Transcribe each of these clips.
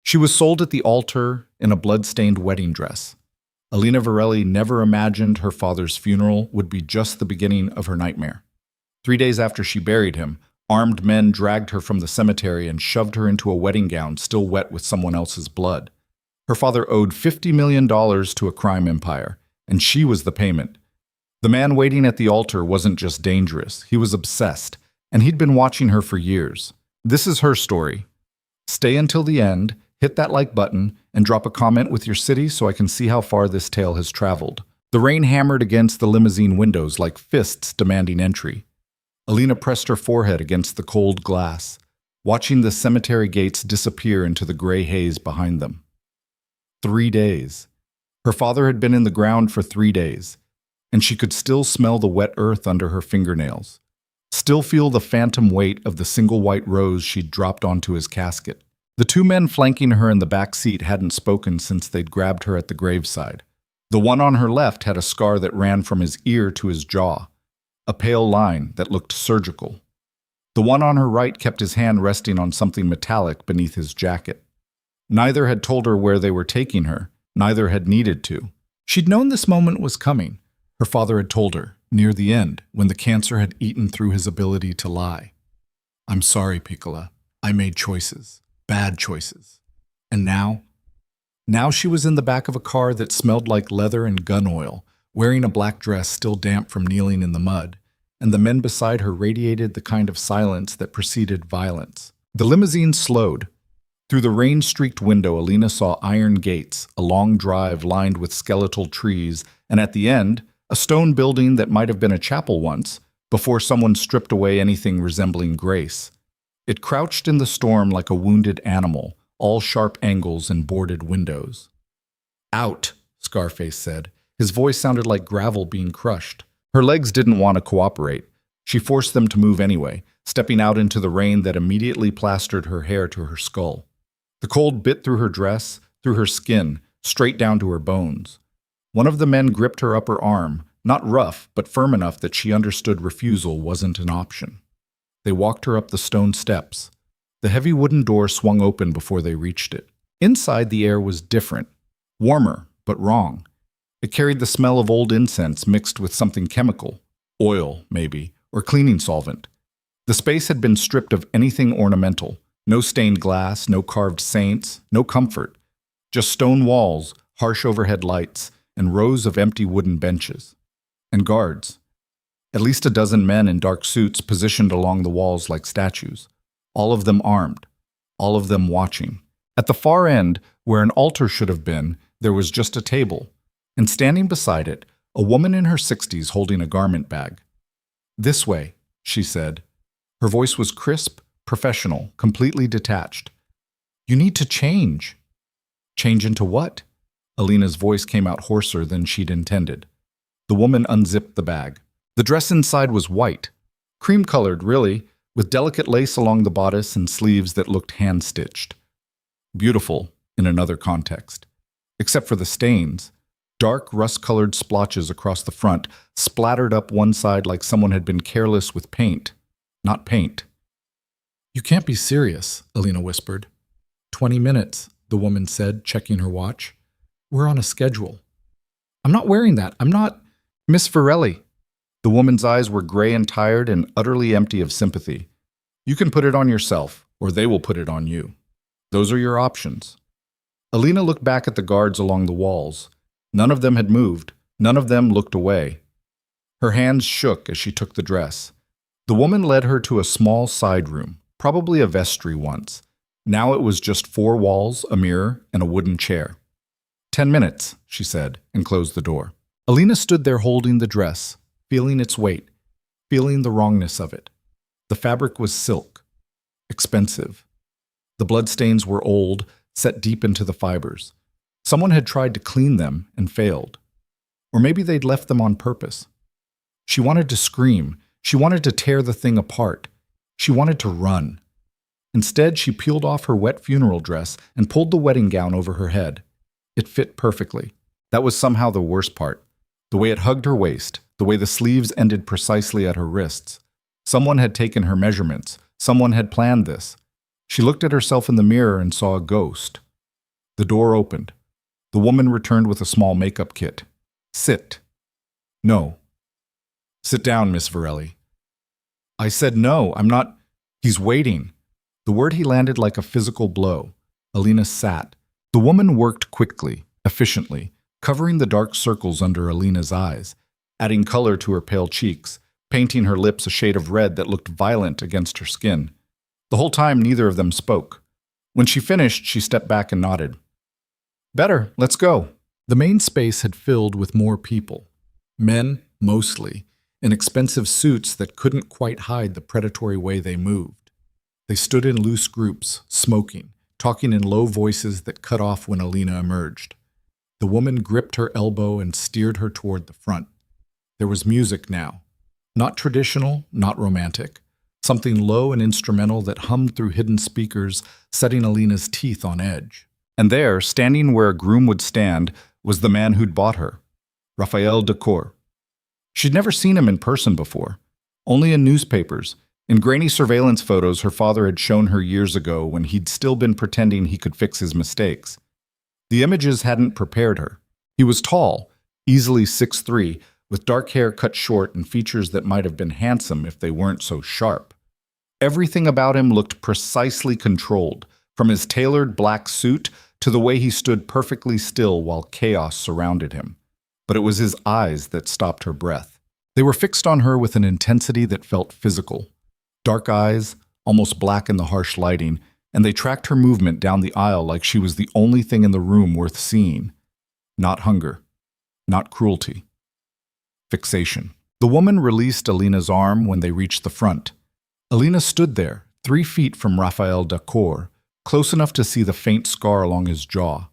She was sold at the altar in a blood-stained wedding dress. Alina Varelli never imagined her father's funeral would be just the beginning of her nightmare. 3 days after she buried him, armed men dragged her from the cemetery and shoved her into a wedding gown still wet with someone else's blood. Her father owed $50 million to a crime empire, and she was the payment. The man waiting at the altar wasn't just dangerous, he was obsessed, and he'd been watching her for years. This is her story. Stay until the end, hit that like button, and drop a comment with your city so I can see how far this tale has traveled. The rain hammered against the limousine windows like fists demanding entry. Alina pressed her forehead against the cold glass, watching the cemetery gates disappear into the gray haze behind them. 3 days. Her father had been in the ground for 3 days, and she could still smell the wet earth under her fingernails, still feel the phantom weight of the single white rose she'd dropped onto his casket. The 2 men flanking her in the back seat hadn't spoken since they'd grabbed her at the graveside. The one on her left had a scar that ran from his ear to his jaw, a pale line that looked surgical. The one on her right kept his hand resting on something metallic beneath his jacket. Neither had told her where they were taking her, neither had needed to. She'd known this moment was coming. Her father had told her, near the end, when the cancer had eaten through his ability to lie. "I'm sorry, Piccola. I made choices. Bad choices." And now? Now she was in the back of a car that smelled like leather and gun oil, wearing a black dress still damp from kneeling in the mud, and the men beside her radiated the kind of silence that preceded violence. The limousine slowed. Through the rain-streaked window, Alina saw iron gates, a long drive lined with skeletal trees, and at the end, a stone building that might have been a chapel once, before someone stripped away anything resembling grace. It crouched in the storm like a wounded animal, all sharp angles and boarded windows. "Out," Scarface said. His voice sounded like gravel being crushed. Her legs didn't want to cooperate. She forced them to move anyway, stepping out into the rain that immediately plastered her hair to her skull. The cold bit through her dress, through her skin, straight down to her bones. One of the men gripped her upper arm, not rough, but firm enough that she understood refusal wasn't an option. They walked her up the stone steps. The heavy wooden door swung open before they reached it. Inside, the air was different, warmer, but wrong. It carried the smell of old incense mixed with something chemical, oil, maybe, or cleaning solvent. The space had been stripped of anything ornamental. No stained glass, no carved saints, no comfort. Just stone walls, harsh overhead lights, and rows of empty wooden benches. And guards. At least a dozen men in dark suits positioned along the walls like statues. All of them armed. All of them watching. At the far end, where an altar should have been, there was just a table. And standing beside it, a woman in her 60s holding a garment bag. "This way," she said. Her voice was crisp, professional, completely detached. "You need to change." "Change into what?" Alina's voice came out hoarser than she'd intended. The woman unzipped the bag. The dress inside was white, cream-colored, really, with delicate lace along the bodice and sleeves that looked hand-stitched. Beautiful, in another context. Except for the stains. Dark, rust-colored splotches across the front, splattered up one side like someone had been careless with paint. Not paint. "You can't be serious," Alina whispered. 20 minutes, the woman said, checking her watch. "We're on a schedule." "I'm not wearing that. I'm not—" "Miss Varelli." The woman's eyes were gray and tired and utterly empty of sympathy. "You can put it on yourself, or they will put it on you. Those are your options." Alina looked back at the guards along the walls. None of them had moved. None of them looked away. Her hands shook as she took the dress. The woman led her to a small side room, probably a vestry once. Now it was just 4 walls, a mirror, and a wooden chair. 10 minutes, she said, and closed the door. Alina stood there holding the dress, feeling its weight, feeling the wrongness of it. The fabric was silk, expensive. The bloodstains were old, set deep into the fibers. Someone had tried to clean them and failed. Or maybe they'd left them on purpose. She wanted to scream. She wanted to tear the thing apart. She wanted to run. Instead, she peeled off her wet funeral dress and pulled the wedding gown over her head. It fit perfectly. That was somehow the worst part. The way it hugged her waist, the way the sleeves ended precisely at her wrists. Someone had taken her measurements. Someone had planned this. She looked at herself in the mirror and saw a ghost. The door opened. The woman returned with a small makeup kit. Sit. No. Sit down, Miss Varelli. I said no, I'm not. He's waiting. The word he landed like a physical blow. Alina sat. The woman worked quickly, efficiently, covering the dark circles under Alina's eyes, adding color to her pale cheeks, painting her lips a shade of red that looked violent against her skin. The whole time, neither of them spoke. When she finished, she stepped back and nodded. Better, let's go. The main space had filled with more people. Men, mostly, in expensive suits that couldn't quite hide the predatory way they moved. They stood in loose groups, smoking, talking in low voices that cut off when Alina emerged. The woman gripped her elbow and steered her toward the front. There was music now. Not traditional, not romantic. Something low and instrumental that hummed through hidden speakers, setting Alina's teeth on edge. And there, standing where a groom would stand, was the man who'd bought her, Raphael Dacour. She'd never seen him in person before, only in newspapers, in grainy surveillance photos her father had shown her years ago when he'd still been pretending he could fix his mistakes. The images hadn't prepared her. He was tall, easily 6'3", with dark hair cut short and features that might have been handsome if they weren't so sharp. Everything about him looked precisely controlled, from his tailored black suit to the way he stood perfectly still while chaos surrounded him. But it was his eyes that stopped her breath. They were fixed on her with an intensity that felt physical. Dark eyes, almost black in the harsh lighting, and they tracked her movement down the aisle like she was the only thing in the room worth seeing. Not hunger. Not cruelty. Fixation. The woman released Alina's arm when they reached the front. Alina stood there, 3 feet from Raphael Dacour, close enough to see the faint scar along his jaw,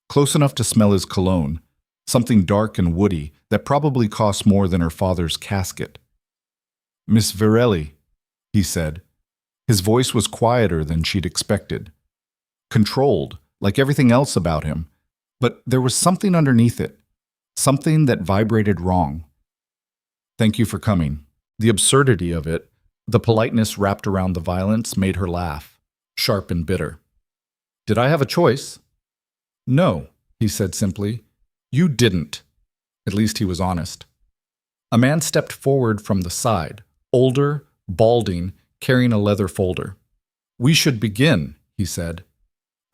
close enough to smell his cologne, something dark and woody that probably cost more than her father's casket. Miss Varelli, he said. His voice was quieter than she'd expected. Controlled, like everything else about him, but there was something underneath it, something that vibrated wrong. Thank you for coming. The absurdity of it, the politeness wrapped around the violence, made her laugh, sharp and bitter. Did I have a choice? No, he said simply. You didn't. At least he was honest. A man stepped forward from the side, older, balding, carrying a leather folder. We should begin, he said.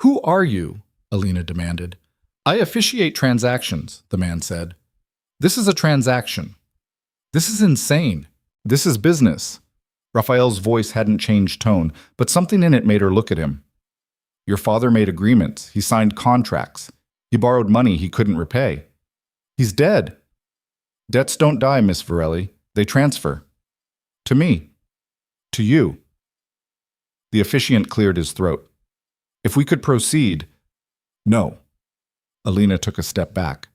Who are you? Alina demanded. I officiate transactions, the man said. This is a transaction. This is insane. This is business. Raphael's voice hadn't changed tone, but something in it made her look at him. Your father made agreements. He signed contracts. He borrowed money he couldn't repay. He's dead. Debts don't die, Miss Varelli. They transfer. To me. To you. The officiant cleared his throat. If we could proceed. No. Alina took a step back.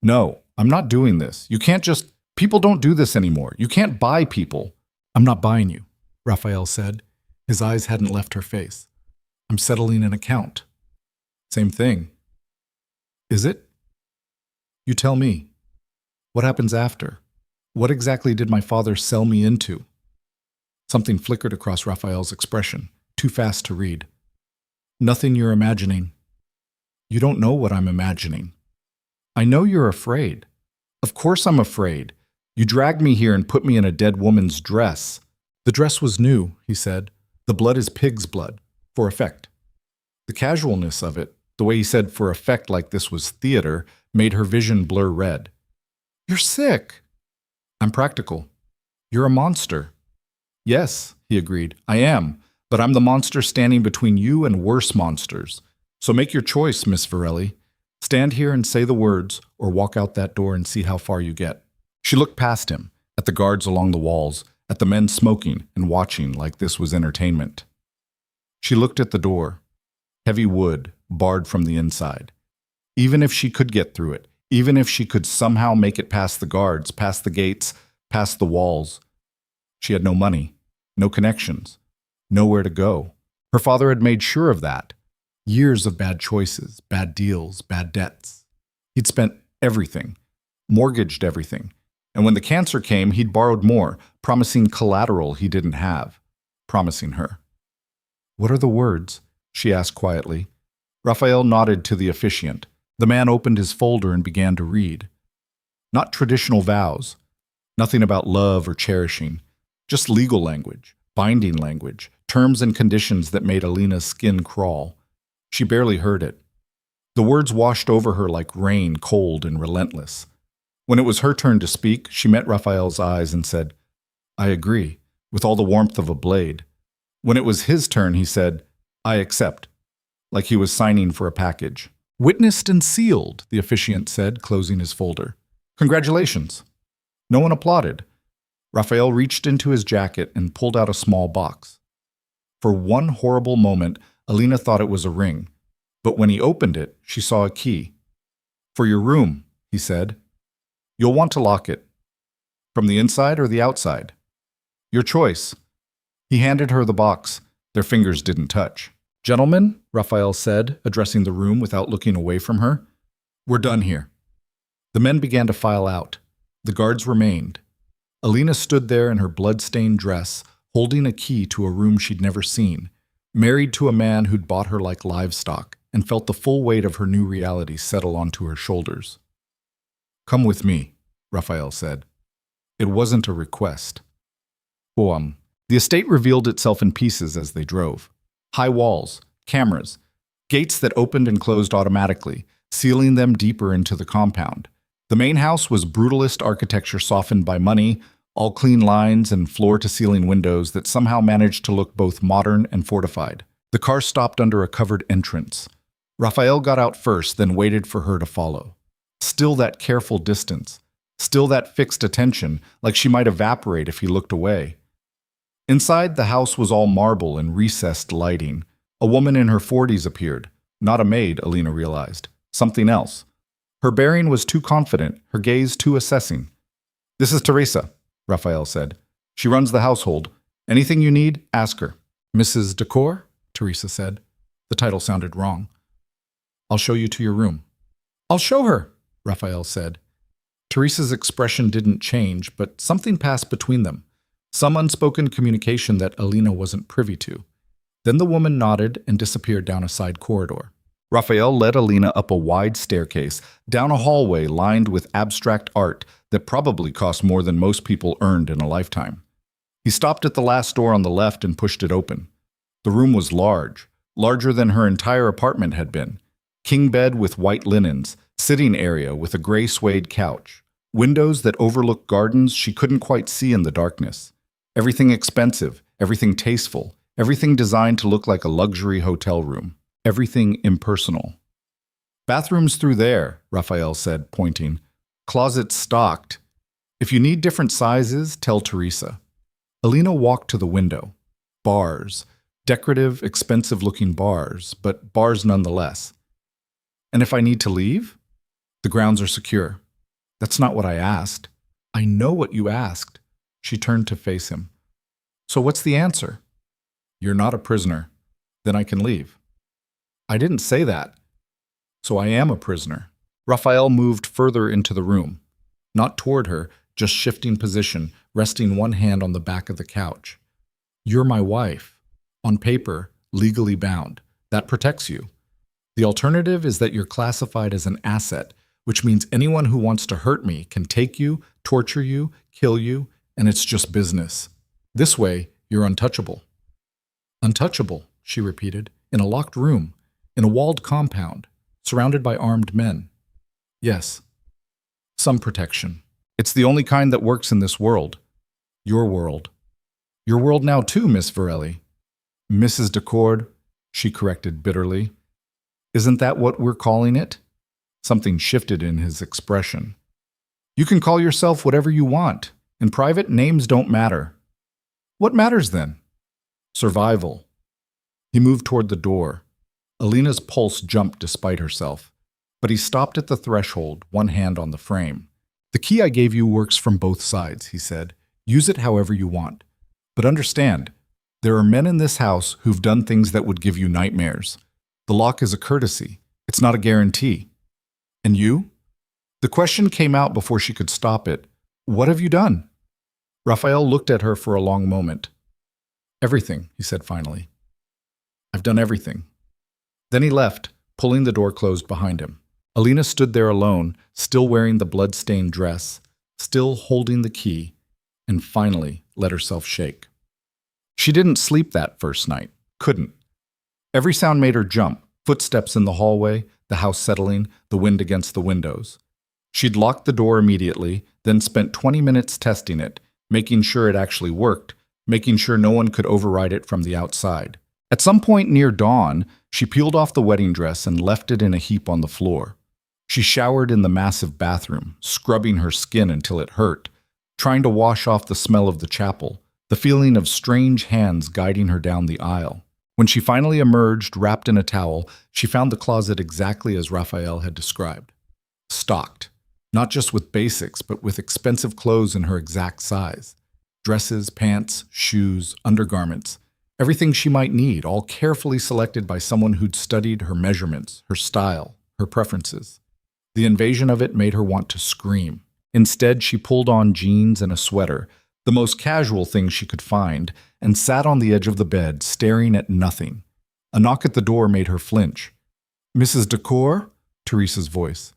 No, I'm not doing this. You can't just... People don't do this anymore. You can't buy people. I'm not buying you, Raphael said. His eyes hadn't left her face. I'm settling an account. Same thing. Is it? You tell me. What happens after? What exactly did my father sell me into? Something flickered across Raphael's expression, too fast to read. Nothing you're imagining. You don't know what I'm imagining. I know you're afraid. Of course I'm afraid. You dragged me here and put me in a dead woman's dress. The dress was new, he said. The blood is pig's blood, for effect. The casualness of it, the way he said for effect like this was theater, made her vision blur red. You're sick. I'm practical. You're a monster. Yes, he agreed, I am, but I'm the monster standing between you and worse monsters. So make your choice, Miss Varelli. Stand here and say the words, or walk out that door and see how far you get. She looked past him, at the guards along the walls, at the men smoking and watching like this was entertainment. She looked at the door, heavy wood, barred from the inside. Even if she could get through it, even if she could somehow make it past the guards, past the gates, past the walls, she had no money, no connections, nowhere to go. Her father had made sure of that. Years of bad choices, bad deals, bad debts. He'd spent everything, mortgaged everything. And when the cancer came, he'd borrowed more, promising collateral he didn't have, promising her. What are the words? She asked quietly. Raphael nodded to the officiant. The man opened his folder and began to read. Not traditional vows. Nothing about love or cherishing. Just legal language, binding language, terms and conditions that made Alina's skin crawl. She barely heard it. The words washed over her like rain, cold and relentless. When it was her turn to speak, she met Raphael's eyes and said, "I agree," with all the warmth of a blade. When it was his turn, he said, "I accept," like he was signing for a package. "Witnessed and sealed," the officiant said, closing his folder. "Congratulations." No one applauded. Raphael reached into his jacket and pulled out a small box. For one horrible moment, Alina thought it was a ring. But when he opened it, she saw a key. "For your room," he said. "You'll want to lock it. From the inside or the outside? Your choice." He handed her the box. Their fingers didn't touch. "Gentlemen," Raphael said, addressing the room without looking away from her, "we're done here." The men began to file out. The guards remained. Alina stood there in her blood-stained dress, holding a key to a room she'd never seen, married to a man who'd bought her like livestock, and felt the full weight of her new reality settle onto her shoulders. "Come with me," Raphael said. It wasn't a request. The estate revealed itself in pieces as they drove. High walls, cameras, gates that opened and closed automatically, sealing them deeper into the compound. The main house was brutalist architecture softened by money, all clean lines and floor-to-ceiling windows that somehow managed to look both modern and fortified. The car stopped under a covered entrance. Raphael got out first, then waited for her to follow. Still that careful distance. Still that fixed attention, like she might evaporate if he looked away. Inside, the house was all marble and recessed lighting. A woman in her 40s appeared. Not a maid, Alina realized. Something else. Her bearing was too confident, her gaze too assessing. "This is Teresa," Raphael said. "She runs the household. Anything you need, ask her." "Mrs. Decor?" Teresa said. The title sounded wrong. "I'll show you to your room." "I'll show her," Raphael said. Teresa's expression didn't change, but something passed between them. Some unspoken communication that Alina wasn't privy to. Then the woman nodded and disappeared down a side corridor. Raphael led Alina up a wide staircase, down a hallway lined with abstract art that probably cost more than most people earned in a lifetime. He stopped at the last door on the left and pushed it open. The room was large, larger than her entire apartment had been. King bed with white linens, sitting area with a gray suede couch, windows that overlooked gardens she couldn't quite see in the darkness. Everything expensive, everything tasteful, everything designed to look like a luxury hotel room. Everything impersonal. "Bathrooms through there," Raphael said, pointing. "Closets stocked. If you need different sizes, tell Teresa." Alina walked to the window. Bars. Decorative, expensive-looking bars, but bars nonetheless. "And if I need to leave?" "The grounds are secure." "That's not what I asked." "I know what you asked." She turned to face him. "So what's the answer?" "You're not a prisoner. Then I can leave." "I didn't say that." "So I am a prisoner." Raphael moved further into the room. Not toward her, just shifting position, resting one hand on the back of the couch. "You're my wife. On paper, legally bound. That protects you. The alternative is that you're classified as an asset, which means anyone who wants to hurt me can take you, torture you, kill you, and it's just business. This way, you're untouchable." "Untouchable," she repeated, "in a locked room, in a walled compound, surrounded by armed men." "Yes. Some protection. It's the only kind that works in this world. Your world. Your world now too, Miss Varelli." "Mrs. Decord," she corrected bitterly. "Isn't that what we're calling it?" Something shifted in his expression. "You can call yourself whatever you want. In private, names don't matter." "What matters then?" "Survival." He moved toward the door. Alina's pulse jumped despite herself. But he stopped at the threshold, one hand on the frame. "The key I gave you works from both sides," he said. "Use it however you want. But understand, there are men in this house who've done things that would give you nightmares. The lock is a courtesy. It's not a guarantee. And you?" The question came out before she could stop it. "What have you done?" Raphael looked at her for a long moment. "Everything," he said finally. "I've done everything." Then he left, pulling the door closed behind him. Alina stood there alone, still wearing the blood-stained dress, still holding the key, and finally let herself shake. She didn't sleep that first night. Couldn't. Every sound made her jump. Footsteps in the hallway, the house settling, the wind against the windows. She'd locked the door immediately, then spent 20 minutes testing it, making sure it actually worked, making sure no one could override it from the outside. At some point near dawn, she peeled off the wedding dress and left it in a heap on the floor. She showered in the massive bathroom, scrubbing her skin until it hurt, trying to wash off the smell of the chapel, the feeling of strange hands guiding her down the aisle. When she finally emerged, wrapped in a towel, she found the closet exactly as Raphael had described. Stocked, not just with basics, but with expensive clothes in her exact size. Dresses, pants, shoes, undergarments, everything she might need, all carefully selected by someone who'd studied her measurements, her style, her preferences. The invasion of it made her want to scream. Instead, she pulled on jeans and a sweater, the most casual thing she could find, and sat on the edge of the bed, staring at nothing. A knock at the door made her flinch. "Mrs. Decor?" Teresa's voice.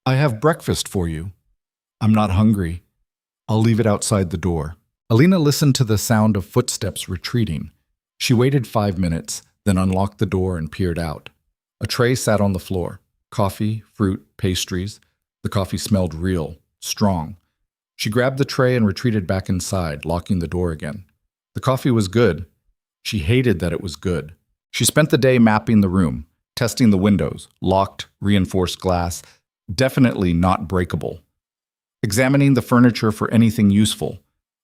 "I have breakfast for you." "I'm not hungry. I'll leave it outside the door." Alina listened to the sound of footsteps retreating. She waited 5 minutes, then unlocked the door and peered out. A tray sat on the floor. Coffee, fruit, pastries. The coffee smelled real, strong. She grabbed the tray and retreated back inside, locking the door again. The coffee was good. She hated that it was good. She spent the day mapping the room, testing the windows, locked, reinforced glass, definitely not breakable. Examining the furniture for anything useful.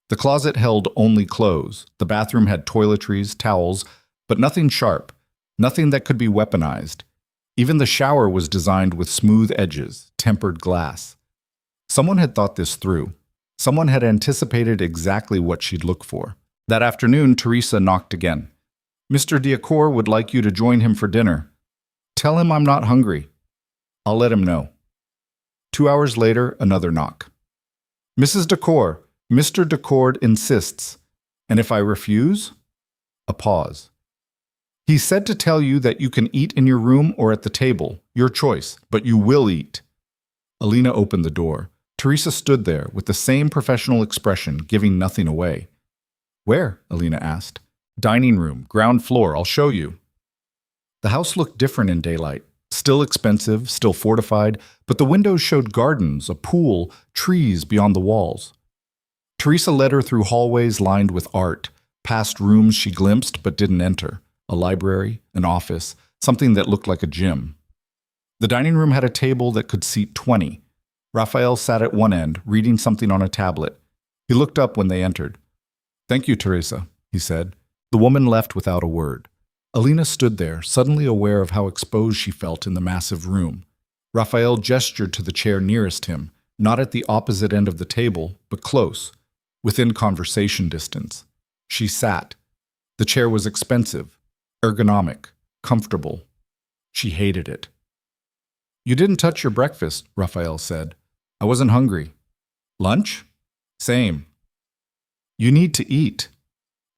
The closet held only clothes. The bathroom had toiletries, towels, but nothing sharp, nothing that could be weaponized. Even the shower was designed with smooth edges, tempered glass. Someone had thought this through. Someone had anticipated exactly what she'd look for. That afternoon, Teresa knocked again. "Mr. Diacor would like you to join him for dinner. Tell him I'm not hungry. I'll let him know." 2 hours later, another knock. "Mrs. Decor, Mr. Decord insists. And if I refuse?" A pause. "He said to tell you that you can eat in your room or at the table, your choice, but you will eat." Alina opened the door. Teresa stood there with the same professional expression, giving nothing away. "Where?" Alina asked. "Dining room, ground floor, I'll show you." The house looked different in daylight. Still expensive, still fortified, but the windows showed gardens, a pool, trees beyond the walls. Teresa led her through hallways lined with art, past rooms she glimpsed but didn't enter, a library, an office, something that looked like a gym. The dining room had a table that could seat 20. Raphael sat at one end, reading something on a tablet. He looked up when they entered. "Thank you, Teresa," he said. The woman left without a word. Alina stood there, suddenly aware of how exposed she felt in the massive room. Raphael gestured to the chair nearest him, not at the opposite end of the table, but close, within conversation distance. She sat. The chair was expensive, ergonomic, comfortable. She hated it. "You didn't touch your breakfast," Raphael said. "I wasn't hungry." "Lunch?" "Same." "You need to eat."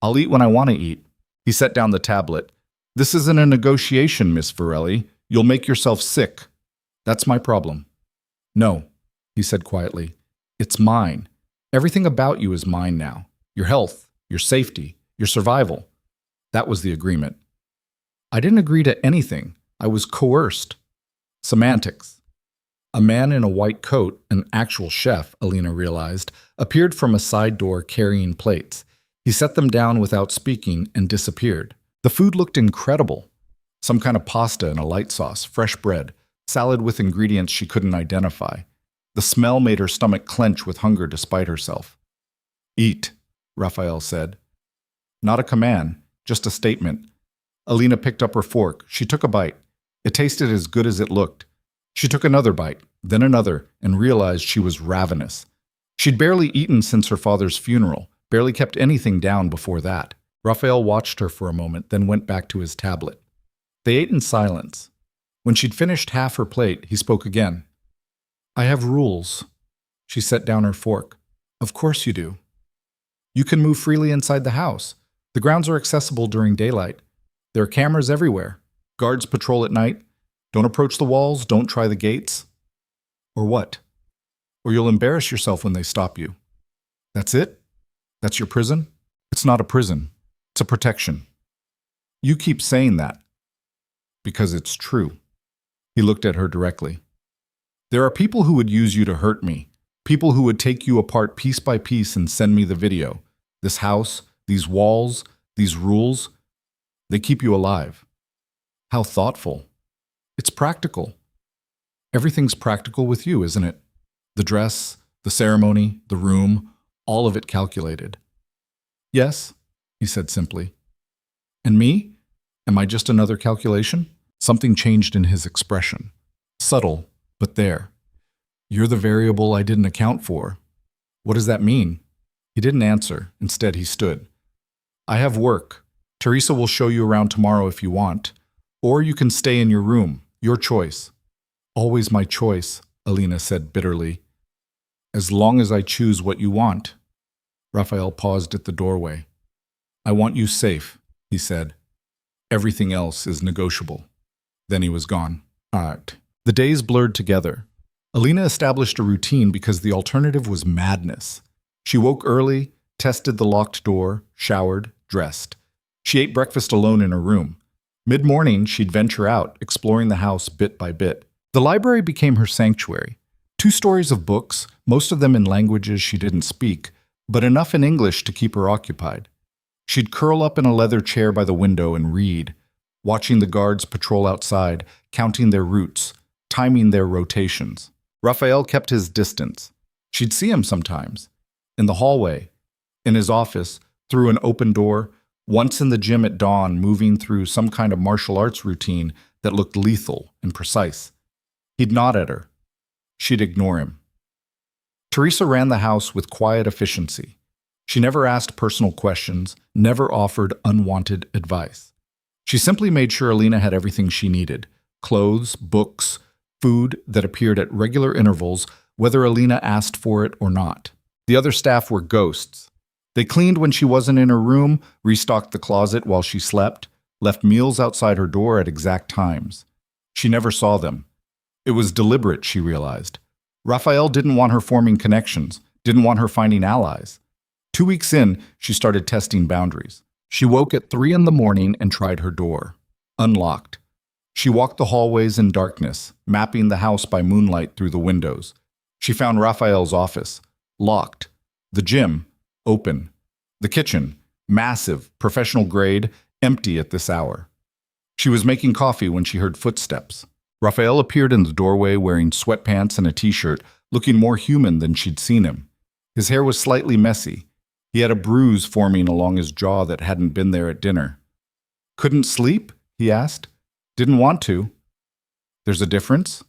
"I'll eat when I want to eat." He set down the tablet. "This isn't a negotiation, Miss Varelli. You'll make yourself sick. That's my problem." "No," he said quietly. "It's mine. Everything about you is mine now. Your health, your safety, your survival." That was the agreement. "I didn't agree to anything. I was coerced." Semantics. A man in a white coat, an actual chef, Alina realized, appeared from a side door carrying plates. He set them down without speaking and disappeared. The food looked incredible. Some kind of pasta and a light sauce, fresh bread, salad with ingredients she couldn't identify. The smell made her stomach clench with hunger despite herself. "Eat," Raphael said. Not a command, just a statement. Alina picked up her fork. She took a bite. It tasted as good as it looked. She took another bite, then another, and realized she was ravenous. She'd barely eaten since her father's funeral, barely kept anything down before that. Raphael watched her for a moment, then went back to his tablet. They ate in silence. When she'd finished half her plate, he spoke again. "I have rules." She set down her fork. "Of course you do. You can move freely inside the house. The grounds are accessible during daylight. There are cameras everywhere. Guards patrol at night. Don't approach the walls, don't try the gates. Or what? Or you'll embarrass yourself when they stop you. That's it? That's your prison? It's not a prison. It's a protection. You keep saying that. Because it's true. He looked at her directly. There are people who would use you to hurt me. People who would take you apart piece by piece and send me the video. This house, these walls, these rules. They keep you alive. How thoughtful. It's practical. Everything's practical with you, isn't it? The dress, the ceremony, the room, all of it calculated. Yes, he said simply. And me? Am I just another calculation? Something changed in his expression. Subtle, but there. You're the variable I didn't account for. What does that mean? He didn't answer. Instead, he stood. I have work. Teresa will show you around tomorrow if you want. Or you can stay in your room. Your choice. Always my choice, Alina said bitterly. As long as I choose what you want. Raphael paused at the doorway. I want you safe, he said. Everything else is negotiable. Then he was gone. The days blurred together. Alina established a routine because the alternative was madness. She woke early, tested the locked door, showered, dressed. She ate breakfast alone in her room. Mid-morning, she'd venture out, exploring the house bit by bit. The library became her sanctuary. 2 stories of books, most of them in languages she didn't speak, but enough in English to keep her occupied. She'd curl up in a leather chair by the window and read, watching the guards patrol outside, counting their routes, timing their rotations. Raphael kept his distance. She'd see him sometimes. In the hallway, in his office, through an open door, once in the gym at dawn, moving through some kind of martial arts routine that looked lethal and precise. He'd nod at her. She'd ignore him. Teresa ran the house with quiet efficiency. She never asked personal questions, never offered unwanted advice. She simply made sure Alina had everything she needed: clothes, books, food that appeared at regular intervals, whether Alina asked for it or not. The other staff were ghosts. They cleaned when she wasn't in her room, restocked the closet while she slept, left meals outside her door at exact times. She never saw them. It was deliberate, she realized. Raphael didn't want her forming connections, didn't want her finding allies. 2 weeks in, she started testing boundaries. She woke at 3 in the morning and tried her door. Unlocked. She walked the hallways in darkness, mapping the house by moonlight through the windows. She found Raphael's office, locked. The gym, open. The kitchen, massive, professional grade, empty at this hour. She was making coffee when she heard footsteps. Raphael appeared in the doorway wearing sweatpants and a t-shirt, looking more human than she'd seen him. His hair was slightly messy. He had a bruise forming along his jaw that hadn't been there at dinner. Couldn't sleep? He asked. Didn't want to. There's a difference?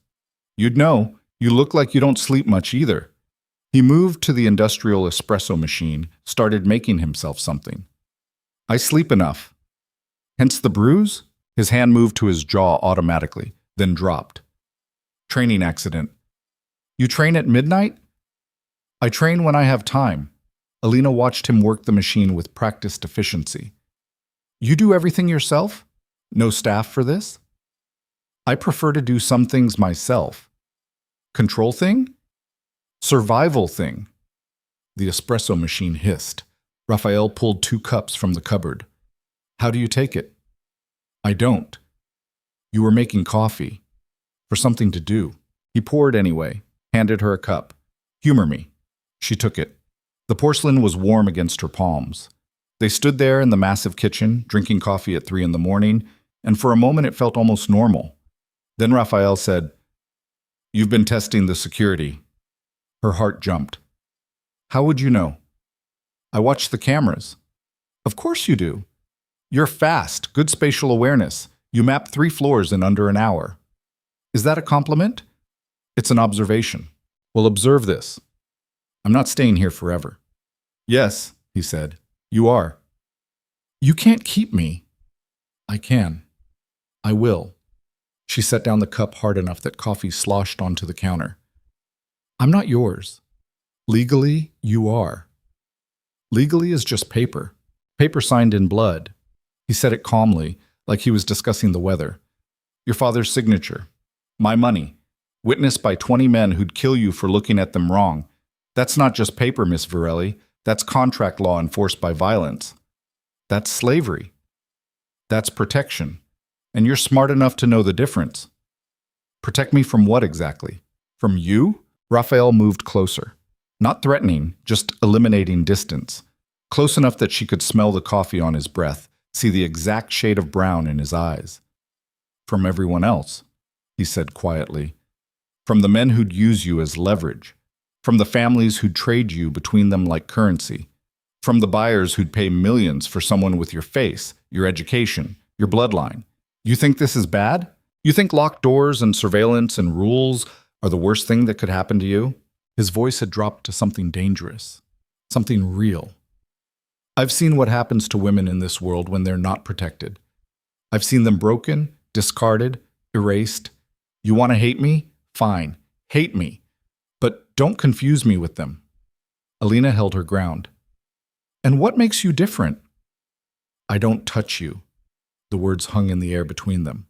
You'd know. You look like you don't sleep much either. He moved to the industrial espresso machine, started making himself something. I sleep enough. Hence the bruise? His hand moved to his jaw automatically, then dropped. Training accident. You train at midnight? I train when I have time. Alina watched him work the machine with practiced efficiency. You do everything yourself? No staff for this? I prefer to do some things myself. Control thing? Survival thing. The espresso machine hissed. Raphael pulled 2 cups from the cupboard. How do you take it? I don't. You were making coffee. For something to do. He poured anyway, handed her a cup. Humor me. She took it. The porcelain was warm against her palms. They stood there in the massive kitchen, drinking coffee at 3 in the morning, and for a moment it felt almost normal. Then Raphael said, You've been testing the security. Her heart jumped. How would you know? I watched the cameras. Of course you do. You're fast, good spatial awareness. You map 3 floors in under an hour. Is that a compliment? It's an observation. Well, observe this. I'm not staying here forever. Yes, he said. You are. You can't keep me. I can. I will. She set down the cup hard enough that coffee sloshed onto the counter. I'm not yours. Legally, you are. Legally is just paper. Paper signed in blood. He said it calmly, like he was discussing the weather. Your father's signature. My money. Witnessed by 20 men who'd kill you for looking at them wrong. That's not just paper, Miss Varelli. That's contract law enforced by violence. That's slavery. That's protection. And you're smart enough to know the difference. Protect me from what exactly? From you? Raphael moved closer. Not threatening, just eliminating distance. Close enough that she could smell the coffee on his breath, see the exact shade of brown in his eyes. From everyone else, he said quietly. From the men who'd use you as leverage. From the families who'd trade you between them like currency. From the buyers who'd pay millions for someone with your face, your education, your bloodline. You think this is bad? You think locked doors and surveillance and rules are the worst thing that could happen to you? His voice had dropped to something dangerous, something real. I've seen what happens to women in this world when they're not protected. I've seen them broken, discarded, erased. You want to hate me? Fine, hate me. But don't confuse me with them. Alina held her ground. And what makes you different? I don't touch you. The words hung in the air between them.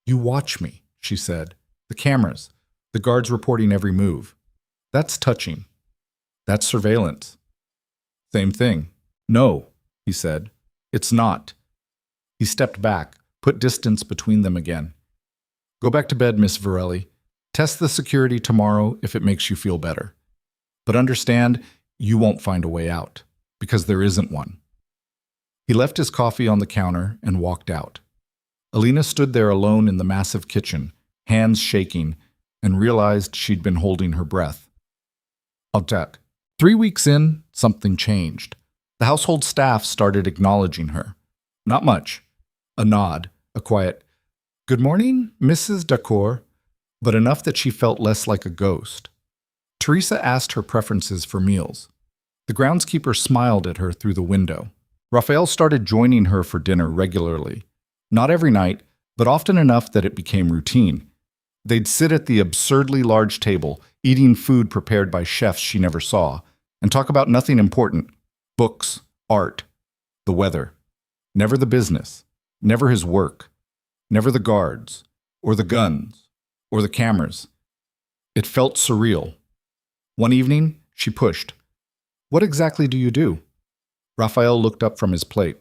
You watch me, she said. The cameras, the guards reporting every move. That's touching. That's surveillance. Same thing. No, he said. It's not. He stepped back, put distance between them again. Go back to bed, Miss Varelli. Test the security tomorrow if it makes you feel better. But understand, you won't find a way out, because there isn't one. He left his coffee on the counter and walked out. Alina stood there alone in the massive kitchen, hands shaking, and realized she'd been holding her breath. I'll check. 3 weeks in, something changed. The household staff started acknowledging her. Not much. A nod, a quiet, "Good morning, Mrs. Dacour," but enough that she felt less like a ghost. Teresa asked her preferences for meals. The groundskeeper smiled at her through the window. Raphael started joining her for dinner regularly. Not every night, but often enough that it became routine. They'd sit at the absurdly large table, eating food prepared by chefs she never saw, and talk about nothing important. Books, art, the weather. Never the business, never his work, never the guards, or the guns, or the cameras. It felt surreal. One evening, she pushed. What exactly do you do? Raphael looked up from his plate.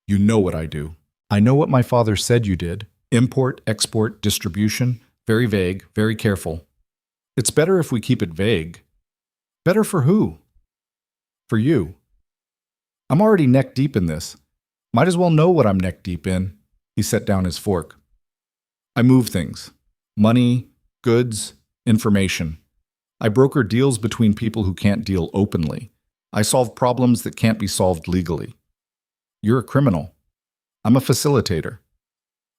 You know what I do. I know what my father said you did. Import, export, distribution. Very vague, very careful. It's better if we keep it vague. Better for who? For you. I'm already neck deep in this. Might as well know what I'm neck deep in. He set down his fork. I move things. Money, goods, information. I broker deals between people who can't deal openly. I solve problems that can't be solved legally. You're a criminal. I'm a facilitator.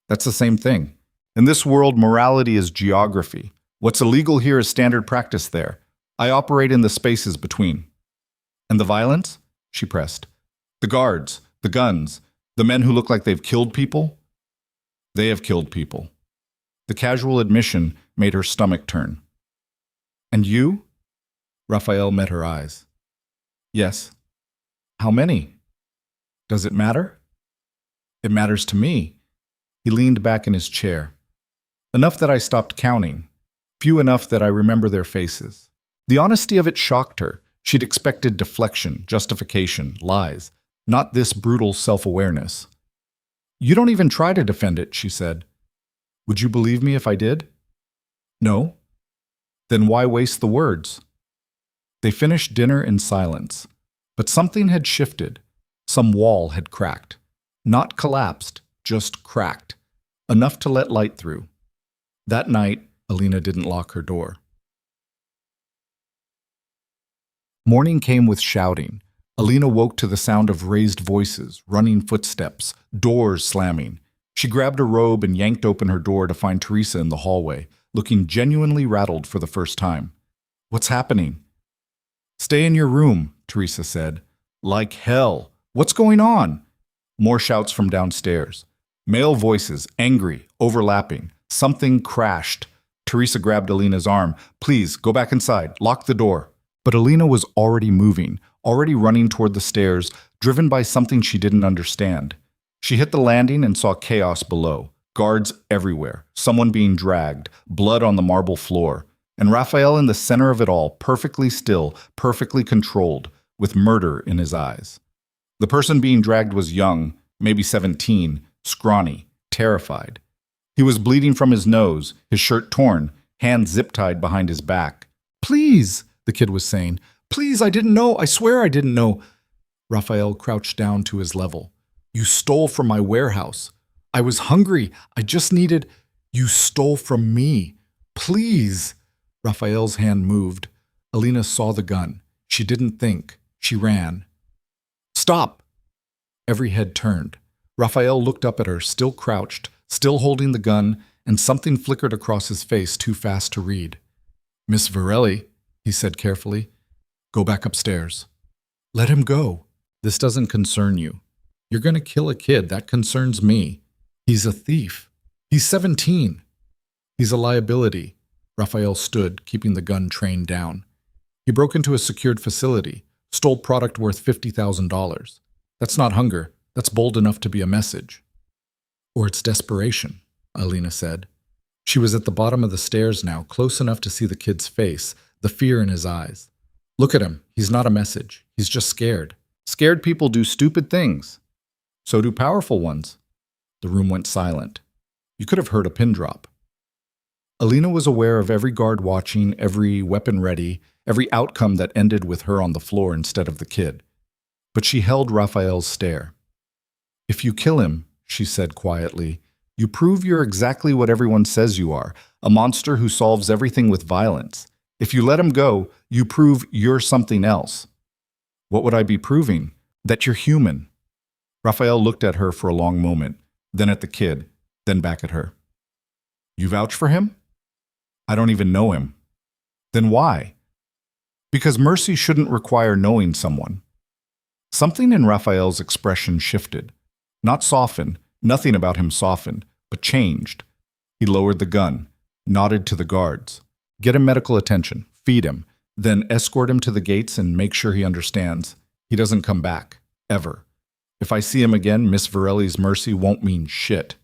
That's the same thing. In this world, morality is geography. What's illegal here is standard practice there. I operate in the spaces between. And the violence? She pressed. The guards, the guns, the men who look like they've killed people? They have killed people. The casual admission made her stomach turn. And you? Raphael met her eyes. Yes. How many? Does it matter? It matters to me. He leaned back in his chair. Enough that I stopped counting. Few enough that I remember their faces. The honesty of it shocked her. She'd expected deflection, justification, lies. Not this brutal self-awareness. You don't even try to defend it, she said. Would you believe me if I did? No. Then why waste the words? They finished dinner in silence. But something had shifted. Some wall had cracked. Not collapsed, just cracked. Enough to let light through. That night, Alina didn't lock her door. Morning came with shouting. Alina woke to the sound of raised voices, running footsteps, doors slamming. She grabbed a robe and yanked open her door to find Teresa in the hallway, looking genuinely rattled for the first time. What's happening? Stay in your room, Teresa said. Like hell. What's going on? More shouts from downstairs. Male voices, angry, overlapping. Something crashed. Teresa grabbed Alina's arm. Please, go back inside. Lock the door. But Alina was already moving, already running toward the stairs, driven by something she didn't understand. She hit the landing and saw chaos below. Guards everywhere, someone being dragged, blood on the marble floor, and Raphael in the center of it all, perfectly still, perfectly controlled, with murder in his eyes. The person being dragged was young, maybe 17, scrawny, terrified. He was bleeding from his nose, his shirt torn, hands zip-tied behind his back. "Please," the kid was saying. "Please, I didn't know. I swear I didn't know." Raphael crouched down to his level. "You stole from my warehouse. I was hungry. I just needed—" "You stole from me. Please." Raphael's hand moved. Alina saw the gun. She didn't think. She ran. "Stop!" Every head turned. Raphael looked up at her, still crouched, still holding the gun, and something flickered across his face too fast to read. "Miss Varelli," he said carefully, "go back upstairs." "Let him go." "This doesn't concern you. You're going to kill a kid. That concerns me. He's a thief. He's 17. He's a liability." Raphael stood, keeping the gun trained down. "He broke into a secured facility, stole product worth $50,000. That's not hunger. That's bold enough to be a message." "Or it's desperation," Alina said. She was at the bottom of the stairs now, close enough to see the kid's face, the fear in his eyes. "Look at him. He's not a message. He's just scared. Scared people do stupid things. So do powerful ones." The room went silent. You could have heard a pin drop. Alina was aware of every guard watching, every weapon ready, every outcome that ended with her on the floor instead of the kid. But she held Raphael's stare. "If you kill him," she said quietly, "you prove you're exactly what everyone says you are, a monster who solves everything with violence. If you let him go, you prove you're something else." "What would I be proving?" "That you're human." Raphael looked at her for a long moment, then at the kid, then back at her. "You vouch for him?" "I don't even know him." "Then why?" "Because mercy shouldn't require knowing someone." Something in Raphael's expression shifted. Not softened, nothing about him softened, but changed. He lowered the gun, nodded to the guards. "Get him medical attention, feed him, then escort him to the gates and make sure he understands. He doesn't come back, ever. If I see him again, Miss Varelli's mercy won't mean shit."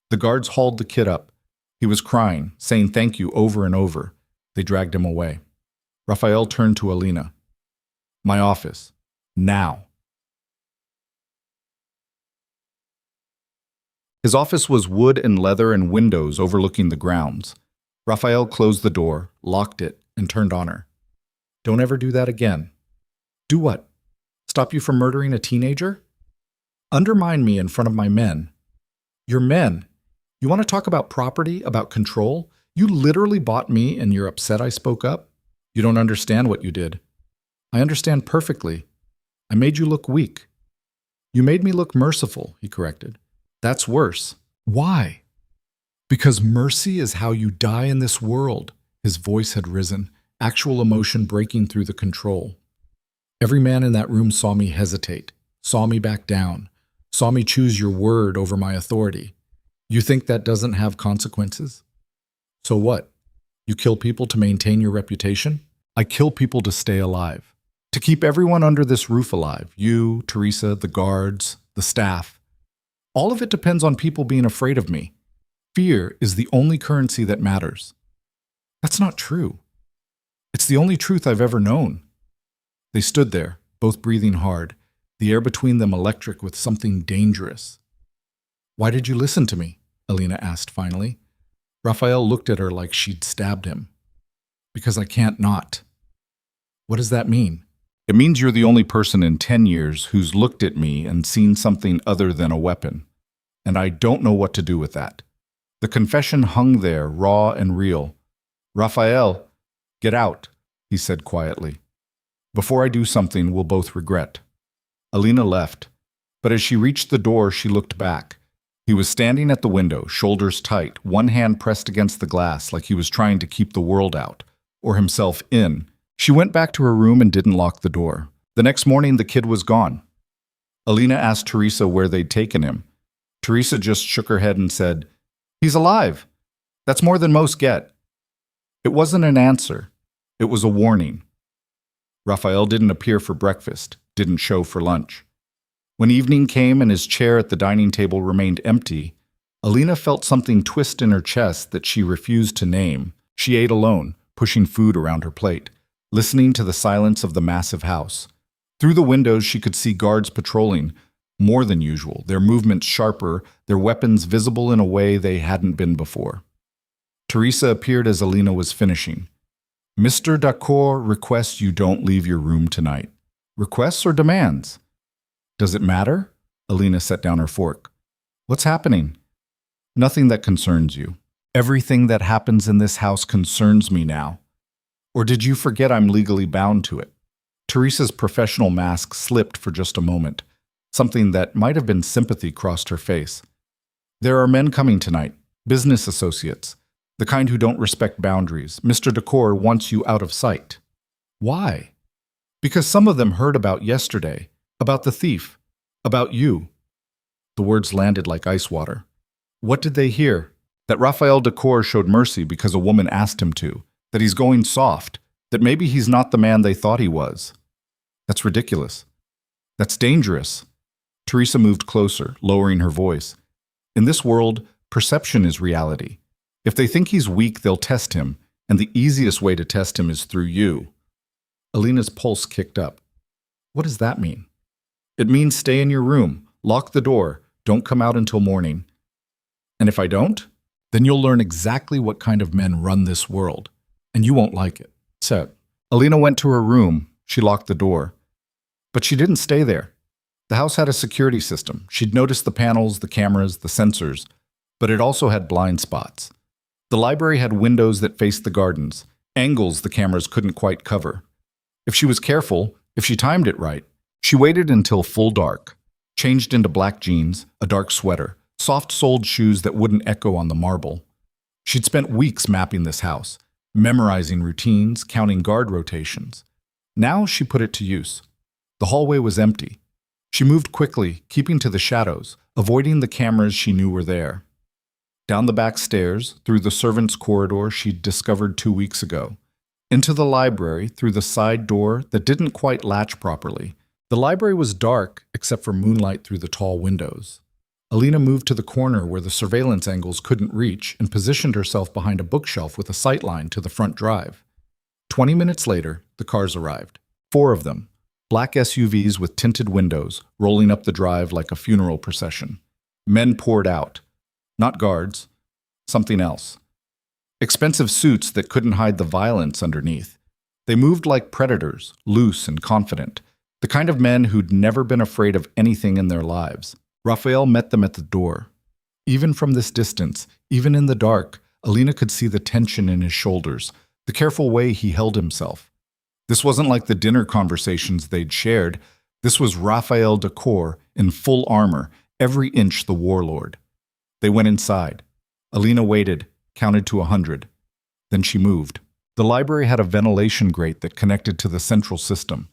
The guards hauled the kid up. He was crying, saying thank you over and over. They dragged him away. Raphael turned to Alina. "My office. Now." His office was wood and leather and windows overlooking the grounds. Raphael closed the door, locked it, and turned on her. "Don't ever do that again." "Do what? Stop you from murdering a teenager?" "Undermine me in front of my men." "Your men? You want to talk about property, about control? You literally bought me and you're upset I spoke up? You don't understand what you did." "I understand perfectly. I made you look weak." "You made me look merciful," he corrected. "That's worse." "Why?" "Because mercy is how you die in this world." His voice had risen, actual emotion breaking through the control. "Every man in that room saw me hesitate, saw me back down, saw me choose your word over my authority. You think that doesn't have consequences? So what? You kill people to maintain your reputation? I kill people to stay alive. To keep everyone under this roof alive. You, Teresa, the guards, the staff. All of it depends on people being afraid of me. Fear is the only currency that matters." "That's not true." "It's the only truth I've ever known." They stood there, both breathing hard, the air between them electric with something dangerous. "Why did you listen to me?" Alina asked finally. Raphael looked at her like she'd stabbed him. "Because I can't not." "What does that mean?" "It means you're the only person in 10 years who's looked at me and seen something other than a weapon. And I don't know what to do with that." The confession hung there, raw and real. "Raphael, get out," he said quietly. "Before I do something we'll both regret." Alina left, but as she reached the door, she looked back. He was standing at the window, shoulders tight, one hand pressed against the glass like he was trying to keep the world out, or himself in. She went back to her room and didn't lock the door. The next morning, the kid was gone. Alina asked Teresa where they'd taken him. Teresa just shook her head and said, "He's alive. That's more than most get." It wasn't an answer. It was a warning. Raphael didn't appear for breakfast, didn't show for lunch. When evening came and his chair at the dining table remained empty, Alina felt something twist in her chest that she refused to name. She ate alone, pushing food around her plate, listening to the silence of the massive house. Through the windows, she could see guards patrolling, more than usual, their movements sharper, their weapons visible in a way they hadn't been before. Teresa appeared as Alina was finishing. Mr. Dacour requests you don't leave your room tonight. Requests or demands? Does it matter? Alina set down her fork. What's happening? Nothing that concerns you. Everything that happens in this house concerns me now. Or did you forget I'm legally bound to it? Teresa's professional mask slipped for just a moment. Something that might have been sympathy crossed her face. There are men coming tonight, business associates, the kind who don't respect boundaries. Mr. Dacour wants you out of sight. Why? Because some of them heard about yesterday, about the thief, about you. The words landed like ice water. What did they hear? That Raphael Dacour showed mercy because a woman asked him to, that he's going soft, that maybe he's not the man they thought he was. That's ridiculous. That's dangerous. Teresa moved closer, lowering her voice. In this world, perception is reality. If they think he's weak, they'll test him, and the easiest way to test him is through you. Alina's pulse kicked up. What does that mean? It means stay in your room, lock the door, don't come out until morning. And if I don't, then you'll learn exactly what kind of men run this world, and you won't like it. So, Alina went to her room. She locked the door. But she didn't stay there. The house had a security system. She'd noticed the panels, the cameras, the sensors, but it also had blind spots. The library had windows that faced the gardens, angles the cameras couldn't quite cover. If she was careful, if she timed it right, she waited until full dark, changed into black jeans, a dark sweater, soft-soled shoes that wouldn't echo on the marble. She'd spent weeks mapping this house, memorizing routines, counting guard rotations. Now she put it to use. The hallway was empty. She moved quickly, keeping to the shadows, avoiding the cameras she knew were there. Down the back stairs, through the servants' corridor she'd discovered 2 weeks ago. Into the library, through the side door that didn't quite latch properly. The library was dark, except for moonlight through the tall windows. Alina moved to the corner where the surveillance angles couldn't reach and positioned herself behind a bookshelf with a sightline to the front drive. 20 minutes later, the cars arrived. 4 of them. Black SUVs with tinted windows, rolling up the drive like a funeral procession. Men poured out. Not guards. Something else. Expensive suits that couldn't hide the violence underneath. They moved like predators, loose and confident. The kind of men who'd never been afraid of anything in their lives. Raphael met them at the door. Even from this distance, even in the dark, Alina could see the tension in his shoulders, the careful way he held himself. This wasn't like the dinner conversations they'd shared. This was Raphael Dacour in full armor, every inch the warlord. They went inside. Alina waited, counted to 100. Then she moved. The library had a ventilation grate that connected to the central system.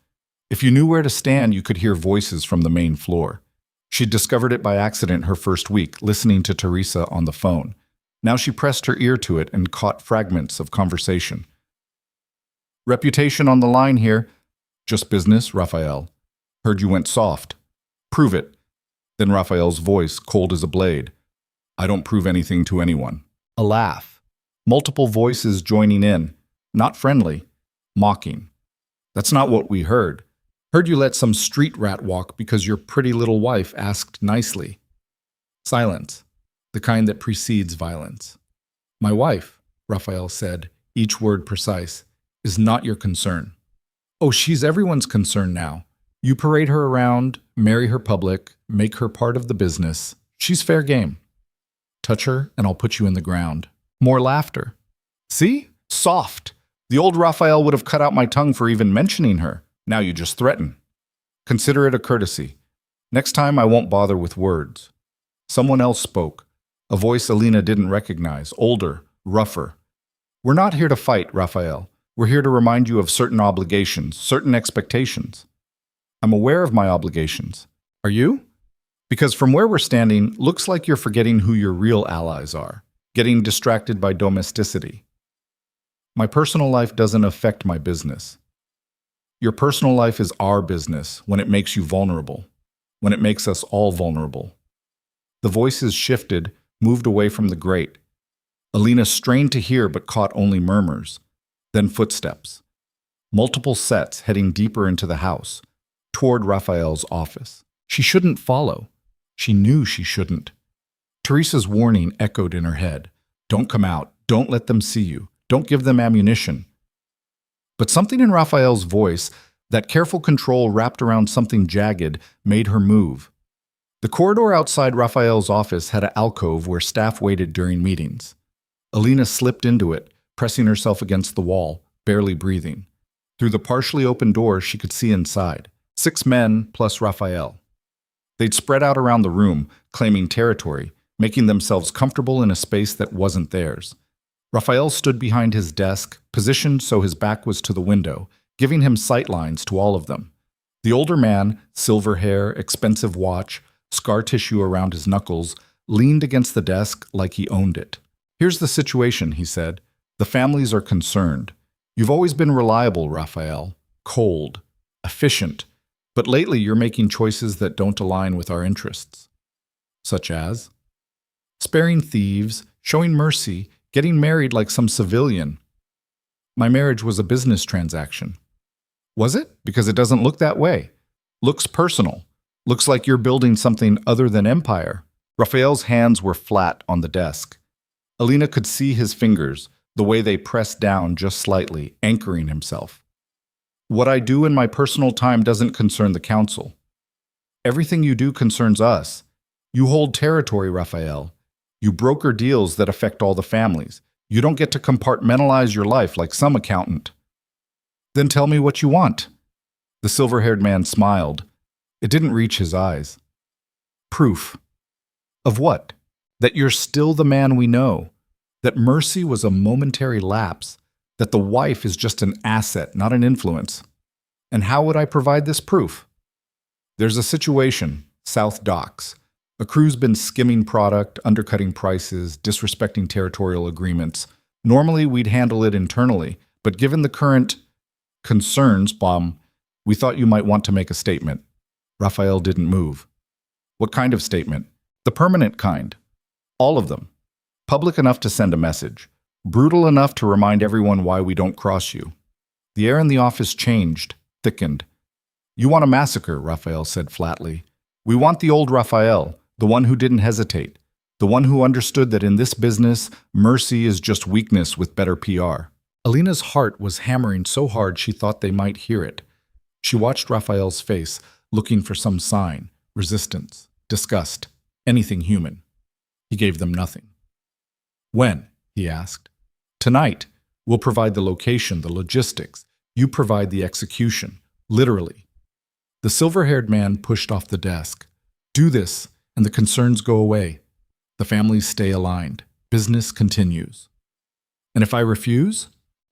If you knew where to stand, you could hear voices from the main floor. She'd discovered it by accident her first week, listening to Teresa on the phone. Now she pressed her ear to it and caught fragments of conversation. Reputation on the line here. Just business, Raphael. Heard you went soft. Prove it. Then Raphael's voice, cold as a blade. I don't prove anything to anyone. A laugh. Multiple voices joining in. Not friendly. Mocking. That's not what we heard. Heard you let some street rat walk because your pretty little wife asked nicely. Silence. The kind that precedes violence. My wife, Raphael said, each word precise, is not your concern. Oh, she's everyone's concern now. You parade her around, marry her public, make her part of the business. She's fair game. Touch her, and I'll put you in the ground. More laughter. See? Soft. The old Raphael would have cut out my tongue for even mentioning her. Now you just threaten. Consider it a courtesy. Next time I won't bother with words. Someone else spoke. A voice Alina didn't recognize, older, rougher. We're not here to fight, Raphael. We're here to remind you of certain obligations, certain expectations. I'm aware of my obligations. Are you? Because from where we're standing, looks like you're forgetting who your real allies are, getting distracted by domesticity. My personal life doesn't affect my business. Your personal life is our business when it makes you vulnerable, when it makes us all vulnerable. The voices shifted, moved away from the grate. Alina strained to hear but caught only murmurs. Then footsteps. Multiple sets heading deeper into the house, toward Raphael's office. She shouldn't follow. She knew she shouldn't. Teresa's warning echoed in her head. Don't come out. Don't let them see you. Don't give them ammunition. But something in Raphael's voice, that careful control wrapped around something jagged, made her move. The corridor outside Raphael's office had an alcove where staff waited during meetings. Alina slipped into it, pressing herself against the wall, barely breathing. Through the partially open door, she could see inside. 6 men plus Raphael. They'd spread out around the room, claiming territory, making themselves comfortable in a space that wasn't theirs. Raphael stood behind his desk, positioned so his back was to the window, giving him sightlines to all of them. The older man, silver hair, expensive watch, scar tissue around his knuckles, leaned against the desk like he owned it. Here's the situation, he said. The families are concerned. You've always been reliable, Raphael. Cold. Efficient. But lately you're making choices that don't align with our interests. Such as? Sparing thieves, showing mercy, getting married like some civilian. My marriage was a business transaction. Was it? Because it doesn't look that way. Looks personal. Looks like you're building something other than empire. Raphael's hands were flat on the desk. Alina could see his fingers, the way they pressed down just slightly, anchoring himself. What I do in my personal time doesn't concern the council. Everything you do concerns us. You hold territory, Raphael. You broker deals that affect all the families. You don't get to compartmentalize your life like some accountant. Then tell me what you want. The silver-haired man smiled. It didn't reach his eyes. Proof. Of what? That you're still the man we know. That mercy was a momentary lapse. That the wife is just an asset, not an influence. And how would I provide this proof? There's a situation, South Docks. A crew's been skimming product, undercutting prices, disrespecting territorial agreements. Normally, we'd handle it internally, but given the current concerns, we thought you might want to make a statement. Raphael didn't move. What kind of statement? The permanent kind. All of them. Public enough to send a message. Brutal enough to remind everyone why we don't cross you. The air in the office changed, thickened. You want a massacre, Raphael said flatly. We want the old Raphael, the one who didn't hesitate, the one who understood that in this business, mercy is just weakness with better PR. Alina's heart was hammering so hard she thought they might hear it. She watched Raphael's face, looking for some sign, resistance, disgust, anything human. He gave them nothing. When? He asked. Tonight. We'll provide the location, the logistics. You provide the execution. Literally. The silver-haired man pushed off the desk. Do this, and the concerns go away. The families stay aligned. Business continues. And if I refuse?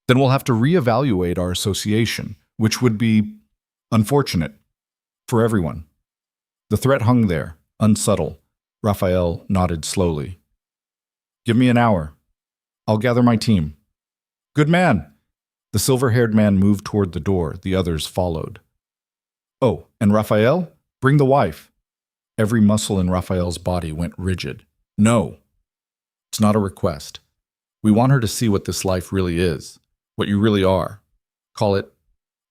Then we'll have to reevaluate our association, which would be unfortunate for everyone. The threat hung there, unsubtle. Raphael nodded slowly. Give me an hour. I'll gather my team. Good man. The silver-haired man moved toward the door. The others followed. Oh, and Raphael, bring the wife. Every muscle in Raphael's body went rigid. No. It's not a request. We want her to see what this life really is, what you really are. Call it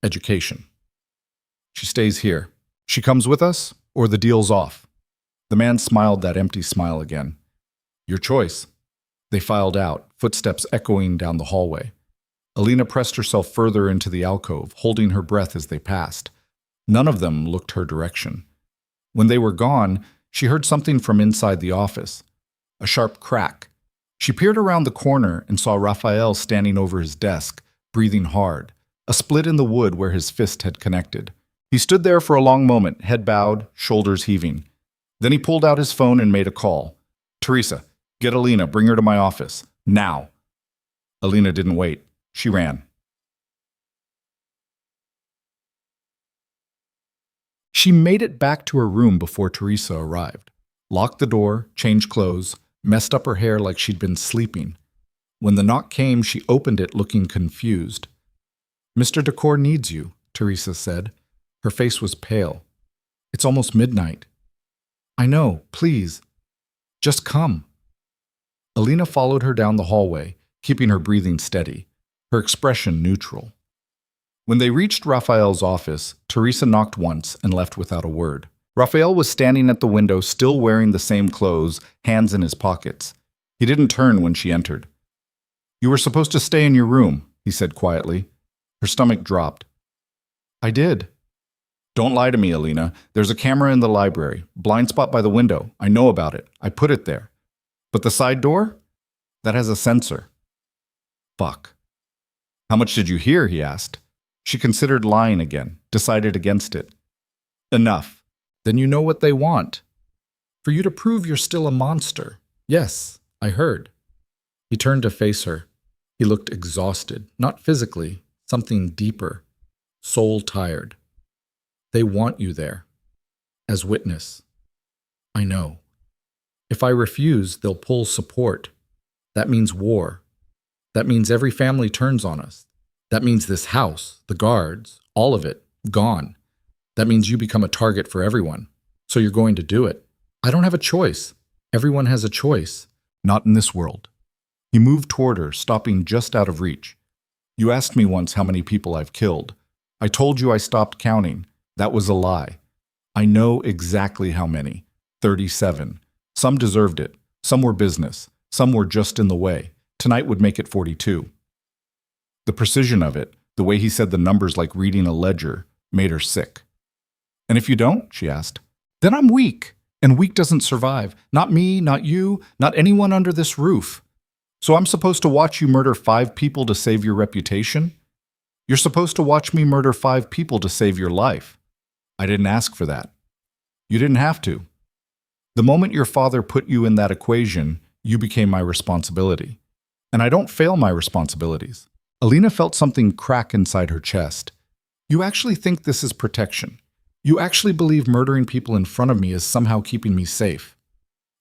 education. She stays here. She comes with us, or the deal's off. The man smiled that empty smile again. Your choice. They filed out, footsteps echoing down the hallway. Alina pressed herself further into the alcove, holding her breath as they passed. None of them looked her direction. When they were gone, she heard something from inside the office. A sharp crack. She peered around the corner and saw Raphael standing over his desk, breathing hard, a split in the wood where his fist had connected. He stood there for a long moment, head bowed, shoulders heaving. Then he pulled out his phone and made a call. Teresa, get Alina, bring her to my office. Now. Alina didn't wait. She ran. She made it back to her room before Teresa arrived. Locked the door, changed clothes, messed up her hair like she'd been sleeping. When the knock came, she opened it looking confused. Mr. Decor needs you, Teresa said. Her face was pale. It's almost midnight. I know, please. Just come. Alina followed her down the hallway, keeping her breathing steady, her expression neutral. When they reached Raphael's office, Teresa knocked once and left without a word. Raphael was standing at the window, still wearing the same clothes, hands in his pockets. He didn't turn when she entered. "You were supposed to stay in your room," he said quietly. Her stomach dropped. "I did." "Don't lie to me, Alina. There's a camera in the library. Blind spot by the window. I know about it. I put it there. But the side door? That has a sensor." "Fuck." "How much did you hear?" he asked. She considered lying again, decided against it. "Enough." "Then you know what they want. For you to prove you're still a monster." "Yes, I heard." He turned to face her. He looked exhausted, not physically, something deeper, soul tired. "They want you there, as witness." "I know. If I refuse, they'll pull support. That means war. That means every family turns on us. That means this house, the guards, all of it, gone. That means you become a target for everyone. So you're going to do it. I don't have a choice. Everyone has a choice. Not in this world." He moved toward her, stopping just out of reach. "You asked me once how many people I've killed. I told you I stopped counting. That was a lie. I know exactly how many. 37. Some deserved it. Some were business. Some were just in the way. Tonight would make it 42. The precision of it, the way he said the numbers like reading a ledger, made her sick. "And if you don't?" she asked. "Then I'm weak. And weak doesn't survive. Not me, not you, not anyone under this roof. So I'm supposed to watch you murder 5 people to save your reputation? You're supposed to watch me murder 5 people to save your life. I didn't ask for that. You didn't have to. The moment your father put you in that equation, you became my responsibility. And I don't fail my responsibilities." Alina felt something crack inside her chest. "You actually think this is protection. You actually believe murdering people in front of me is somehow keeping me safe.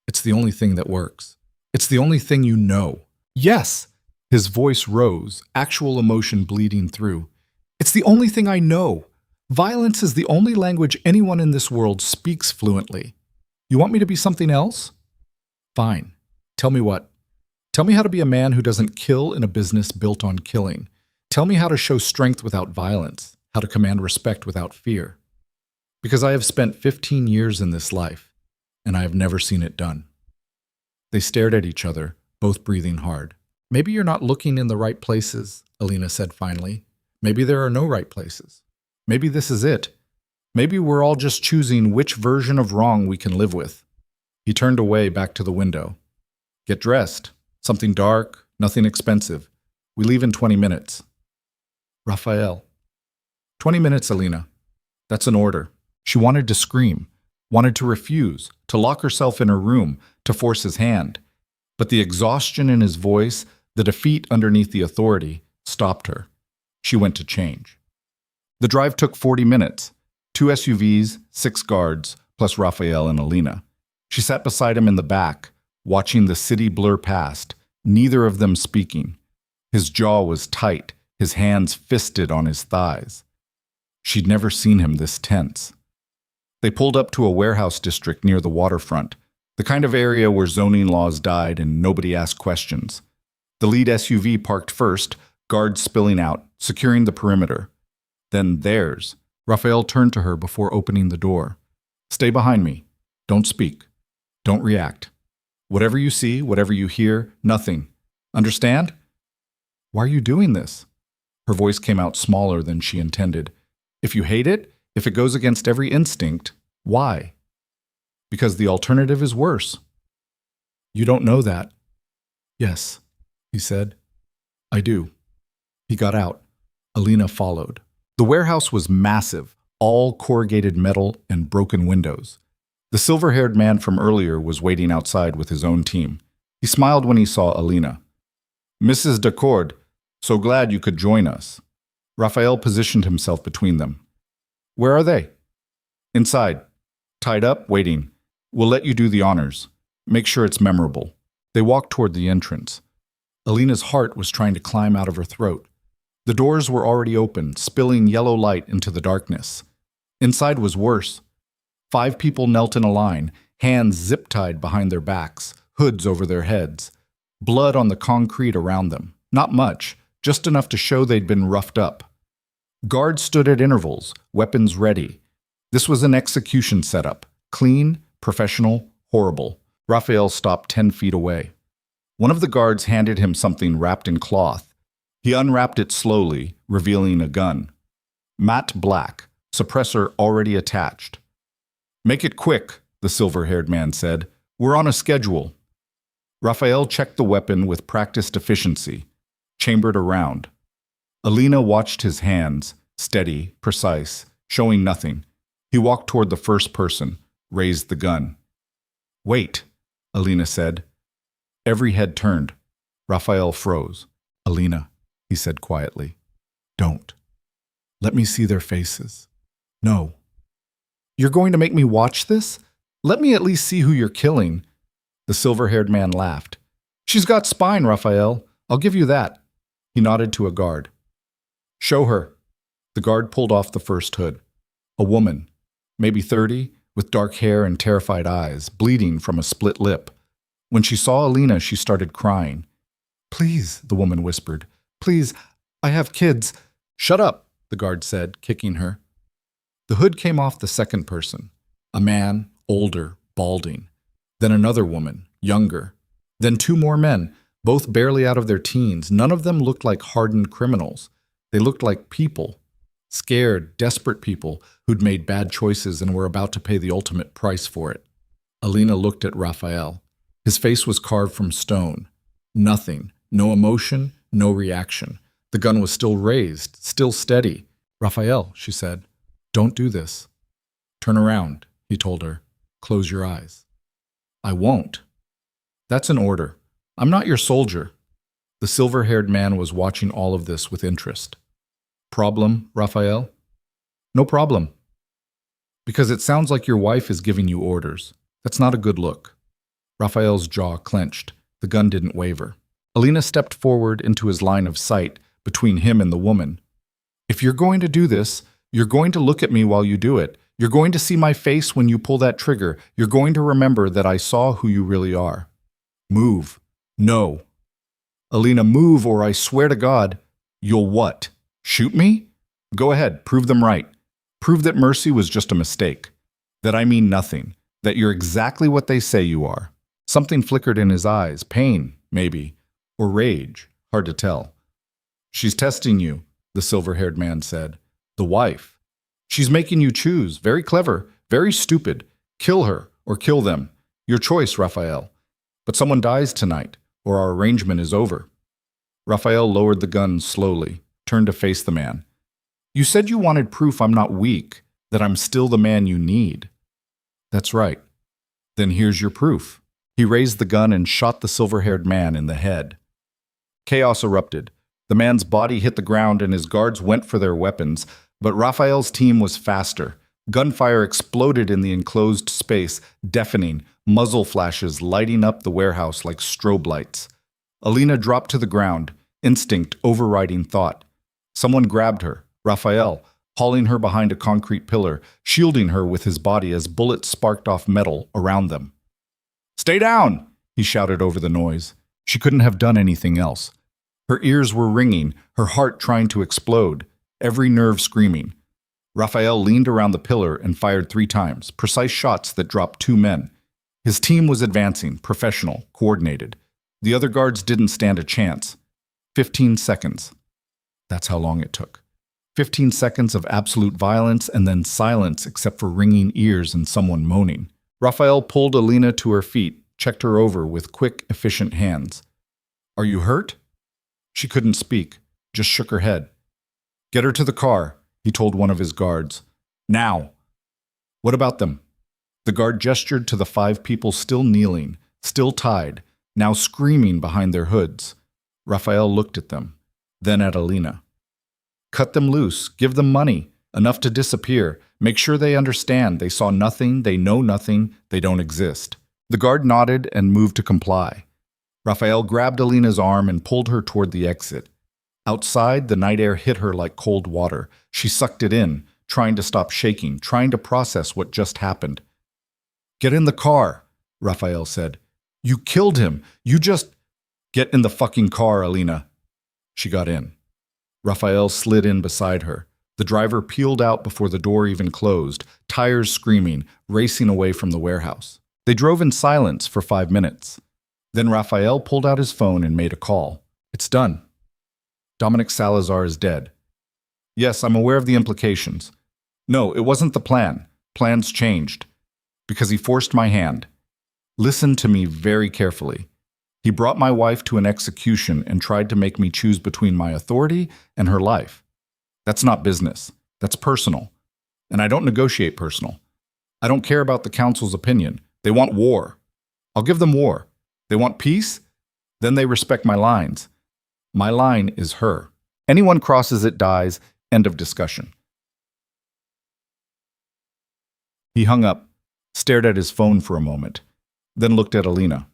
It's the only thing that works. It's the only thing you know." "Yes!" His voice rose, actual emotion bleeding through. "It's the only thing I know. Violence is the only language anyone in this world speaks fluently. You want me to be something else? Fine. Tell me what. Tell me how to be a man who doesn't kill in a business built on killing. Tell me how to show strength without violence, how to command respect without fear. Because I have spent 15 years in this life, and I have never seen it done." They stared at each other, both breathing hard. "Maybe you're not looking in the right places," Alina said finally. "Maybe there are no right places. Maybe this is it. Maybe we're all just choosing which version of wrong we can live with." He turned away back to the window. "Get dressed. Something dark, nothing expensive. We leave in 20 minutes. "Raphael." 20 minutes, Alina. That's an order." She wanted to scream, wanted to refuse, to lock herself in her room, to force his hand. But the exhaustion in his voice, the defeat underneath the authority, stopped her. She went to change. The drive took 40 minutes. 2 SUVs, 6 guards, plus Raphael and Alina. She sat beside him in the back, watching the city blur past, neither of them speaking. His jaw was tight, his hands fisted on his thighs. She'd never seen him this tense. They pulled up to a warehouse district near the waterfront, the kind of area where zoning laws died and nobody asked questions. The lead SUV parked first, guards spilling out, securing the perimeter. Then theirs. Raphael turned to her before opening the door. "Stay behind me. Don't speak. Don't react. Whatever you see, whatever you hear, nothing. Understand?" "Why are you doing this?" Her voice came out smaller than she intended. "If you hate it, if it goes against every instinct, why?" "Because the alternative is worse." "You don't know that." "Yes," he said. "I do." He got out. Alina followed. The warehouse was massive, all corrugated metal and broken windows. The silver-haired man from earlier was waiting outside with his own team. He smiled when he saw Alina. "Mrs. Decord, so glad you could join us." Raphael positioned himself between them. "Where are they?" "Inside. Tied up, waiting. We'll let you do the honors. Make sure it's memorable." They walked toward the entrance. Alina's heart was trying to climb out of her throat. The doors were already open, spilling yellow light into the darkness. Inside was worse. 5 people knelt in a line, hands zip-tied behind their backs, hoods over their heads. blood on the concrete around them. Not much, just enough to show they'd been roughed up. Guards stood at intervals, weapons ready. This was an execution setup. Clean, professional, horrible. Raphael stopped 10 feet away. One of the guards handed him something wrapped in cloth. He unwrapped it slowly, revealing a gun. Matte black, suppressor already attached. "Make it quick," the silver-haired man said. "We're on a schedule." Raphael checked the weapon with practiced efficiency, chambered around. Alina watched his hands, steady, precise, showing nothing. He walked toward the first person, raised the gun. "Wait," Alina said. Every head turned. Raphael froze. "Alina," he said quietly. "Don't. Let me see their faces." "No." "You're going to make me watch this? Let me at least see who you're killing." The silver-haired man laughed. "She's got spine, Raphael. I'll give you that." He nodded to a guard. "Show her." The guard pulled off the first hood. A woman, maybe 30, with dark hair and terrified eyes, bleeding from a split lip. When she saw Alina, she started crying. "Please," the woman whispered. "Please, I have kids." "Shut up," the guard said, kicking her. The hood came off the second person. A man, older, balding. Then another woman, younger. Then two more men, both barely out of their teens. None of them looked like hardened criminals. They looked like people. Scared, desperate people who'd made bad choices and were about to pay the ultimate price for it. Alina looked at Raphael. His face was carved from stone. Nothing. No emotion, no reaction. The gun was still raised, still steady. "Raphael," she said, "don't do this." "Turn around," he told her. "Close your eyes." "I won't." "That's an order. I'm not your soldier." The silver-haired man was watching all of this with interest. "Problem, Raphael?" "No problem." "Because it sounds like your wife is giving you orders. That's not a good look." Raphael's jaw clenched. The gun didn't waver. Alina stepped forward into his line of sight between him and the woman. "If you're going to do this, you're going to look at me while you do it. You're going to see my face when you pull that trigger. You're going to remember that I saw who you really are. Move." "No." "Alina, move or I swear to God." "You'll what? Shoot me?" "Go ahead, prove them right. Prove that mercy was just a mistake. That I mean nothing. That you're exactly what they say you are." Something flickered in his eyes. Pain, maybe. Or rage. Hard to tell. "She's testing you," the silver-haired man said. "The wife. She's making you choose. Very clever. Very stupid. Kill her or kill them. Your choice, Raphael. But someone dies tonight, or our arrangement is over." Raphael lowered the gun slowly, turned to face the man. "You said you wanted proof I'm not weak, that I'm still the man you need." "That's right." "Then here's your proof." He raised the gun and shot the silver-haired man in the head. Chaos erupted. The man's body hit the ground and his guards went for their weapons, but Raphael's team was faster. Gunfire exploded in the enclosed space, deafening, muzzle flashes lighting up the warehouse like strobe lights. Alina dropped to the ground, instinct overriding thought. Someone grabbed her, Raphael, hauling her behind a concrete pillar, shielding her with his body as bullets sparked off metal around them. "Stay down!" he shouted over the noise. She couldn't have done anything else. Her ears were ringing, her heart trying to explode, every nerve screaming. Raphael leaned around the pillar and fired 3 times, precise shots that dropped 2 men. His team was advancing, professional, coordinated. The other guards didn't stand a chance. 15 seconds. That's how long it took. 15 seconds of absolute violence and then silence except for ringing ears and someone moaning. Raphael pulled Alina to her feet, checked her over with quick, efficient hands. "Are you hurt?" She couldn't speak, just shook her head. "Get her to the car," he told one of his guards. "Now." "What about them?" The guard gestured to the 5 people still kneeling, still tied, now screaming behind their hoods. Raphael looked at them, then at Alina. "Cut them loose, give them money, enough to disappear. Make sure they understand they saw nothing, they know nothing, they don't exist." The guard nodded and moved to comply. Raphael grabbed Alina's arm and pulled her toward the exit. Outside, the night air hit her like cold water. She sucked it in, trying to stop shaking, trying to process what just happened. "Get in the car," Raphael said. "You killed him. You just—" Get in the fucking car, Alina. She got in. Raphael slid in beside her. The driver peeled out before the door even closed, tires screaming, racing away from the warehouse. They drove in silence for 5 minutes. Then Raphael pulled out his phone and made a call. It's done. Dominic Salazar is dead. Yes, I'm aware of the implications. No, it wasn't the plan. Plans changed. Because he forced my hand. Listen to me very carefully. He brought my wife to an execution and tried to make me choose between my authority and her life. That's not business. That's personal. And I don't negotiate personal. I don't care about the council's opinion. They want war. I'll give them war. They want peace? Then they respect my lines. My line is her. Anyone crosses it dies. End of discussion. He hung up, stared at his phone for a moment, then looked at Alina.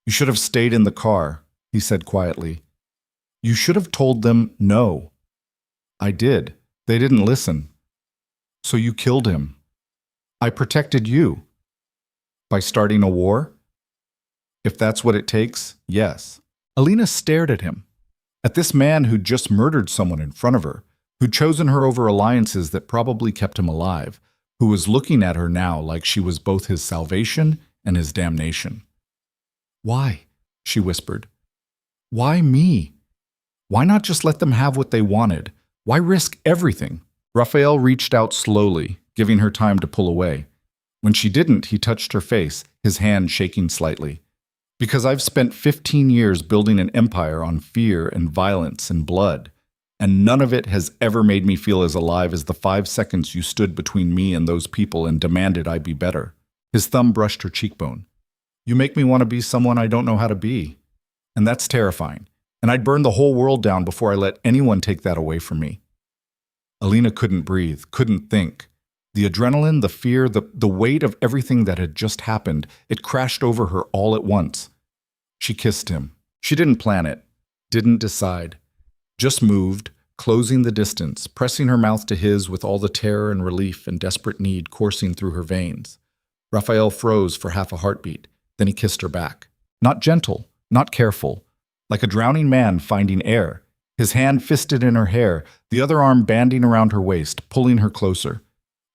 You should have stayed in the car, he said quietly. You should have told them no. I did. They didn't listen. So you killed him. I protected you. By starting a war? If that's what it takes, yes. Alina stared at him. At this man who'd just murdered someone in front of her, who'd chosen her over alliances that probably kept him alive, who was looking at her now like she was both his salvation and his damnation. Why? She whispered. Why me? Why not just let them have what they wanted? Why risk everything? Raphael reached out slowly, giving her time to pull away. When she didn't, he touched her face, his hand shaking slightly. Because I've spent 15 years building an empire on fear and violence and blood, and none of it has ever made me feel as alive as the 5 seconds you stood between me and those people and demanded I be better. His thumb brushed her cheekbone. You make me want to be someone I don't know how to be. And that's terrifying. And I'd burn the whole world down before I let anyone take that away from me. Alina couldn't breathe, couldn't think. The adrenaline, the fear, the weight of everything that had just happened, it crashed over her all at once. She kissed him. She didn't plan it, didn't decide. Just moved, closing the distance, pressing her mouth to his with all the terror and relief and desperate need coursing through her veins. Raphael froze for half a heartbeat. Then he kissed her back. Not gentle, not careful. Like a drowning man finding air. His hand fisted in her hair, the other arm banding around her waist, pulling her closer.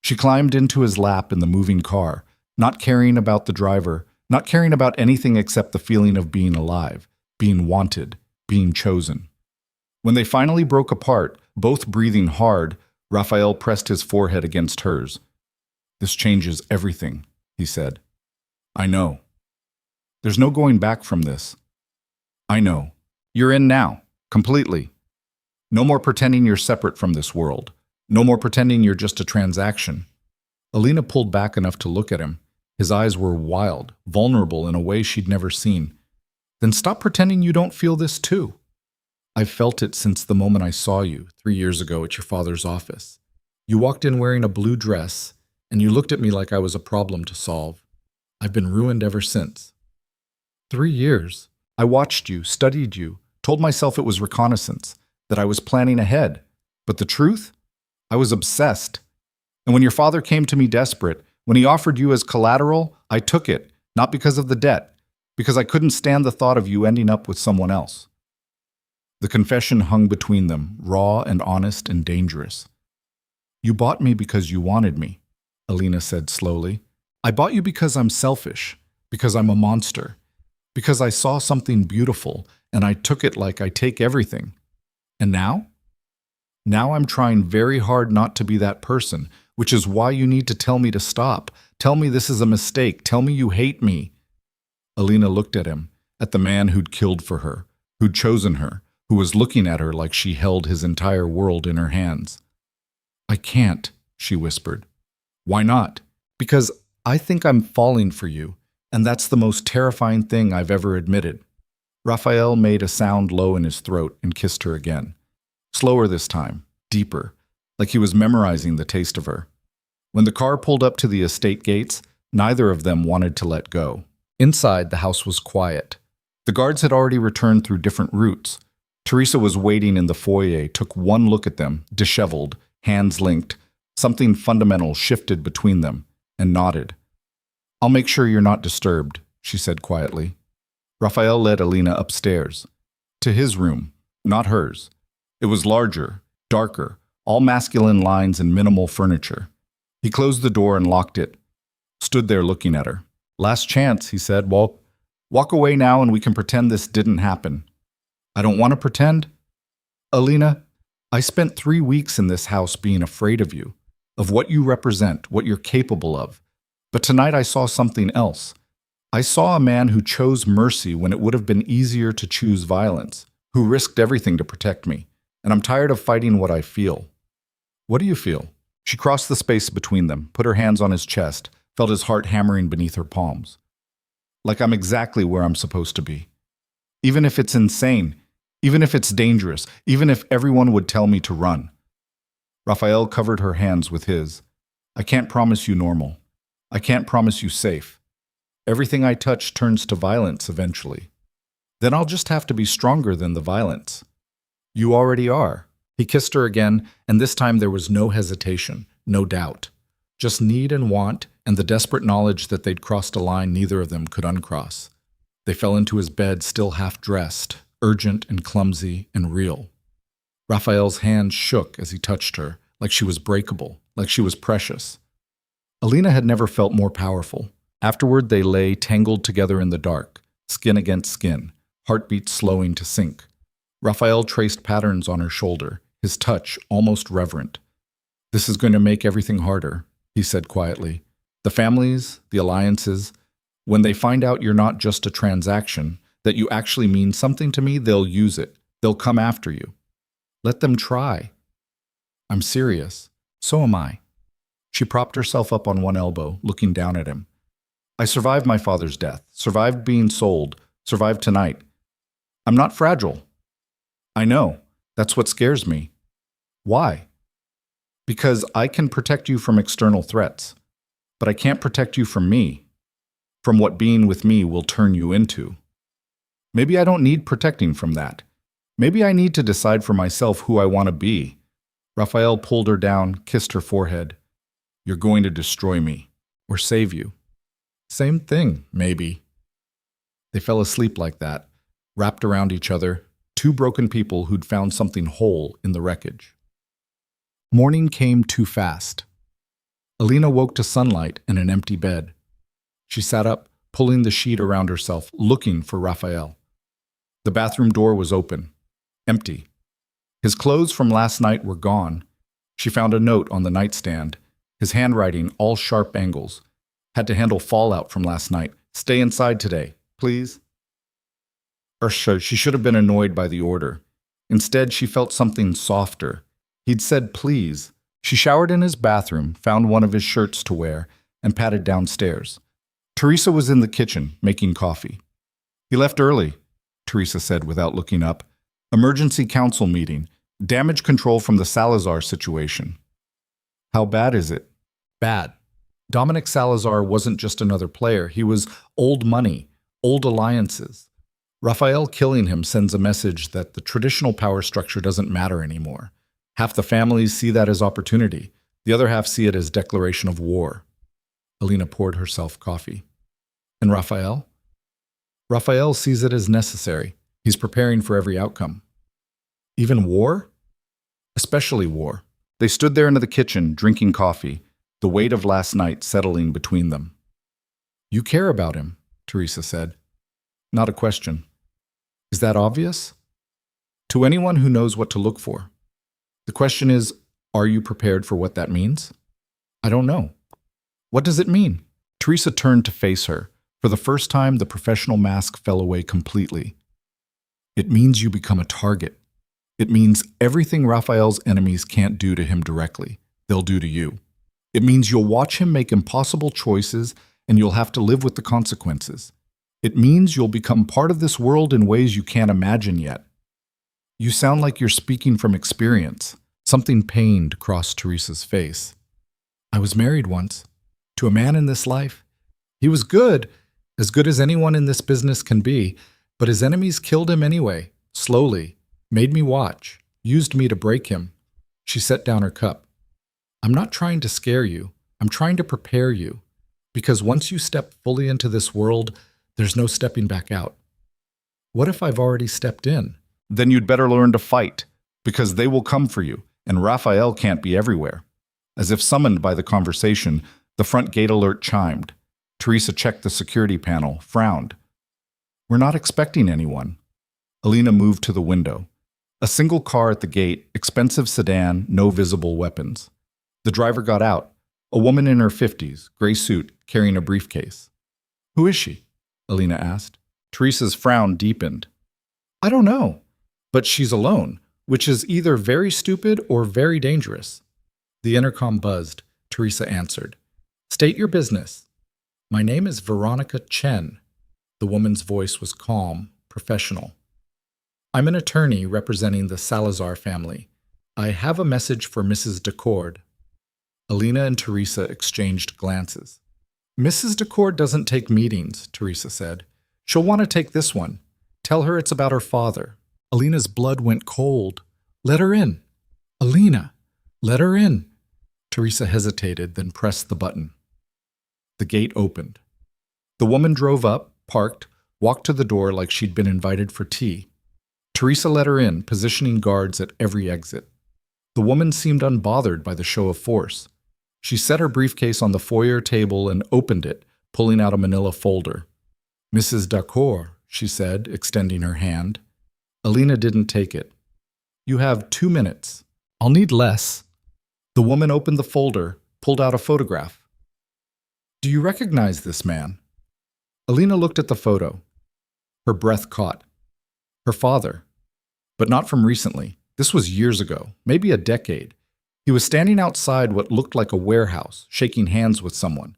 She climbed into his lap in the moving car, not caring about the driver, not caring about anything except the feeling of being alive, being wanted, being chosen. When they finally broke apart, both breathing hard, Raphael pressed his forehead against hers. This changes everything, he said. I know. There's no going back from this. I know. You're in now, completely. No more pretending you're separate from this world. No more pretending you're just a transaction. Alina pulled back enough to look at him. His eyes were wild, vulnerable in a way she'd never seen. Then stop pretending you don't feel this too. I've felt it since the moment I saw you 3 years ago at your father's office. You walked in wearing a blue dress, and you looked at me like I was a problem to solve. I've been ruined ever since. 3 years. I watched you, studied you, told myself it was reconnaissance, that I was planning ahead. But the truth? I was obsessed. And when your father came to me desperate, when he offered you as collateral, I took it, not because of the debt, because I couldn't stand the thought of you ending up with someone else. The confession hung between them, raw and honest and dangerous. You bought me because you wanted me, Alina said slowly. I bought you because I'm selfish, because I'm a monster, because I saw something beautiful and I took it like I take everything. And now? Now I'm trying very hard not to be that person, which is why you need to tell me to stop. Tell me this is a mistake. Tell me you hate me. Alina looked at him, at the man who'd killed for her, who'd chosen her, who was looking at her like she held his entire world in her hands. I can't, she whispered. Why not? Because I think I'm falling for you, and that's the most terrifying thing I've ever admitted. Raphael made a sound low in his throat and kissed her again. Slower this time, deeper, like he was memorizing the taste of her. When the car pulled up to the estate gates, neither of them wanted to let go. Inside, the house was quiet. The guards had already returned through different routes. Teresa was waiting in the foyer, took one look at them, disheveled, hands linked. Something fundamental shifted between them, and nodded. I'll make sure you're not disturbed, she said quietly. Raphael led Alina upstairs, to his room, not hers. It was larger, darker, all masculine lines and minimal furniture. He closed the door and locked it, stood there looking at her. Last chance, he said. Well, walk away now and we can pretend this didn't happen. I don't want to pretend. Alina, I spent 3 weeks in this house being afraid of you, of what you represent, what you're capable of. But tonight I saw something else. I saw a man who chose mercy when it would have been easier to choose violence, who risked everything to protect me. And I'm tired of fighting what I feel. What do you feel? She crossed the space between them, put her hands on his chest, felt his heart hammering beneath her palms. Like I'm exactly where I'm supposed to be. Even if it's insane, even if it's dangerous, even if everyone would tell me to run. Raphael covered her hands with his. I can't promise you normal. I can't promise you safe. Everything I touch turns to violence eventually. Then I'll just have to be stronger than the violence. You already are. He kissed her again, and this time there was no hesitation, no doubt. Just need and want, and the desperate knowledge that they'd crossed a line neither of them could uncross. They fell into his bed still half-dressed, urgent and clumsy and real. Raphael's hands shook as he touched her, like she was breakable, like she was precious. Alina had never felt more powerful. Afterward they lay tangled together in the dark, skin against skin, heartbeats slowing to sync. Raphael traced patterns on her shoulder, his touch almost reverent. This is going to make everything harder, he said quietly. The families, the alliances, when they find out you're not just a transaction, that you actually mean something to me, they'll use it. They'll come after you. Let them try. I'm serious. So am I. She propped herself up on one elbow, looking down at him. I survived my father's death, survived being sold, survived tonight. I'm not fragile. I know. That's what scares me. Why? Because I can protect you from external threats, but I can't protect you from me, from what being with me will turn you into. Maybe I don't need protecting from that. Maybe I need to decide for myself who I want to be. Raphael pulled her down, kissed her forehead. You're going to destroy me, or save you. Same thing, maybe. They fell asleep like that, wrapped around each other, two broken people who'd found something whole in the wreckage. Morning came too fast. Alina woke to sunlight and an empty bed. She sat up, pulling the sheet around herself, looking for Raphael. The bathroom door was open, empty. His clothes from last night were gone. She found a note on the nightstand, his handwriting all sharp angles. Had to handle fallout from last night. Stay inside today, please. She should have been annoyed by the order. Instead, she felt something softer. He'd said please. She showered in his bathroom, found one of his shirts to wear, and padded downstairs. Teresa was in the kitchen, making coffee. He left early, Teresa said without looking up. Emergency council meeting. Damage control from the Salazar situation. How bad is it? Bad. Dominic Salazar wasn't just another player. He was old money, old alliances. Raphael killing him sends a message that the traditional power structure doesn't matter anymore. Half the families see that as opportunity. The other half see it as declaration of war. Alina poured herself coffee. And Raphael? Raphael sees it as necessary. He's preparing for every outcome. Even war? Especially war. They stood there in the kitchen, drinking coffee, the weight of last night settling between them. You care about him, Teresa said. Not a question. Is that obvious? To anyone who knows what to look for. The question is, are you prepared for what that means? I don't know. What does it mean? Teresa turned to face her. For the first time, the professional mask fell away completely. It means you become a target. It means everything Raphael's enemies can't do to him directly, they'll do to you. It means you'll watch him make impossible choices and you'll have to live with the consequences. It means you'll become part of this world in ways you can't imagine yet. You sound like you're speaking from experience. Something pained crossed Teresa's face. I was married once, to a man in this life. He was good as anyone in this business can be, but his enemies killed him anyway, slowly, made me watch, used me to break him. She set down her cup. I'm not trying to scare you. I'm trying to prepare you. Because once you step fully into this world, there's no stepping back out. What if I've already stepped in? Then you'd better learn to fight, because they will come for you, and Raphael can't be everywhere. As if summoned by the conversation, the front gate alert chimed. Teresa checked the security panel, frowned. We're not expecting anyone. Alina moved to the window. A single car at the gate, expensive sedan, no visible weapons. The driver got out, a woman in her 50s, gray suit, carrying a briefcase. Who is she? Alina asked. Teresa's frown deepened. I don't know, but she's alone, which is either very stupid or very dangerous. The intercom buzzed. Teresa answered. State your business. My name is Veronica Chen. The woman's voice was calm, professional. I'm an attorney representing the Salazar family. I have a message for Mrs. Decord. Alina and Teresa exchanged glances. Mrs. Decord doesn't take meetings, Teresa said. She'll want to take this one. Tell her it's about her father. Alina's blood went cold. Let her in. Alina, let her in. Teresa hesitated, then pressed the button. The gate opened. The woman drove up, parked, walked to the door like she'd been invited for tea. Teresa let her in, positioning guards at every exit. The woman seemed unbothered by the show of force. She set her briefcase on the foyer table and opened it, pulling out a manila folder. Mrs. Decord, she said, extending her hand. Alina didn't take it. You have 2 minutes. I'll need less. The woman opened the folder, pulled out a photograph. Do you recognize this man? Alina looked at the photo. Her breath caught. Her father. But not from recently. This was years ago, maybe a decade. He was standing outside what looked like a warehouse, shaking hands with someone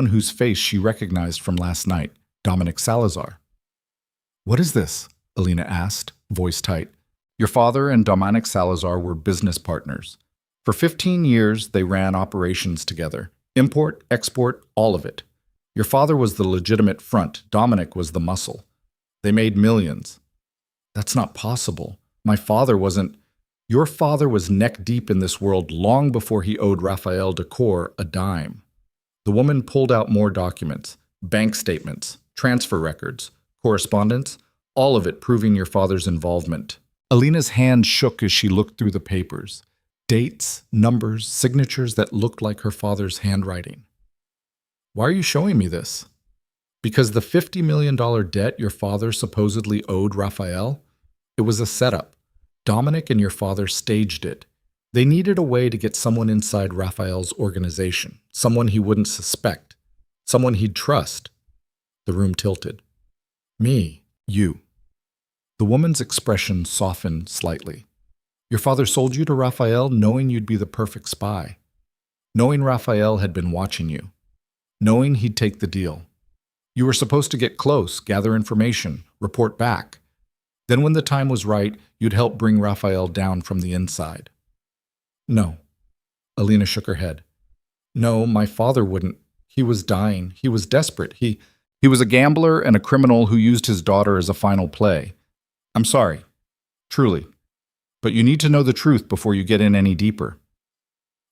whose face she recognized from last night, Dominic Salazar. What is this? Alina asked, voice tight. Your father and Dominic Salazar were business partners. For 15 years, they ran operations together. Import, export, all of it. Your father was the legitimate front. Dominic was the muscle. They made millions. That's not possible. My father wasn't. Your father was neck deep in this world long before he owed Raphael Decord a dime. The woman pulled out more documents, bank statements, transfer records, correspondence, all of it proving your father's involvement. Alina's hand shook as she looked through the papers. Dates, numbers, signatures that looked like her father's handwriting. Why are you showing me this? Because the $50 million debt your father supposedly owed Raphael? It was a setup. Dominic and your father staged it. They needed a way to get someone inside Raphael's organization, someone he wouldn't suspect, someone he'd trust. The room tilted. Me, you. The woman's expression softened slightly. Your father sold you to Raphael knowing you'd be the perfect spy, knowing Raphael had been watching you, knowing he'd take the deal. You were supposed to get close, gather information, report back. Then when the time was right, you'd help bring Raphael down from the inside. No. Alina shook her head. No, my father wouldn't. He was dying. He was desperate. He was a gambler and a criminal who used his daughter as a final play. I'm sorry. Truly. But you need to know the truth before you get in any deeper.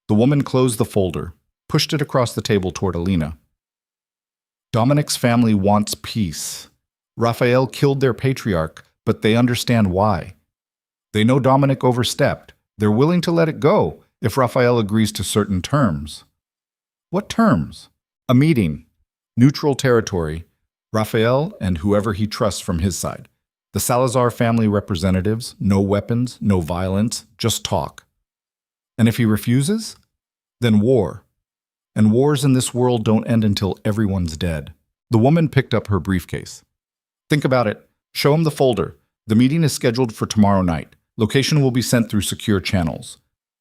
The woman closed the folder, pushed it across the table toward Alina. Dominic's family wants peace. Raphael killed their patriarch, but they understand why. They know Dominic overstepped. They're willing to let it go if Raphael agrees to certain terms. What terms? A meeting. Neutral territory. Raphael and whoever he trusts from his side. The Salazar family representatives, no weapons, no violence, just talk. And if he refuses? Then war. And wars in this world don't end until everyone's dead. The woman picked up her briefcase. Think about it. Show him the folder. The meeting is scheduled for tomorrow night. Location will be sent through secure channels.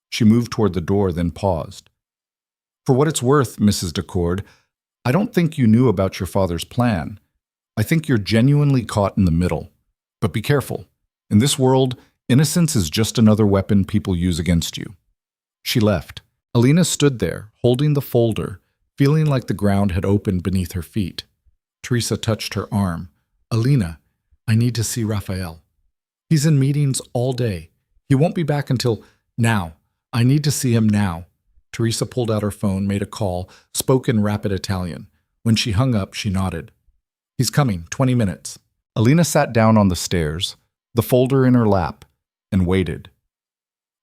She moved toward the door, then paused. For what it's worth, Mrs. Decord, I don't think you knew about your father's plan. I think you're genuinely caught in the middle. But be careful. In this world, innocence is just another weapon people use against you. She left. Alina stood there, holding the folder, feeling like the ground had opened beneath her feet. Teresa touched her arm. Alina, I need to see Raphael. He's in meetings all day. He won't be back until now. I need to see him now. Teresa pulled out her phone, made a call, spoke in rapid Italian. When she hung up, she nodded. He's coming, 20 minutes. Alina sat down on the stairs, the folder in her lap, and waited.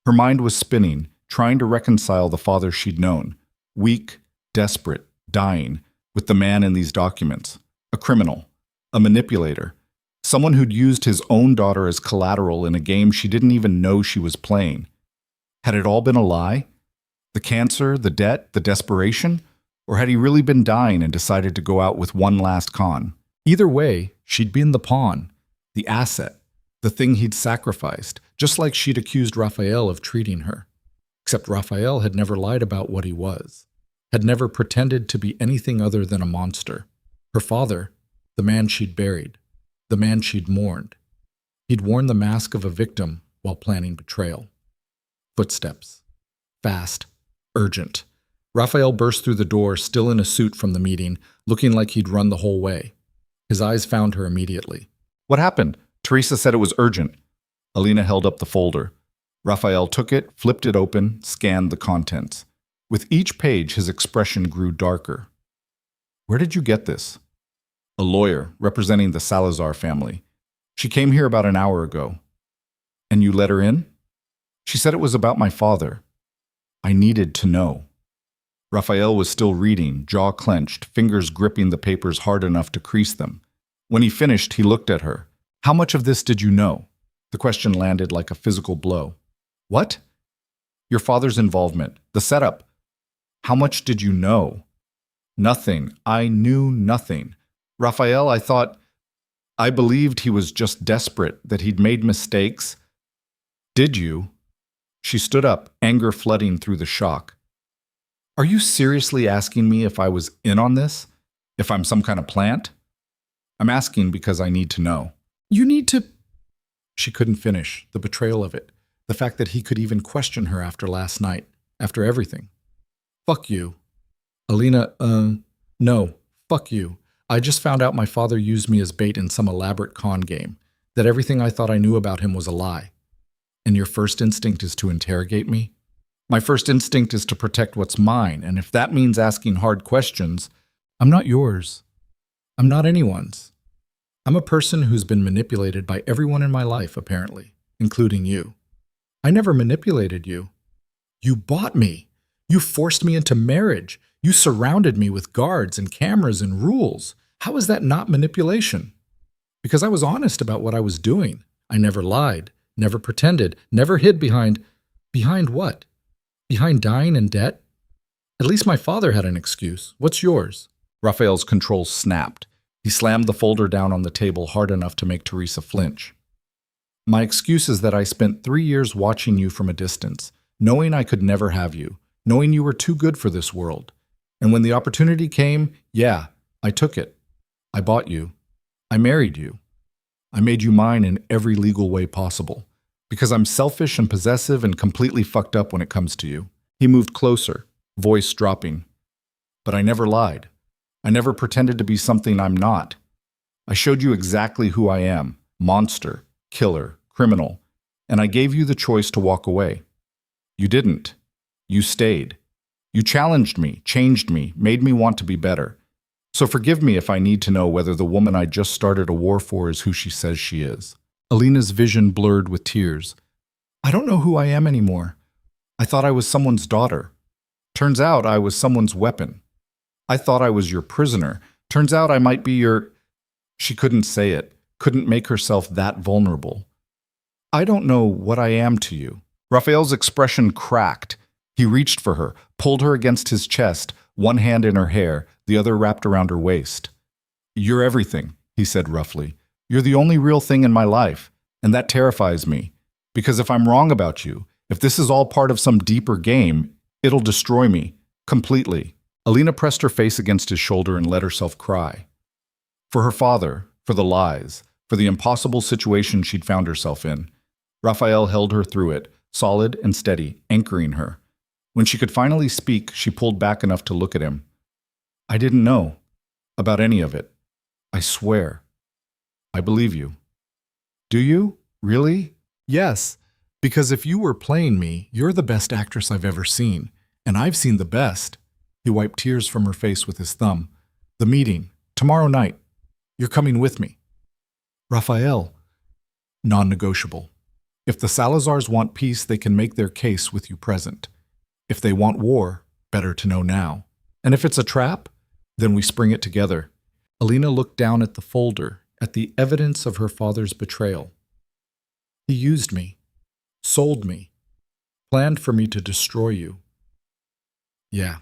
Her mind was spinning, trying to reconcile the father she'd known, weak, desperate, dying, with the man in these documents, a criminal, a manipulator, someone who'd used his own daughter as collateral in a game she didn't even know she was playing. Had it all been a lie? The cancer, the debt, the desperation? Or had he really been dying and decided to go out with one last con? Either way, she'd been the pawn, the asset, the thing he'd sacrificed, just like she'd accused Raphael of treating her. Except Raphael had never lied about what he was, had never pretended to be anything other than a monster. Her father, the man she'd buried, the man she'd mourned. He'd worn the mask of a victim while planning betrayal. Footsteps. Fast. Urgent. Raphael burst through the door, still in a suit from the meeting, looking like he'd run the whole way. His eyes found her immediately. What happened? Teresa said it was urgent. Alina held up the folder. Raphael took it, flipped it open, scanned the contents. With each page, his expression grew darker. Where did you get this? A lawyer representing the Salazar family. She came here about an hour ago. And you let her in? She said it was about my father. I needed to know. Raphael was still reading, jaw clenched, fingers gripping the papers hard enough to crease them. When he finished, he looked at her. How much of this did you know? The question landed like a physical blow. What? Your father's involvement, the setup. How much did you know? Nothing. I knew nothing. Raphael, I believed he was just desperate, that he'd made mistakes. Did you? She stood up, anger flooding through the shock. Are you seriously asking me if I was in on this? If I'm some kind of plant? I'm asking because I need to know. You need to... She couldn't finish, the betrayal of it, the fact that he could even question her after last night, after everything. Fuck you. Alina, no, fuck you. I just found out my father used me as bait in some elaborate con game, that everything I thought I knew about him was a lie. And your first instinct is to interrogate me? My first instinct is to protect what's mine, and if that means asking hard questions, I'm not yours. I'm not anyone's. I'm a person who's been manipulated by everyone in my life, apparently, including you. I never manipulated you. You bought me. You forced me into marriage. You surrounded me with guards and cameras and rules. How is that not manipulation? Because I was honest about what I was doing. I never lied, never pretended, never hid behind what? Behind dying in debt? At least my father had an excuse. What's yours? Raphael's controls snapped. He slammed the folder down on the table hard enough to make Teresa flinch. My excuse is that I spent 3 years watching you from a distance, knowing I could never have you, knowing you were too good for this world. And when the opportunity came, yeah, I took it. I bought you. I married you. I made you mine in every legal way possible. Because I'm selfish and possessive and completely fucked up when it comes to you. He moved closer, voice dropping. But I never lied. I never pretended to be something I'm not. I showed you exactly who I am, monster, killer, criminal, and I gave you the choice to walk away. You didn't. You stayed. You challenged me, changed me, made me want to be better. So forgive me if I need to know whether the woman I just started a war for is who she says she is. Alina's vision blurred with tears. I don't know who I am anymore. I thought I was someone's daughter. Turns out I was someone's weapon. I thought I was your prisoner. Turns out I might be your... She couldn't say it, couldn't make herself that vulnerable. I don't know what I am to you. Raphael's expression cracked. He reached for her, pulled her against his chest, one hand in her hair, the other wrapped around her waist. You're everything, he said roughly. You're the only real thing in my life, and that terrifies me. Because if I'm wrong about you, if this is all part of some deeper game, it'll destroy me, completely. Alina pressed her face against his shoulder and let herself cry. For her father, for the lies, for the impossible situation she'd found herself in. Raphael held her through it, solid and steady, anchoring her. When she could finally speak, she pulled back enough to look at him. I didn't know about any of it. I swear. I believe you. Do you? Really? Yes, because if you were playing me, you're the best actress I've ever seen, and I've seen the best. He wiped tears from her face with his thumb. The meeting, tomorrow night. You're coming with me. Raphael, non-negotiable. If the Salazars want peace, they can make their case with you present. If they want war, better to know now. And if it's a trap, then we spring it together. Alina looked down at the folder, at the evidence of her father's betrayal. He used me, sold me, planned for me to destroy you. Yeah.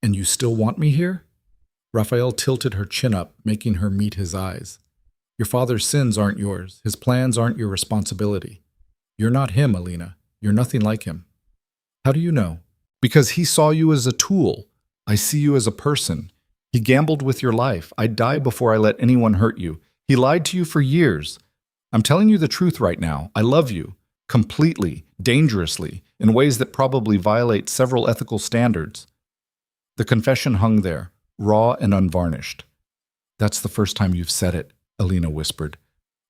And you still want me here? Raphael tilted her chin up, making her meet his eyes. Your father's sins aren't yours. His plans aren't your responsibility. You're not him, Alina. You're nothing like him. How do you know? Because he saw you as a tool. I see you as a person. He gambled with your life. I'd die before I let anyone hurt you. He lied to you for years. I'm telling you the truth right now. I love you. Completely, dangerously, in ways that probably violate several ethical standards. The confession hung there, raw and unvarnished. That's the first time you've said it, Alina whispered.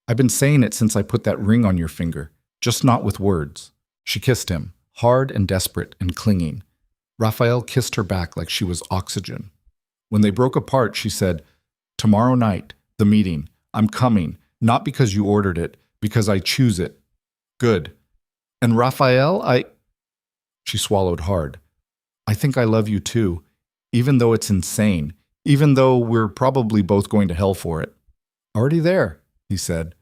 I've been saying it since I put that ring on your finger, just not with words. She kissed him, hard and desperate and clinging. Raphael kissed her back like she was oxygen. When they broke apart, she said, Tomorrow night, the meeting. I'm coming, not because you ordered it, because I choose it. Good. And Raphael, She swallowed hard. I think I love you too, even though it's insane, even though we're probably both going to hell for it. Already there, he said.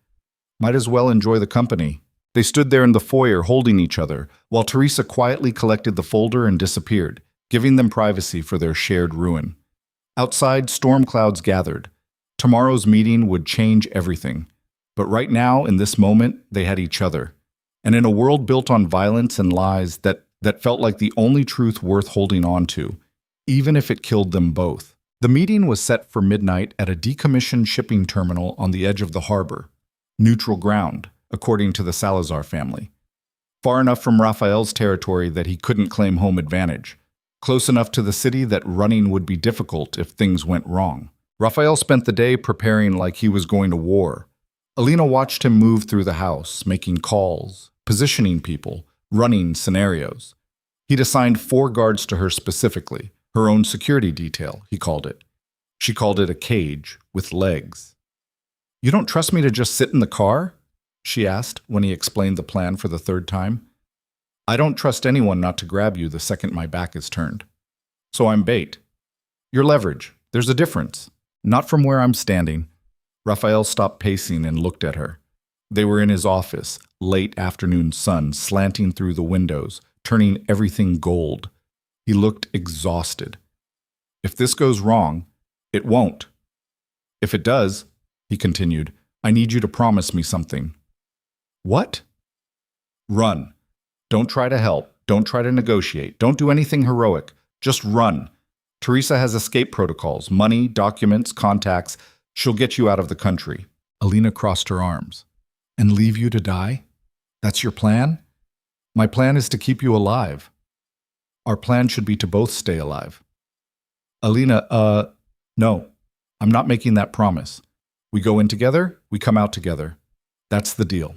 Might as well enjoy the company. They stood there in the foyer holding each other, while Teresa quietly collected the folder and disappeared, giving them privacy for their shared ruin. Outside, storm clouds gathered. Tomorrow's meeting would change everything. But right now, in this moment, they had each other. And in a world built on violence and lies that felt like the only truth worth holding on to, even if it killed them both. The meeting was set for midnight at a decommissioned shipping terminal on the edge of the harbor. Neutral ground, according to the Salazar family. Far enough from Raphael's territory that he couldn't claim home advantage. Close enough to the city that running would be difficult if things went wrong. Raphael spent the day preparing like he was going to war. Alina watched him move through the house, making calls, positioning people, running scenarios. He'd assigned 4 guards to her specifically, her own security detail, he called it. She called it a cage with legs. You don't trust me to just sit in the car? She asked when he explained the plan for the 3rd time. I don't trust anyone not to grab you the second my back is turned. So I'm bait. You're leverage. There's a difference. Not from where I'm standing. Raphael stopped pacing and looked at her. They were in his office, late afternoon sun slanting through the windows, turning everything gold. He looked exhausted. If this goes wrong, it won't. If it does, he continued, I need you to promise me something. What? Run. Don't try to help. Don't try to negotiate. Don't do anything heroic. Just run. Teresa has escape protocols, money, documents, contacts. She'll get you out of the country. Alina crossed her arms. And leave you to die? That's your plan? My plan is to keep you alive. Our plan should be to both stay alive. Alina, no. I'm not making that promise. We go in together, we come out together. That's the deal.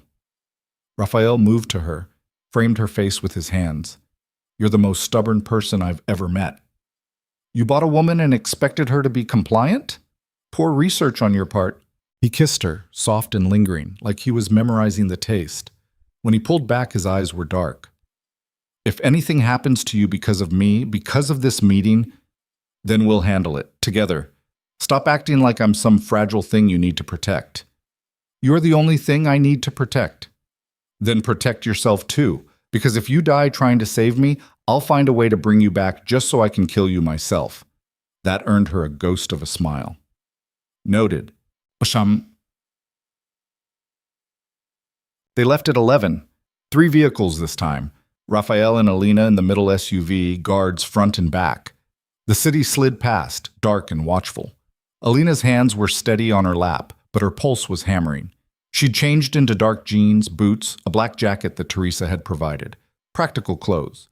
Raphael moved to her, framed her face with his hands. You're the most stubborn person I've ever met. You bought a woman and expected her to be compliant? Poor research on your part. He kissed her, soft and lingering, like he was memorizing the taste. When he pulled back, his eyes were dark. If anything happens to you because of me, because of this meeting, then we'll handle it, together. Stop acting like I'm some fragile thing you need to protect. You're the only thing I need to protect. Then protect yourself too, because if you die trying to save me, I'll find a way to bring you back just so I can kill you myself. That earned her a ghost of a smile. Noted. Osham. They left at 11. 3 vehicles this time. Raphael and Alina in the middle SUV, guards front and back. The city slid past, dark and watchful. Alina's hands were steady on her lap, but her pulse was hammering. She'd changed into dark jeans, boots, a black jacket that Teresa had provided. Practical clothes.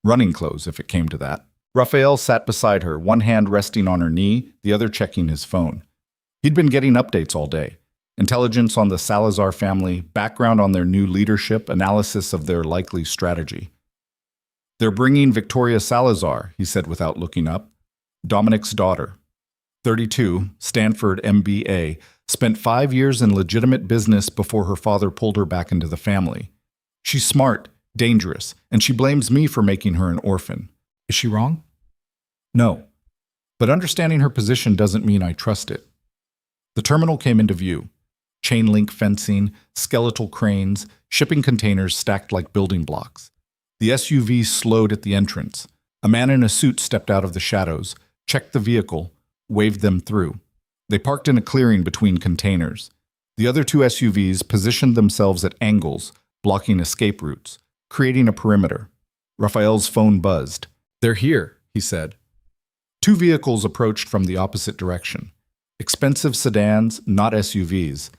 Running clothes, if it came to that. Raphael sat beside her, one hand resting on her knee, the other checking his phone. He'd been getting updates all day. Intelligence on the Salazar family, background on their new leadership, analysis of their likely strategy. They're bringing Victoria Salazar, he said without looking up. Dominic's daughter. 32, Stanford MBA, Spent 5 years in legitimate business before her father pulled her back into the family. She's smart, dangerous, and she blames me for making her an orphan. Is she wrong? No. But understanding her position doesn't mean I trust it. The terminal came into view. Chain link fencing, skeletal cranes, shipping containers stacked like building blocks. The SUV slowed at the entrance. A man in a suit stepped out of the shadows, checked the vehicle, waved them through. They parked in a clearing between containers. The other two SUVs positioned themselves at angles, blocking escape routes, creating a perimeter. Raphael's phone buzzed. "They're here," he said. Two vehicles approached from the opposite direction. Expensive sedans, not SUVs.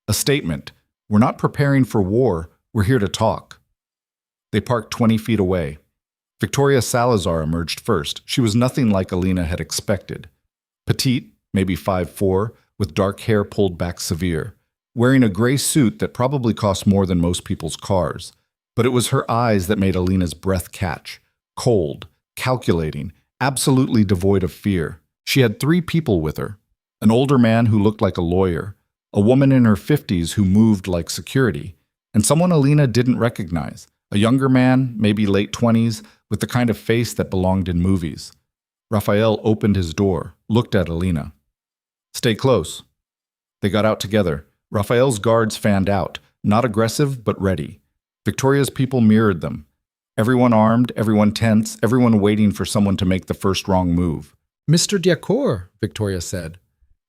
A statement: "We're not preparing for war, we're here to talk." They parked 20 feet away. Victoria Salazar emerged first. She was nothing like Alina had expected. Petite, maybe 5'4", with dark hair pulled back severe, wearing a gray suit that probably cost more than most people's cars. But it was her eyes that made Alina's breath catch. Cold, calculating, absolutely devoid of fear. She had 3 people with her. An older man who looked like a lawyer, a woman in her 50s who moved like security, and someone Alina didn't recognize, a younger man, maybe late 20s, with the kind of face that belonged in movies. Raphael opened his door, looked at Alina. "Stay close." They got out together. Raphael's guards fanned out, not aggressive but ready. Victoria's people mirrored them. Everyone armed, everyone tense, everyone waiting for someone to make the first wrong move. "Mr. Diacor," Victoria said.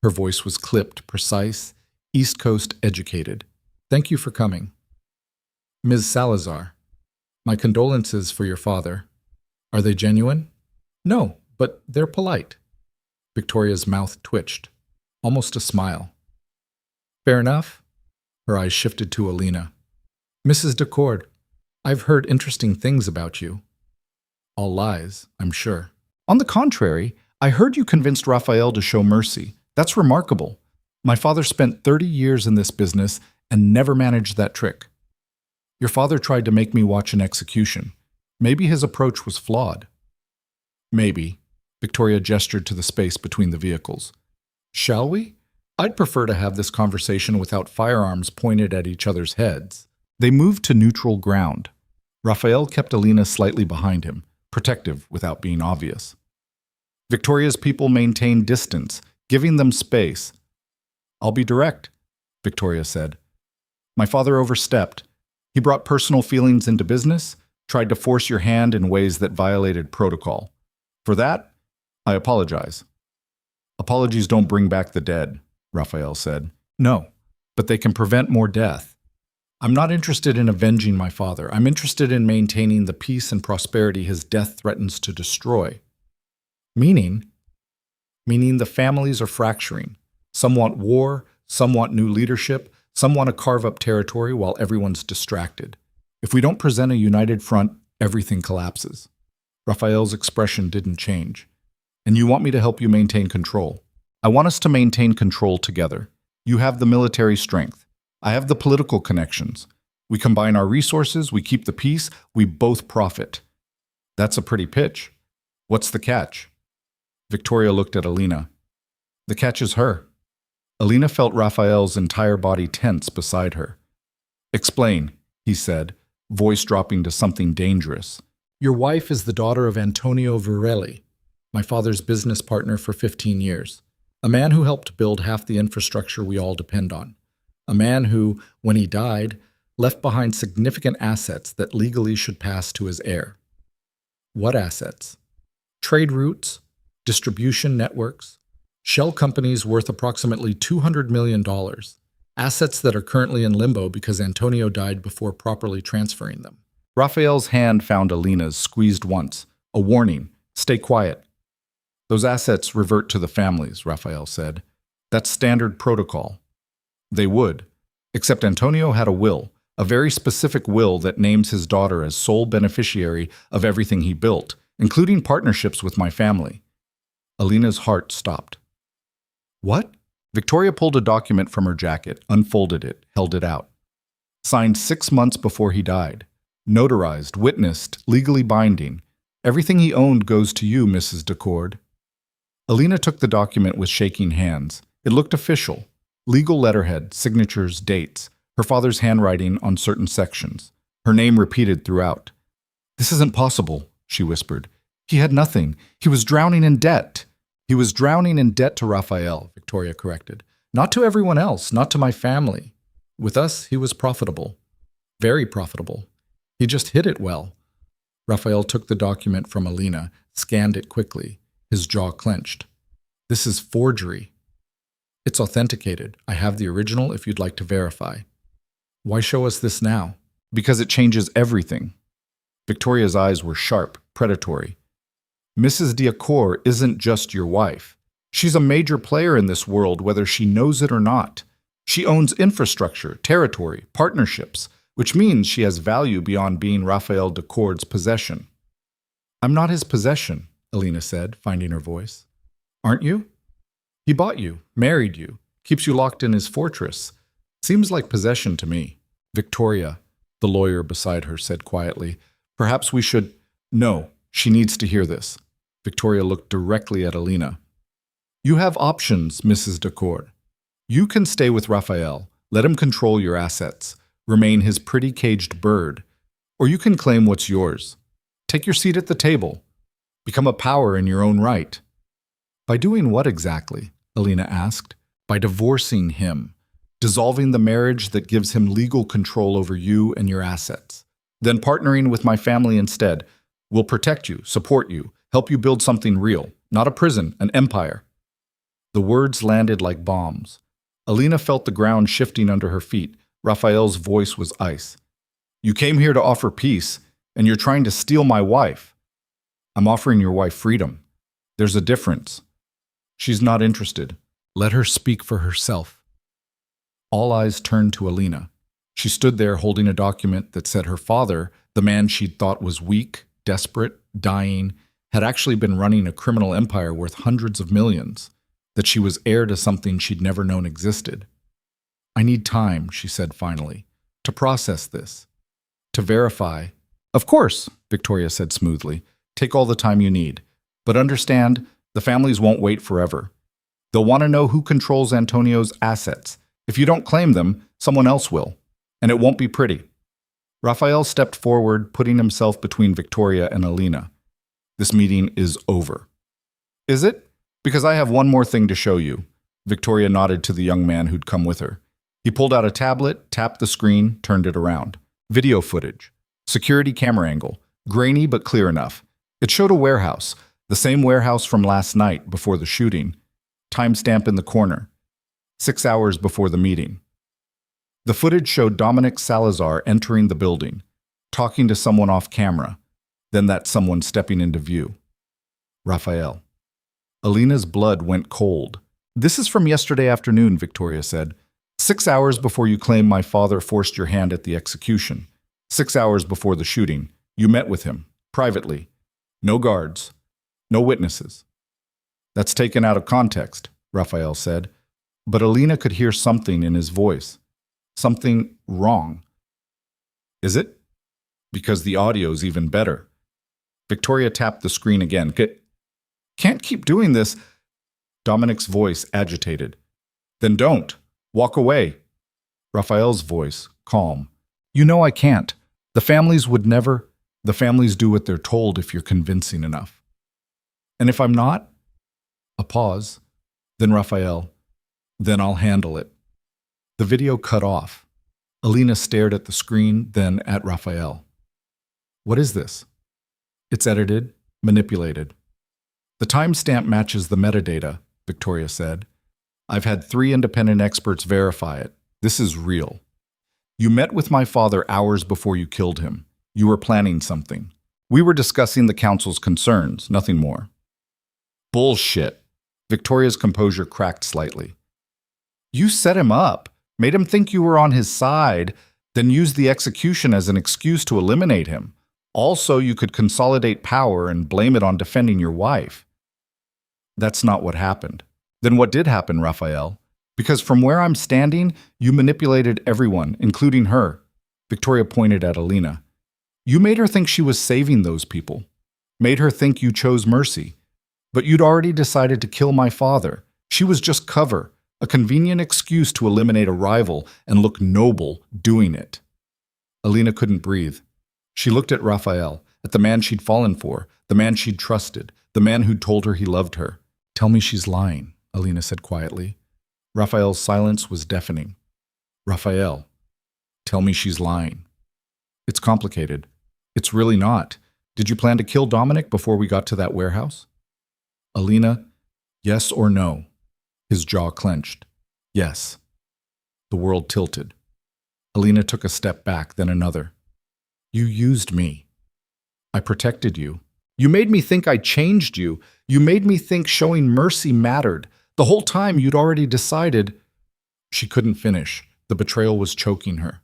Her voice was clipped, precise, East Coast educated. "Thank you for coming." "Ms. Salazar, my condolences for your father. Are they genuine?" "No, but they're polite." Victoria's mouth twitched, almost a smile. "Fair enough." Her eyes shifted to Alina. "Mrs. Decord, I've heard interesting things about you." "All lies, I'm sure." "On the contrary, I heard you convinced Raphael to show mercy. That's remarkable. My father spent 30 years in this business and never managed that trick." "Your father tried to make me watch an execution. Maybe his approach was flawed." "Maybe." Victoria gestured to the space between the vehicles. "Shall we? I'd prefer to have this conversation without firearms pointed at each other's heads." They moved to neutral ground. Raphael kept Alina slightly behind him, protective without being obvious. Victoria's people maintained distance, giving them space. "I'll be direct," Victoria said. "My father overstepped. He brought personal feelings into business, tried to force your hand in ways that violated protocol. For that, I apologize." "Apologies don't bring back the dead," Raphael said. "No, but they can prevent more death. I'm not interested in avenging my father. I'm interested in maintaining the peace and prosperity his death threatens to destroy." Meaning the families are fracturing. Some want war, some want new leadership, some want to carve up territory while everyone's distracted. If we don't present a united front, everything collapses. Raphael's expression didn't change. "And you want me to help you maintain control?" "I want us to maintain control together. You have the military strength. I have the political connections. We combine our resources, we keep the peace, we both profit." "That's a pretty pitch. What's the catch?" Victoria looked at Alina. "The catch is her." Alina felt Raphael's entire body tense beside her. "Explain," he said, voice dropping to something dangerous. "Your wife is the daughter of Antonio Virelli, my father's business partner for 15 years. A man who helped build half the infrastructure we all depend on. A man who, when he died, left behind significant assets that legally should pass to his heir." "What assets?" "Trade routes, distribution networks, shell companies worth approximately $200 million, assets that are currently in limbo because Antonio died before properly transferring them." Raphael's hand found Alina's, squeezed once. A warning: stay quiet. "Those assets revert to the families," Raphael said. "That's standard protocol." They would, except Antonio had a will, a very specific will that names his daughter as sole beneficiary of everything he built, including partnerships with my family. Alina's heart stopped. "What?" Victoria pulled a document from her jacket, unfolded it, held it out. "Signed 6 months before he died. Notarized, witnessed, legally binding. Everything he owned goes to you, Mrs. Decord." Alina took the document with shaking hands. It looked official. Legal letterhead, signatures, dates, her father's handwriting on certain sections, her name repeated throughout. "This isn't possible," she whispered. "He had nothing. He was drowning in debt." "He was drowning in debt to Raphael," Victoria corrected. "Not to everyone else, not to my family. With us, he was profitable. Very profitable. He just hid it well." Raphael took the document from Alina, scanned it quickly, his jaw clenched. "This is forgery." "It's authenticated. I have the original if you'd like to verify." "Why show us this now?" "Because it changes everything." Victoria's eyes were sharp, predatory. "Mrs. Diacor isn't just your wife. She's a major player in this world, whether she knows it or not. She owns infrastructure, territory, partnerships, which means she has value beyond being Raphael Decord's possession." "I'm not his possession," Alina said, finding her voice. "Aren't you? He bought you, married you, keeps you locked in his fortress. Seems like possession to me." "Victoria," the lawyer beside her said quietly, "perhaps we should—" "No, she needs to hear this." Victoria looked directly at Alina. "You have options, Mrs. Decord. You can stay with Raphael, let him control your assets, remain his pretty caged bird, or you can claim what's yours. Take your seat at the table. Become a power in your own right." "By doing what exactly?" Alina asked. "By divorcing him, dissolving the marriage that gives him legal control over you and your assets. Then partnering with my family instead. We'll protect you, support you, help you build something real, not a prison, an empire." The words landed like bombs. Alina felt the ground shifting under her feet. Raphael's voice was ice. "You came here to offer peace, and you're trying to steal my wife." "I'm offering your wife freedom. There's a difference." "She's not interested. Let her speak for herself." All eyes turned to Alina. She stood there holding a document that said her father, the man she'd thought was weak, desperate, dying, had actually been running a criminal empire worth hundreds of millions, that she was heir to something she'd never known existed. "I need time," she said finally, "to process this, to verify." "Of course," Victoria said smoothly. "Take all the time you need. But understand, the families won't wait forever. They'll want to know who controls Antonio's assets. If you don't claim them, someone else will. And it won't be pretty." Raphael stepped forward, putting himself between Victoria and Alina. "This meeting is over." "Is it? Because I have one more thing to show you." Victoria nodded to the young man who'd come with her. He pulled out a tablet, tapped the screen, turned it around. Video footage. Security camera angle. Grainy but clear enough. It showed a warehouse, the same warehouse from last night before the shooting. Timestamp in the corner. 6 hours before the meeting. The footage showed Dominic Salazar entering the building, talking to someone off camera, then that someone stepping into view. Raphael. Alina's blood went cold. "This is from yesterday afternoon," Victoria said. 6 hours before you claim my father forced your hand at the execution. 6 hours before the shooting, you met with him, privately. No guards. No witnesses." "That's taken out of context," Raphael said. But Alina could hear something in his voice. Something wrong. "Is it?" "Because the audio's even better." Victoria tapped the screen again. "Can't keep doing this." Dominic's voice agitated. "Then don't. Walk away." Raphael's voice, calm. "You know I can't. The families would never—" "The families do what they're told if you're convincing enough." "And if I'm not?" A pause. Then Raphael, "Then I'll handle it." The video cut off. Alina stared at the screen, then at Raphael. "What is this?" "It's edited, manipulated." "The timestamp matches the metadata," Victoria said. "I've had 3 independent experts verify it. This is real. You met with my father hours before you killed him. You were planning something. We were discussing the council's concerns, nothing more." "Bullshit." Victoria's composure cracked slightly. "You set him up, made him think you were on his side, then used the execution as an excuse to eliminate him. Also, you could consolidate power and blame it on defending your wife." "That's not what happened." "Then what did happen, Raphael? Because from where I'm standing, you manipulated everyone, including her." Victoria pointed at Alina. "You made her think she was saving those people. Made her think you chose mercy. But you'd already decided to kill my father. She was just cover, A convenient excuse to eliminate a rival and look noble doing it. Alina couldn't breathe. She looked at Raphael, at the man she'd fallen for, the man she'd trusted, the man who'd told her he loved her. "Tell me she's lying," Alina said quietly. Raphael's silence was deafening. "Raphael, tell me she's lying." "It's complicated." "It's really not. Did you plan to kill Dominic before we got to that warehouse?" "Alina, yes or no?" His jaw clenched. "Yes." The world tilted. Alina took a step back, then another. "You used me. I protected you. You made me think I changed you. You made me think showing mercy mattered. The whole time you'd already decided—" She couldn't finish. The betrayal was choking her.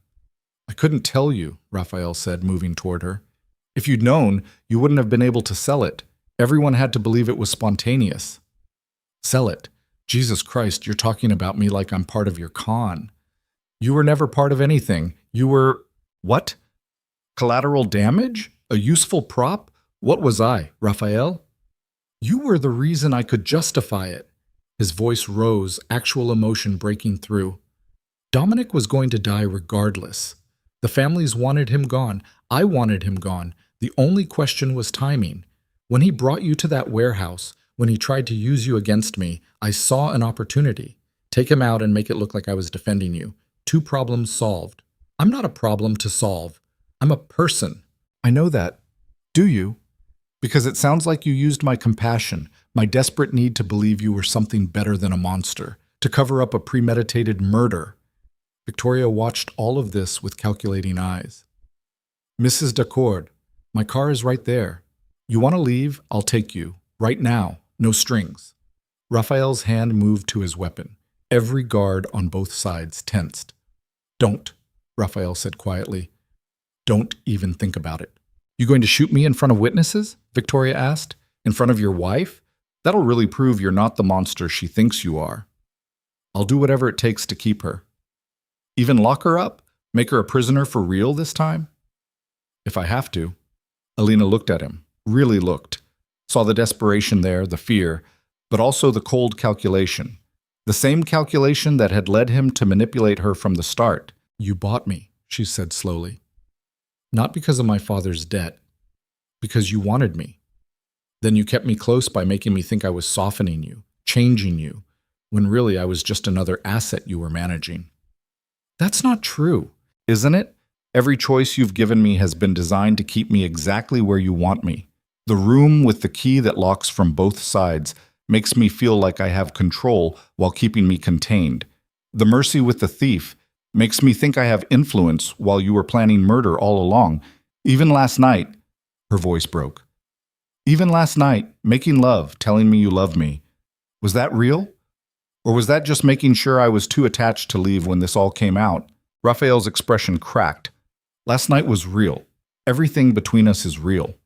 "I couldn't tell you," Raphael said, moving toward her. "If you'd known, you wouldn't have been able to sell it. Everyone had to believe it was spontaneous." "Sell it? Jesus Christ, you're talking about me like I'm part of your con. You were never part of anything. You were— What? Collateral damage? A useful prop? What was I, Raphael?" "You were the reason I could justify it." His voice rose, actual emotion breaking through. "Dominic was going to die regardless. The families wanted him gone. I wanted him gone. The only question was timing. When he brought you to that warehouse, when he tried to use you against me, I saw an opportunity. Take him out and make it look like I was defending you. 2 problems solved. I'm not a problem to solve. I'm a person." "I know that. Do you? Because it sounds like you used my compassion, my desperate need to believe you were something better than a monster, to cover up a premeditated murder." Victoria watched all of this with calculating eyes. "Mrs. Dacord, my car is right there. You want to leave? I'll take you. Right now. No strings." Raphael's hand moved to his weapon. Every guard on both sides tensed. "Don't," Raphael said quietly. "Don't even think about it." "You going to shoot me in front of witnesses?" Victoria asked. "In front of your wife? That'll really prove you're not the monster she thinks you are." "I'll do whatever it takes to keep her." "Even lock her up? Make her a prisoner for real this time?" "If I have to." Alina looked at him, really looked. Saw the desperation there, the fear, but also the cold calculation. The same calculation that had led him to manipulate her from the start. "You bought me," she said slowly. "Not because of my father's debt. Because you wanted me. Then you kept me close by making me think I was softening you, changing you, when really I was just another asset you were managing." "That's not true." "Isn't it? Every choice you've given me has been designed to keep me exactly where you want me. The room with the key that locks from both sides makes me feel like I have control while keeping me contained. The mercy with the thief makes me think I have influence while you were planning murder all along. Even last night," her voice broke. "Even last night, making love, telling me you love me. Was that real? Or was that just making sure I was too attached to leave when this all came out?" Raphael's expression cracked. "Last night was real. Everything between us is real."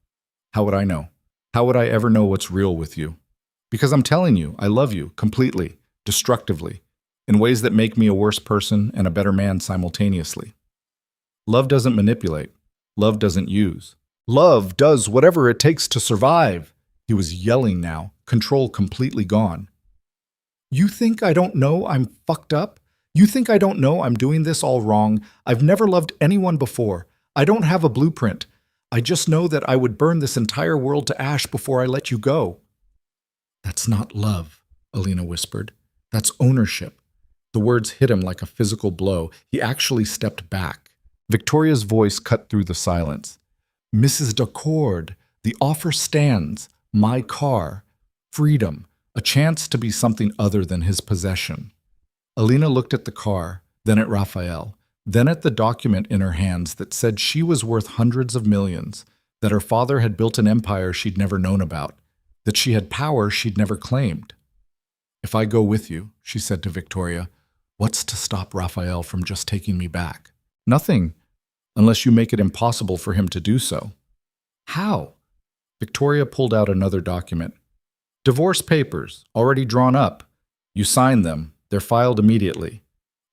"How would I know? How would I ever know what's real with you?" "Because I'm telling you, I love you, completely, destructively, in ways that make me a worse person and a better man simultaneously. Love doesn't manipulate. Love doesn't use. Love does whatever it takes to survive." He was yelling now, control completely gone. "You think I don't know I'm fucked up? You think I don't know I'm doing this all wrong? I've never loved anyone before. I don't have a blueprint. I just know that I would burn this entire world to ash before I let you go." "That's not love," Alina whispered. "That's ownership." The words hit him like a physical blow. He actually stepped back. Victoria's voice cut through the silence. "Mrs. Dacord, the offer stands. My car. Freedom. A chance to be something other than his possession." Alina looked at the car, then at Raphael, then at the document in her hands that said she was worth hundreds of millions, that her father had built an empire she'd never known about, that she had power she'd never claimed. "If I go with you," she said to Victoria, "what's to stop Raphael from just taking me back?" "Nothing, unless you make it impossible for him to do so." "How?" Victoria pulled out another document. "Divorce papers, already drawn up. You sign them, they're filed immediately.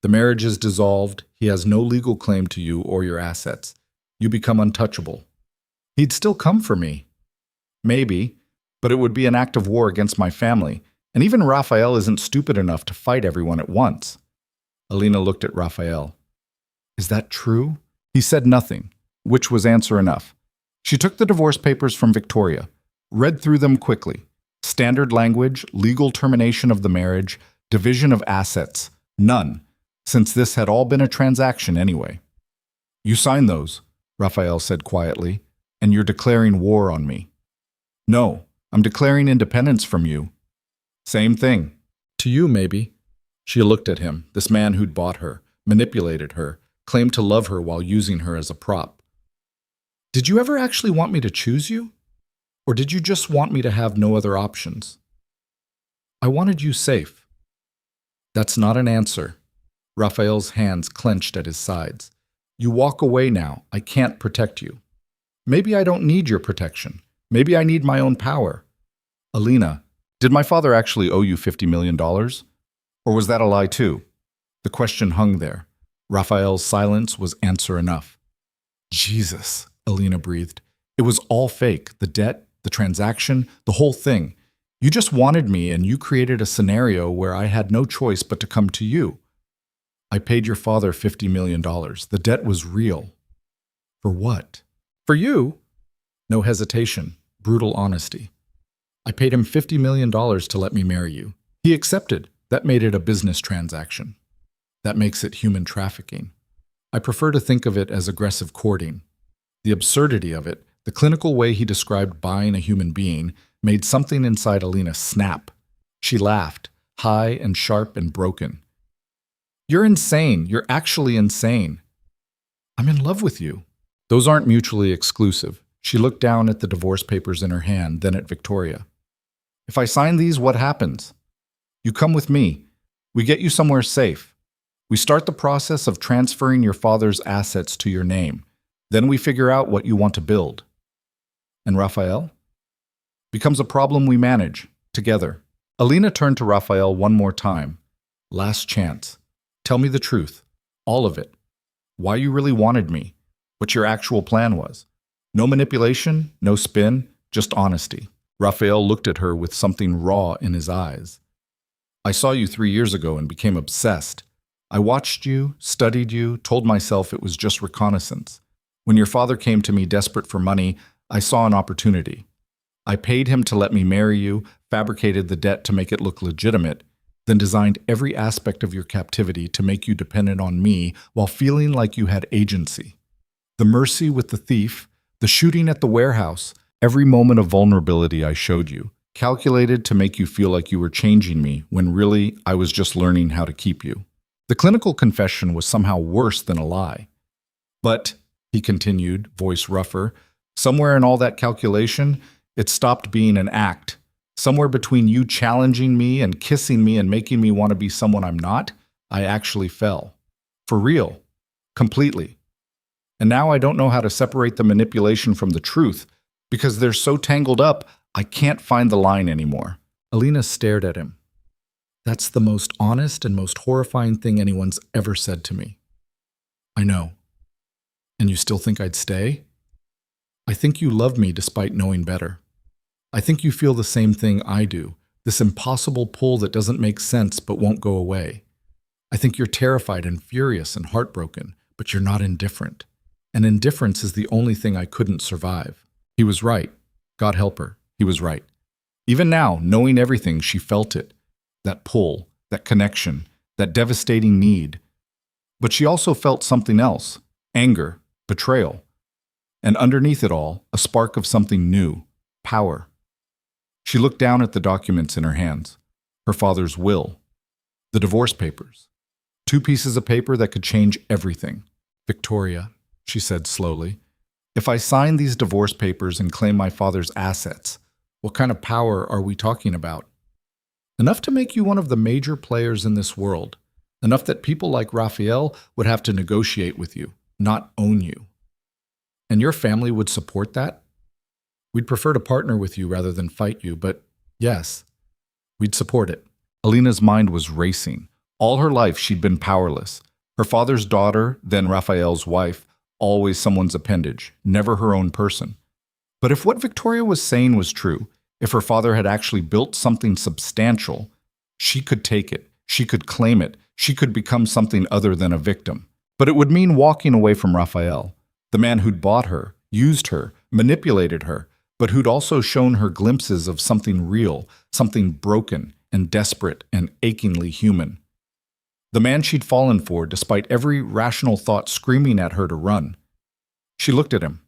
The marriage is dissolved, he has no legal claim to you or your assets. You become untouchable." "He'd still come for me." "Maybe, but it would be an act of war against my family. And even Raphael isn't stupid enough to fight everyone at once. Alina looked at Raphael. Is that true? He said nothing, which was answer enough. She took the divorce papers from Victoria, read through them quickly. Standard language, legal termination of the marriage, division of assets, none, since this had all been a transaction anyway. You signed those, Raphael said quietly, and you're declaring war on me. No, I'm declaring independence from you. Same thing. To you, maybe. She looked at him, this man who'd bought her, manipulated her, claimed to love her while using her as a prop. Did you ever actually want me to choose you? Or did you just want me to have no other options? I wanted you safe. That's not an answer. Raphael's hands clenched at his sides. You walk away now. I can't protect you. Maybe I don't need your protection. Maybe I need my own power. Alina, did my father actually owe you $50 million? Or was that a lie too? The question hung there. Raphael's silence was answer enough. Jesus, Alina breathed. It was all fake. The debt, the transaction, the whole thing. You just wanted me and you created a scenario where I had no choice but to come to you. I paid your father $50 million. The debt was real. For what? For you? No hesitation, brutal honesty. I paid him $50 million to let me marry you. He accepted. That made it a business transaction. That makes it human trafficking. I prefer to think of it as aggressive courting. The absurdity of it, the clinical way he described buying a human being, made something inside Alina snap. She laughed, high and sharp and broken. You're insane. You're actually insane. I'm in love with you. Those aren't mutually exclusive. She looked down at the divorce papers in her hand, then at Victoria. If I sign these, what happens? You come with me. We get you somewhere safe. We start the process of transferring your father's assets to your name. Then we figure out what you want to build. And Raphael? Becomes a problem we manage, together. Alina turned to Raphael one more time. Last chance. Tell me the truth. All of it. Why you really wanted me. What your actual plan was. No manipulation, no spin, just honesty. Raphael looked at her with something raw in his eyes. I saw you 3 years ago and became obsessed. I watched you, studied you, told myself it was just reconnaissance. When your father came to me desperate for money, I saw an opportunity. I paid him to let me marry you, fabricated the debt to make it look legitimate, then designed every aspect of your captivity to make you dependent on me while feeling like you had agency. The mercy with the thief, the shooting at the warehouse, every moment of vulnerability I showed you, calculated to make you feel like you were changing me when really I was just learning how to keep you. The clinical confession was somehow worse than a lie. But, he continued, voice rougher, somewhere in all that calculation, it stopped being an act. Somewhere between you challenging me and kissing me and making me want to be someone I'm not, I actually fell. For real. Completely. And now I don't know how to separate the manipulation from the truth, because they're so tangled up, I can't find the line anymore. Alina stared at him. That's the most honest and most horrifying thing anyone's ever said to me. I know. And you still think I'd stay? I think you love me despite knowing better. I think you feel the same thing I do, this impossible pull that doesn't make sense but won't go away. I think you're terrified and furious and heartbroken, but you're not indifferent. And indifference is the only thing I couldn't survive. He was right. God help her. He was right. Even now, knowing everything, she felt it. That pull, that connection, that devastating need. But she also felt something else. Anger, betrayal. And underneath it all, a spark of something new. Power. She looked down at the documents in her hands. Her father's will. The divorce papers. 2 pieces of paper that could change everything. Victoria, she said slowly, if I sign these divorce papers and claim my father's assets, what kind of power are we talking about? Enough to make you one of the major players in this world. Enough that people like Raphael would have to negotiate with you, not own you. And your family would support that? We'd prefer to partner with you rather than fight you, but yes, we'd support it. Alina's mind was racing. All her life she'd been powerless. Her father's daughter, then Raphael's wife, always someone's appendage, never her own person. But if what Victoria was saying was true, If her father had actually built something substantial, she could take it, she could claim it, she could become something other than a victim. But it would mean walking away from Raphael, the man who'd bought her, used her, manipulated her, but who'd also shown her glimpses of something real, something broken and desperate and achingly human. The man she'd fallen for, despite every rational thought screaming at her to run. She looked at him,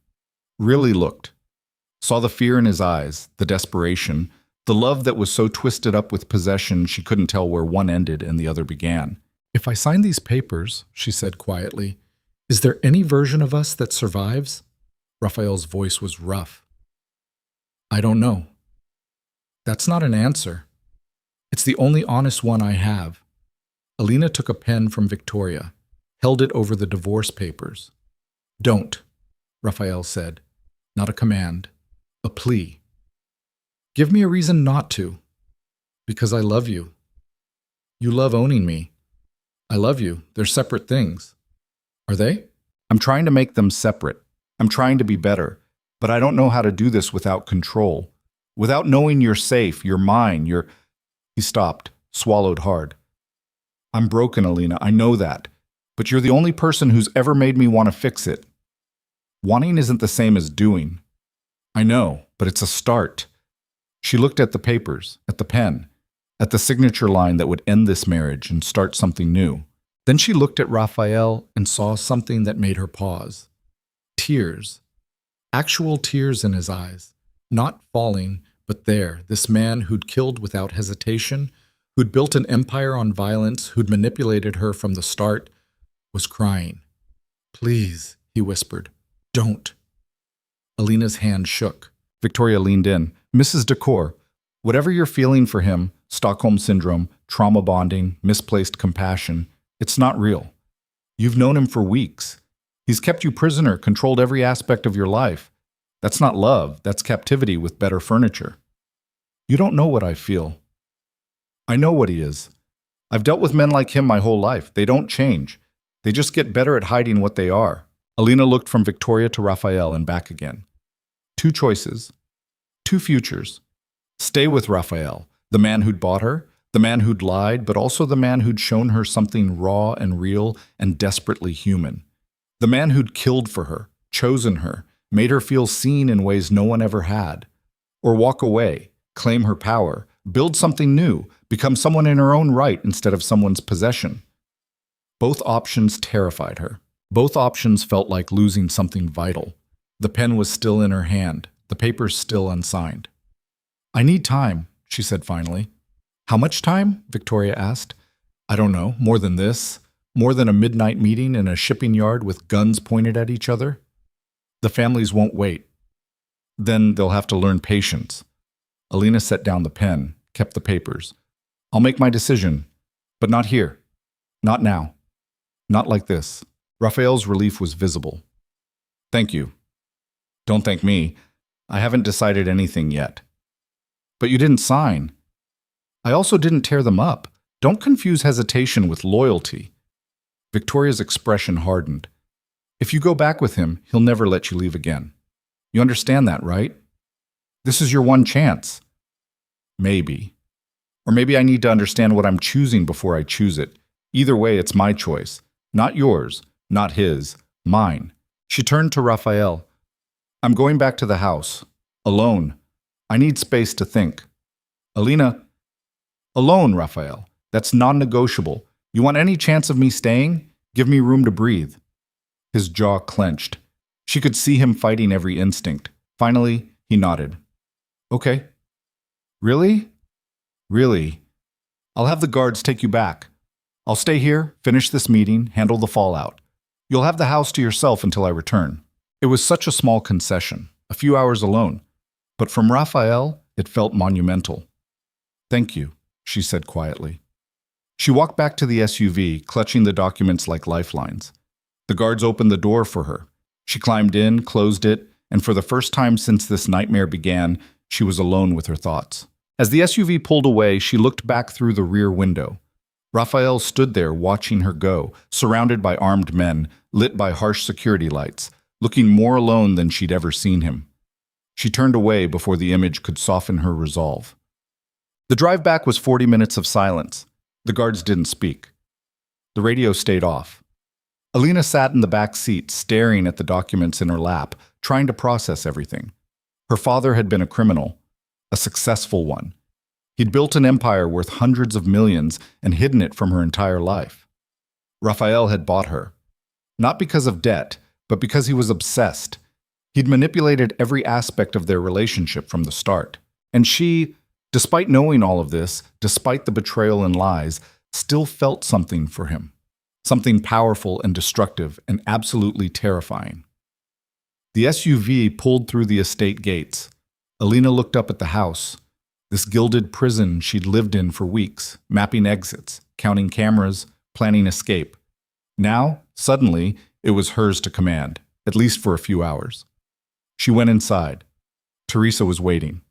really looked, saw the fear in his eyes, the desperation, the love that was so twisted up with possession she couldn't tell where one ended and the other began. "If I sign these papers," she said quietly, "is there any version of us that survives?" Raphael's voice was rough. "I don't know." "That's not an answer. It's the only honest one I have." Alina took a pen from Victoria, held it over the divorce papers. "Don't," Raphael said. Not a command, a plea. "Give me a reason not to." "Because I love you." "You love owning me." "I love you. They're separate things." "Are they?" "I'm trying to make them separate. I'm trying to be better. But I don't know how to do this without control. Without knowing you're safe, you're mine, you're—" He stopped, swallowed hard. "I'm broken, Alina, I know that. But you're the only person who's ever made me want to fix it. Wanting isn't the same as doing. I know, but it's a start." She looked at the papers, at the pen, at the signature line that would end this marriage and start something new. Then she looked at Raphael and saw something that made her pause. Tears. Actual tears in his eyes. Not falling, but there, this man who'd killed without hesitation, who'd built an empire on violence, who'd manipulated her from the start, was crying. "Please," he whispered, "don't." Alina's hand shook. Victoria leaned in. "Mrs. Decor, whatever you're feeling for him, Stockholm Syndrome, trauma bonding, misplaced compassion, it's not real. You've known him for weeks. He's kept you prisoner, controlled every aspect of your life. That's not love, that's captivity with better furniture. You don't know what I feel. I know what he is. I've dealt with men like him my whole life. They don't change. They just get better at hiding what they are." Alina looked from Victoria to Raphael and back again. Two choices. Two futures. Stay with Raphael, the man who'd bought her, the man who'd lied, but also the man who'd shown her something raw and real and desperately human. The man who'd killed for her, chosen her, made her feel seen in ways no one ever had. Or walk away, claim her power, build something new, become someone in her own right instead of someone's possession. Both options terrified her. Both options felt like losing something vital. The pen was still in her hand, the papers still unsigned. "I need time," she said finally. "How much time?" Victoria asked. "I don't know, more than this. More than a midnight meeting in a shipping yard with guns pointed at each other. The families won't wait. Then they'll have to learn patience." Alina set down the pen, kept the papers. "I'll make my decision, but not here. Not now. Not like this." Raphael's relief was visible. "Thank you." "Don't thank me. I haven't decided anything yet." "But you didn't sign." "I also didn't tear them up. Don't confuse hesitation with loyalty." Victoria's expression hardened. "If you go back with him, he'll never let you leave again. You understand that, right? This is your one chance." "Maybe. Or maybe I need to understand what I'm choosing before I choose it. Either way, it's my choice. Not yours, not his, mine." She turned to Raphael. "I'm going back to the house. Alone. I need space to think." "Alina." "Alone, Raphael. That's non-negotiable. You want any chance of me staying? Give me room to breathe." His jaw clenched. She could see him fighting every instinct. Finally, he nodded. "Okay." "Really?" "Really. I'll have the guards take you back. I'll stay here, finish this meeting, handle the fallout. You'll have the house to yourself until I return." It was such a small concession, a few hours alone. But from Raphael, it felt monumental. "Thank you," she said quietly. She walked back to the SUV, clutching the documents like lifelines. The guards opened the door for her. She climbed in, closed it, and for the first time since this nightmare began, she was alone with her thoughts. As the SUV pulled away, she looked back through the rear window. Raphael stood there watching her go, surrounded by armed men, lit by harsh security lights, looking more alone than she'd ever seen him. She turned away before the image could soften her resolve. The drive back was 40 minutes of silence. The guards didn't speak. The radio stayed off. Alina sat in the back seat, staring at the documents in her lap, trying to process everything. Her father had been a criminal, a successful one. He'd built an empire worth hundreds of millions and hidden it from her entire life. Raphael had bought her, not because of debt, but because he was obsessed. He'd manipulated every aspect of their relationship from the start. And she, despite knowing all of this, despite the betrayal and lies, still felt something for him. Something powerful and destructive and absolutely terrifying. The SUV pulled through the estate gates. Alina looked up at the house, this gilded prison she'd lived in for weeks, mapping exits, counting cameras, planning escape. Now, suddenly, it was hers to command, at least for a few hours. She went inside. Teresa was waiting.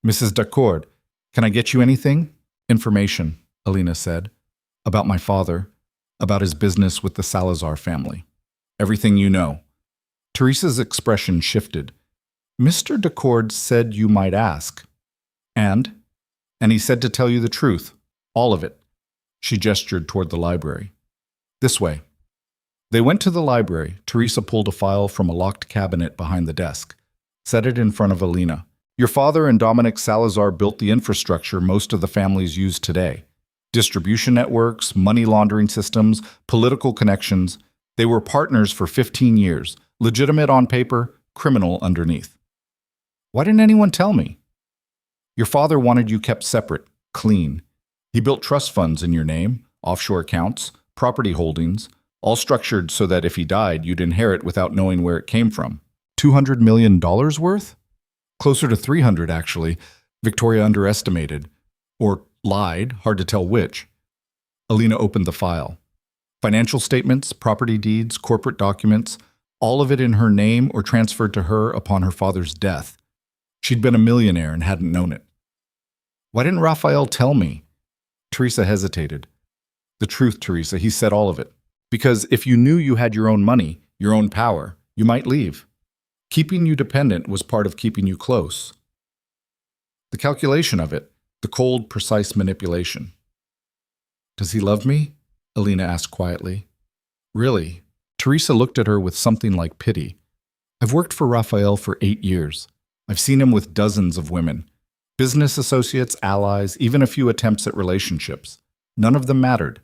"Mrs. Dacord, can I get you anything?" "Information," Alina said. "About my father, about his business with the Salazar family. Everything you know." Teresa's expression shifted. "Mr. Dacord said you might ask." And he said to tell you the truth, all of it." She gestured toward the library. "This way." They went to the library. Teresa pulled a file from a locked cabinet behind the desk, set it in front of Alina. "Your father and Dominic Salazar built the infrastructure most of the families use today. Distribution networks, money laundering systems, political connections. They were partners for 15 years, legitimate on paper, criminal underneath. Why didn't anyone tell me? Your father wanted you kept separate, clean. He built trust funds in your name, offshore accounts, property holdings, all structured so that if he died, you'd inherit without knowing where it came from. $200 million worth? Closer to 300, actually. Victoria underestimated. Or lied, hard to tell which. Alina opened the file. Financial statements, property deeds, corporate documents, all of it in her name or transferred to her upon her father's death. She'd been a millionaire and hadn't known it. Why didn't Raphael tell me? Teresa hesitated. The truth, Teresa, he said all of it. Because if you knew you had your own money, your own power, you might leave. Keeping you dependent was part of keeping you close. The calculation of it, the cold, precise manipulation. Does he love me? Alina asked quietly. Really? Teresa looked at her with something like pity. I've worked for Raphael for 8 years. I've seen him with dozens of women. Business associates, allies, even a few attempts at relationships. None of them mattered.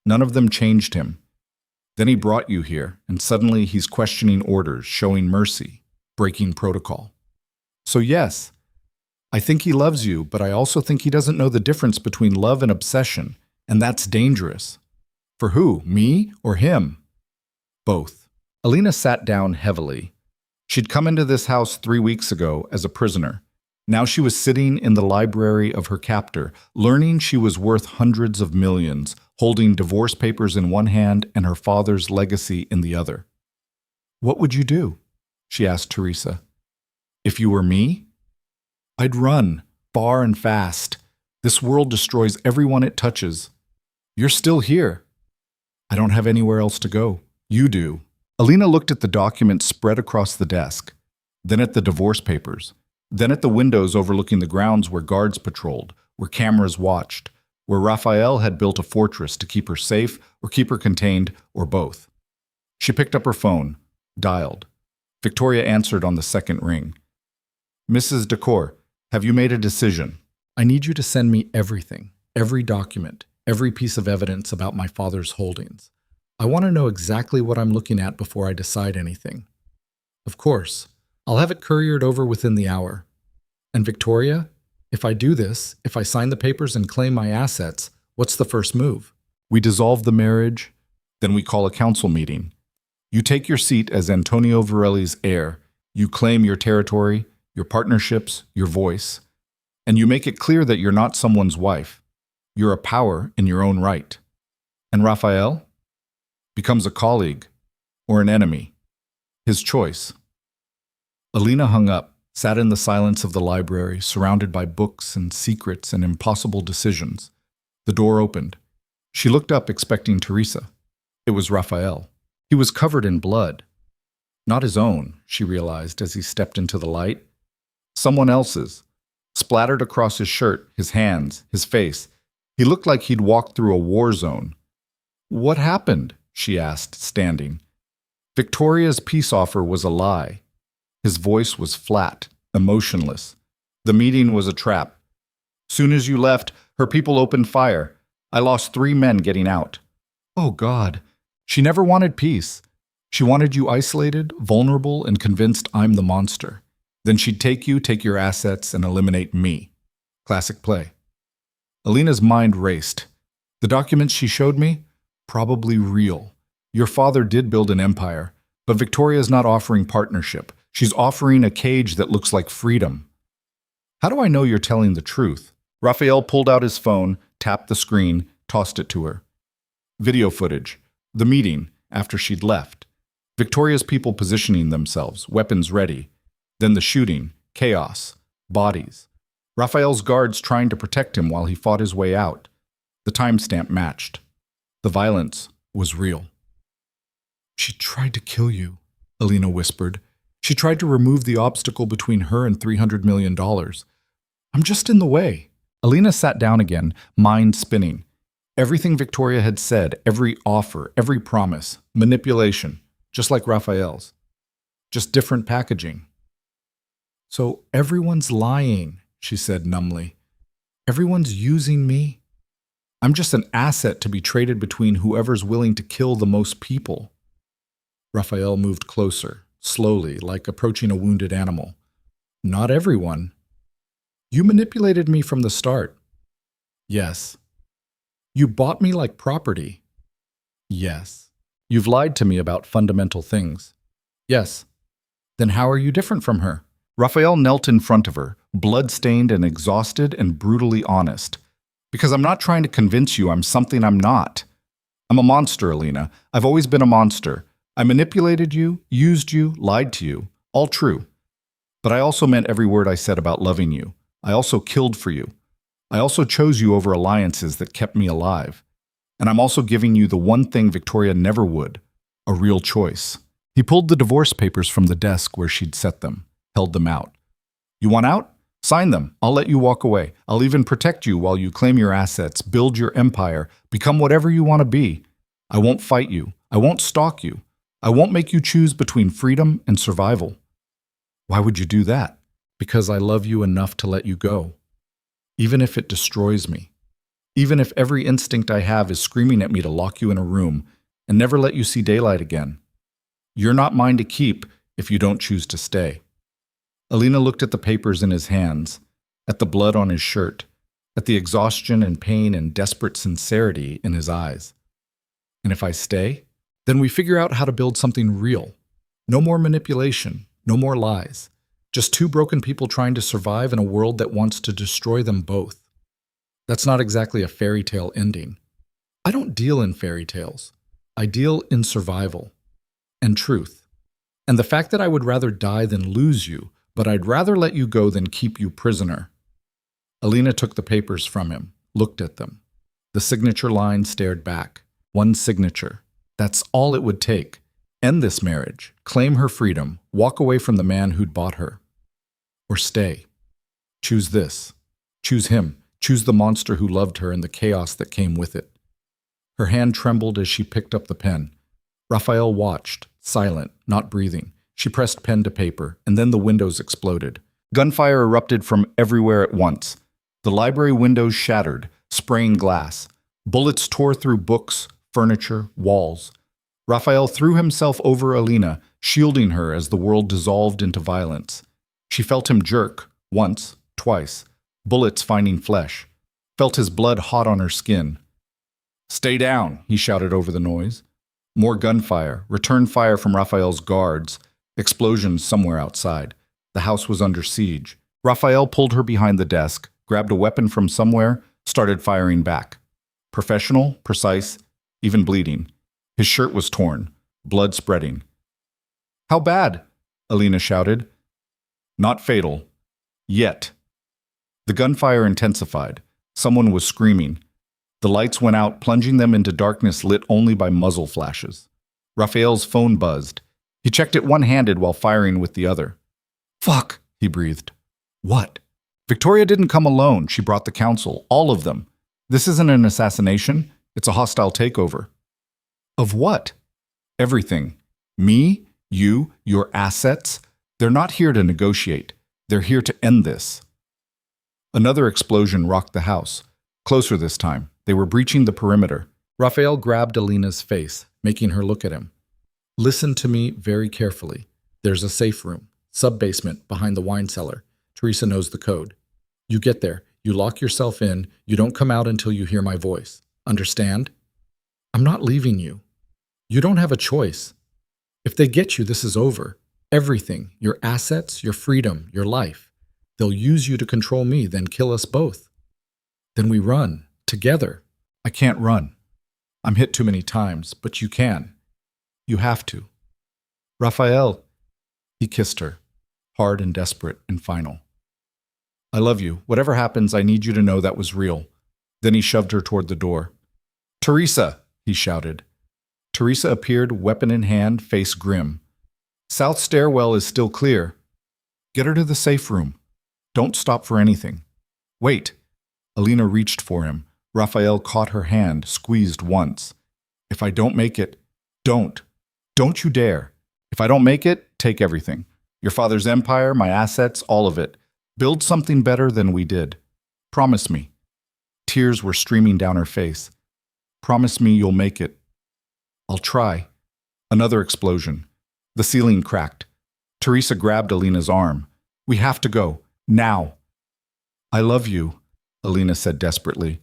None of them changed him. Then he brought you here, and suddenly he's questioning orders, showing mercy, breaking protocol. So yes, I think he loves you, but I also think he doesn't know the difference between love and obsession, and that's dangerous. For who, me or him? Both. Alina sat down heavily. She'd come into this house 3 weeks ago as a prisoner. Now she was sitting in the library of her captor, learning she was worth hundreds of millions, holding divorce papers in one hand and her father's legacy in the other. What would you do? She asked Teresa. If you were me? I'd run, far and fast. This world destroys everyone it touches. You're still here. I don't have anywhere else to go. You do. Alina looked at the documents spread across the desk, then at the divorce papers, then at the windows overlooking the grounds where guards patrolled, where cameras watched, where Raphael had built a fortress to keep her safe or keep her contained, or both. She picked up her phone, dialed. Victoria answered on the second ring. Mrs. Dacord, have you made a decision? I need you to send me everything, every document, every piece of evidence about my father's holdings. I want to know exactly what I'm looking at before I decide anything. Of course, I'll have it couriered over within the hour. And Victoria, if I do this, if I sign the papers and claim my assets, what's the first move? We dissolve the marriage, then we call a council meeting. You take your seat as Antonio Varelli's heir, you claim your territory, your partnerships, your voice, and you make it clear that you're not someone's wife. You're a power in your own right. And Raphael becomes a colleague or an enemy. His choice. Alina hung up, sat in the silence of the library, surrounded by books and secrets and impossible decisions. The door opened. She looked up, expecting Teresa. It was Raphael. He was covered in blood. Not his own, she realized as he stepped into the light. Someone else's. Splattered across his shirt, his hands, his face. He looked like he'd walked through a war zone. "What happened?" she asked, standing. Victoria's peace offer was a lie. His voice was flat, emotionless. The meeting was a trap. "Soon as you left, her people opened fire. I lost 3 men getting out." "Oh, God." She never wanted peace. She wanted you isolated, vulnerable, and convinced I'm the monster. Then she'd take your assets, and eliminate me. Classic play. Alina's mind raced. The documents she showed me? Probably real. Your father did build an empire, but Victoria's not offering partnership. She's offering a cage that looks like freedom. How do I know you're telling the truth? Raphael pulled out his phone, tapped the screen, tossed it to her. Video footage. The meeting, after she'd left. Victoria's people positioning themselves, weapons ready. Then the shooting, chaos, bodies. Raphael's guards trying to protect him while he fought his way out. The timestamp matched. The violence was real. "She tried to kill you," Alina whispered. "She tried to remove the obstacle between her and $300 million. I'm just in the way." Alina sat down again, mind spinning. Everything Victoria had said, every offer, every promise, manipulation, just like Raphael's. Just different packaging. "So everyone's lying," she said numbly. "Everyone's using me. I'm just an asset to be traded between whoever's willing to kill the most people." Raphael moved closer, slowly, like approaching a wounded animal. "Not everyone. You manipulated me from the start." "Yes." "You bought me like property." "Yes." "You've lied to me about fundamental things." "Yes." "Then how are you different from her?" Raphael knelt in front of her, blood-stained and exhausted and brutally honest. "Because I'm not trying to convince you I'm something I'm not. I'm a monster, Alina. I've always been a monster. I manipulated you, used you, lied to you. All true. But I also meant every word I said about loving you. I also killed for you. I also chose you over alliances that kept me alive. And I'm also giving you the one thing Victoria never would, a real choice." He pulled the divorce papers from the desk where she'd set them, held them out. "You want out? Sign them. I'll let you walk away. I'll even protect you while you claim your assets, build your empire, become whatever you want to be. I won't fight you. I won't stalk you. I won't make you choose between freedom and survival." "Why would you do that?" "Because I love you enough to let you go. Even if it destroys me. Even if every instinct I have is screaming at me to lock you in a room and never let you see daylight again. You're not mine to keep if you don't choose to stay." Alina looked at the papers in his hands, at the blood on his shirt, at the exhaustion and pain and desperate sincerity in his eyes. "And if I stay, then we figure out how to build something real. No more manipulation, no more lies. Just 2 broken people trying to survive in a world that wants to destroy them both. That's not exactly a fairy tale ending. I don't deal in fairy tales. I deal in survival and truth. And the fact that I would rather die than lose you, but I'd rather let you go than keep you prisoner." Alina took the papers from him, looked at them. The signature line stared back. One signature. That's all it would take. End this marriage, claim her freedom, walk away from the man who'd bought her. Or stay. Choose this. Choose him. Choose the monster who loved her and the chaos that came with it. Her hand trembled as she picked up the pen. Raphael watched, silent, not breathing. She pressed pen to paper, and then the windows exploded. Gunfire erupted from everywhere at once. The library windows shattered, spraying glass. Bullets tore through books, furniture, walls. Raphael threw himself over Alina, shielding her as the world dissolved into violence. She felt him jerk, once, twice, bullets finding flesh. Felt his blood hot on her skin. "Stay down," he shouted over the noise. More gunfire, return fire from Raphael's guards, explosions somewhere outside. The house was under siege. Raphael pulled her behind the desk, grabbed a weapon from somewhere, started firing back. Professional, precise, even bleeding. His shirt was torn, blood spreading. "How bad?" Alina shouted. "Not fatal. Yet." The gunfire intensified. Someone was screaming. The lights went out, plunging them into darkness lit only by muzzle flashes. Raphael's phone buzzed. He checked it one-handed while firing with the other. "Fuck," he breathed. What? Victoria didn't come alone. She brought the council, all of them. This isn't an assassination. It's a hostile takeover. Of what? Everything. Me, you, your assets. They're not here to negotiate. They're here to end this. Another explosion rocked the house. Closer this time. They were breaching the perimeter. Raphael grabbed Alina's face, making her look at him. Listen to me very carefully. There's a safe room, sub-basement, behind the wine cellar. Teresa knows the code. You get there, you lock yourself in, you don't come out until you hear my voice. Understand? I'm not leaving you. You don't have a choice. If they get you, this is over. Everything, your assets, your freedom, your life. They'll use you to control me, then kill us both. Then we run, together. I can't run. I'm hit too many times, but you can. You have to. Raphael. He kissed her, hard and desperate and final. I love you. Whatever happens, I need you to know that was real. Then he shoved her toward the door. Teresa, he shouted. Teresa appeared, weapon in hand, face grim. South stairwell is still clear. Get her to the safe room. Don't stop for anything. Wait. Alina reached for him. Raphael caught her hand, squeezed once. If I don't make it, don't. Don't you dare. If I don't make it, take everything. Your father's empire, my assets, all of it. Build something better than we did. Promise me. Tears were streaming down her face. Promise me you'll make it. I'll try. Another explosion. The ceiling cracked. Teresa grabbed Alina's arm. We have to go. Now. I love you, Alina said desperately.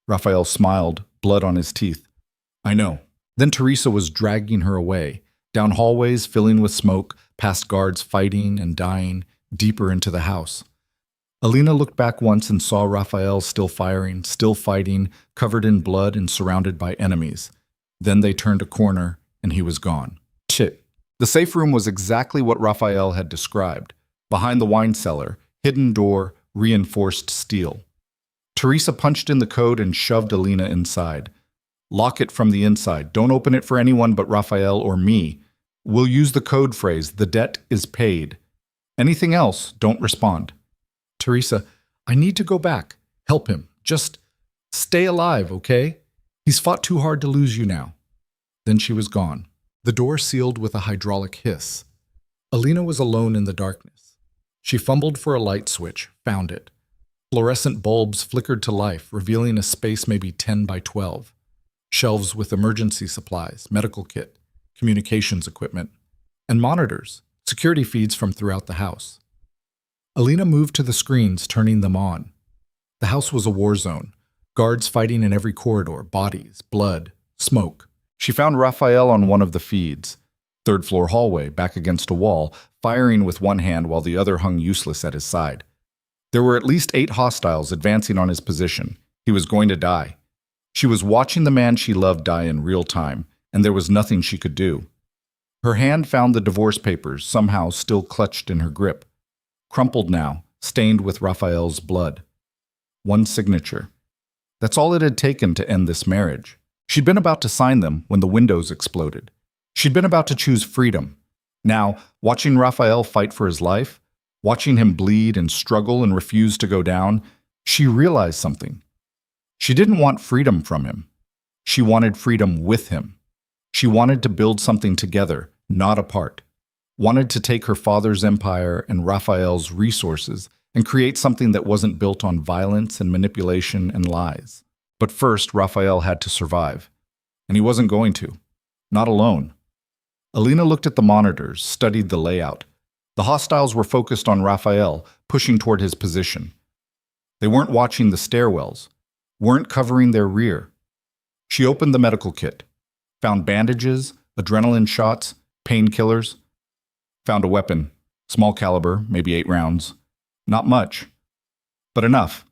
Raphael smiled, blood on his teeth. I know. Then Teresa was dragging her away, down hallways filling with smoke, past guards fighting and dying, deeper into the house. Alina looked back once and saw Raphael still firing, still fighting, covered in blood and surrounded by enemies. Then they turned a corner, and he was gone. Shit. The safe room was exactly what Raphael had described. Behind the wine cellar, hidden door, reinforced steel. Teresa punched in the code and shoved Alina inside. Lock it from the inside. Don't open it for anyone but Raphael or me. We'll use the code phrase, the debt is paid. Anything else, don't respond. Teresa, I need to go back. Help him. Just stay alive, okay? He's fought too hard to lose you now. Then she was gone. The door sealed with a hydraulic hiss. Alina was alone in the darkness. She fumbled for a light switch, found it. Fluorescent bulbs flickered to life, revealing a space maybe 10 by 12. Shelves with emergency supplies, medical kit, communications equipment, and monitors, security feeds from throughout the house. Alina moved to the screens, turning them on. The house was a war zone, guards fighting in every corridor, bodies, blood, smoke. She found Raphael on one of the feeds, third-floor hallway, back against a wall, firing with one hand while the other hung useless at his side. There were at least 8 hostiles advancing on his position. He was going to die. She was watching the man she loved die in real time, and there was nothing she could do. Her hand found the divorce papers, somehow still clutched in her grip. Crumpled now, stained with Raphael's blood. One signature. That's all it had taken to end this marriage. She'd been about to sign them when the windows exploded. She'd been about to choose freedom. Now, watching Raphael fight for his life, watching him bleed and struggle and refuse to go down, she realized something. She didn't want freedom from him. She wanted freedom with him. She wanted to build something together, not apart. Wanted to take her father's empire and Raphael's resources and create something that wasn't built on violence and manipulation and lies. But first, Raphael had to survive. And he wasn't going to. Not alone. Alina looked at the monitors, studied the layout. The hostiles were focused on Raphael, pushing toward his position. They weren't watching the stairwells, weren't covering their rear. She opened the medical kit, found bandages, adrenaline shots, painkillers, found a weapon, small caliber, maybe 8 rounds. Not much, but enough.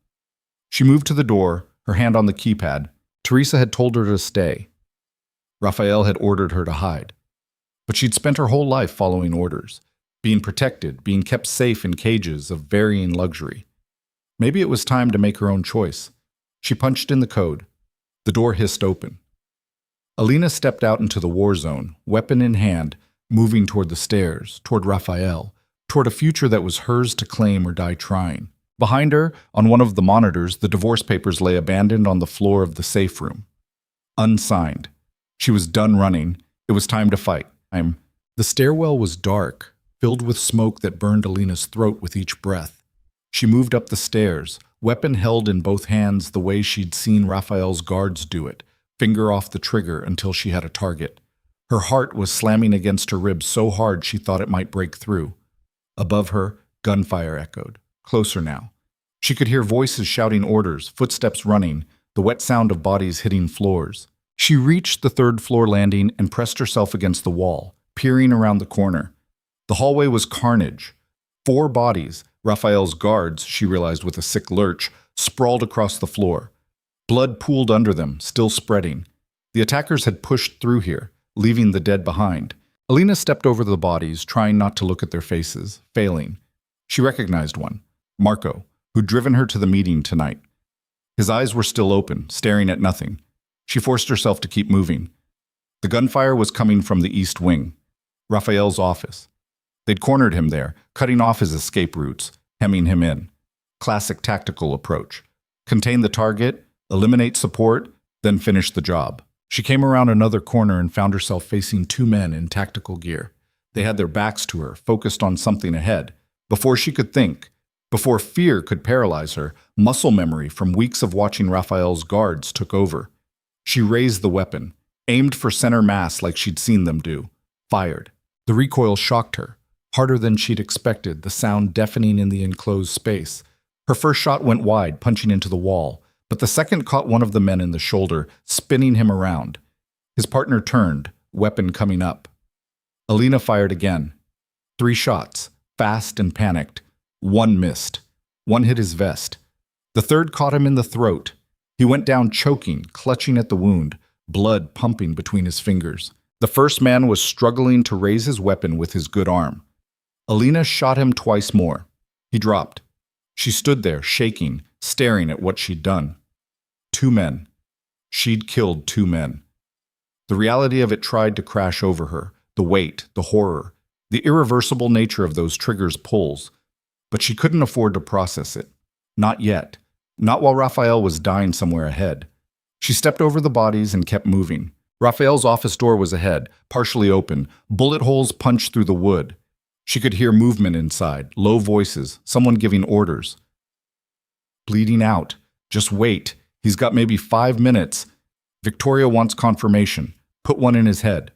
She moved to the door, her hand on the keypad. Teresa had told her to stay. Raphael had ordered her to hide. But she'd spent her whole life following orders, being protected, being kept safe in cages of varying luxury. Maybe it was time to make her own choice. She punched in the code. The door hissed open. Alina stepped out into the war zone, weapon in hand, moving toward the stairs, toward Raphael, toward a future that was hers to claim or die trying. Behind her, on one of the monitors, the divorce papers lay abandoned on the floor of the safe room. Unsigned. She was done running. It was time to fight. The stairwell was dark, filled with smoke that burned Alina's throat with each breath. She moved up the stairs, weapon held in both hands the way she'd seen Raphael's guards do it, finger off the trigger until she had a target. Her heart was slamming against her ribs so hard she thought it might break through. Above her, gunfire echoed. Closer now. She could hear voices shouting orders, footsteps running, the wet sound of bodies hitting floors. She reached the third-floor landing and pressed herself against the wall, peering around the corner. The hallway was carnage. 4 bodies, Raphael's guards, she realized with a sick lurch, sprawled across the floor. Blood pooled under them, still spreading. The attackers had pushed through here, leaving the dead behind. Alina stepped over the bodies, trying not to look at their faces, failing. She recognized one, Marco, who'd driven her to the meeting tonight. His eyes were still open, staring at nothing. She forced herself to keep moving. The gunfire was coming from the east wing, Raphael's office. They'd cornered him there, cutting off his escape routes, hemming him in. Classic tactical approach. Contain the target, eliminate support, then finish the job. She came around another corner and found herself facing 2 men in tactical gear. They had their backs to her, focused on something ahead. Before she could think, before fear could paralyze her, muscle memory from weeks of watching Raphael's guards took over. She raised the weapon, aimed for center mass like she'd seen them do, fired. The recoil shocked her, harder than she'd expected, the sound deafening in the enclosed space. Her first shot went wide, punching into the wall, but the second caught one of the men in the shoulder, spinning him around. His partner turned, weapon coming up. Alina fired again. 3 shots, fast and panicked. 1 missed. 1 hit his vest. The third caught him in the throat. He went down choking, clutching at the wound, blood pumping between his fingers. The first man was struggling to raise his weapon with his good arm. Alina shot him twice more. He dropped. She stood there, shaking, staring at what she'd done. 2 men. She'd killed 2 men. The reality of it tried to crash over her, the weight, the horror, the irreversible nature of those triggers' pulls. But she couldn't afford to process it. Not yet. Not while Raphael was dying somewhere ahead. She stepped over the bodies and kept moving. Raphael's office door was ahead, partially open, bullet holes punched through the wood. She could hear movement inside, low voices, someone giving orders. Bleeding out. Just wait. He's got maybe 5 minutes. Victoria wants confirmation. Put one in his head.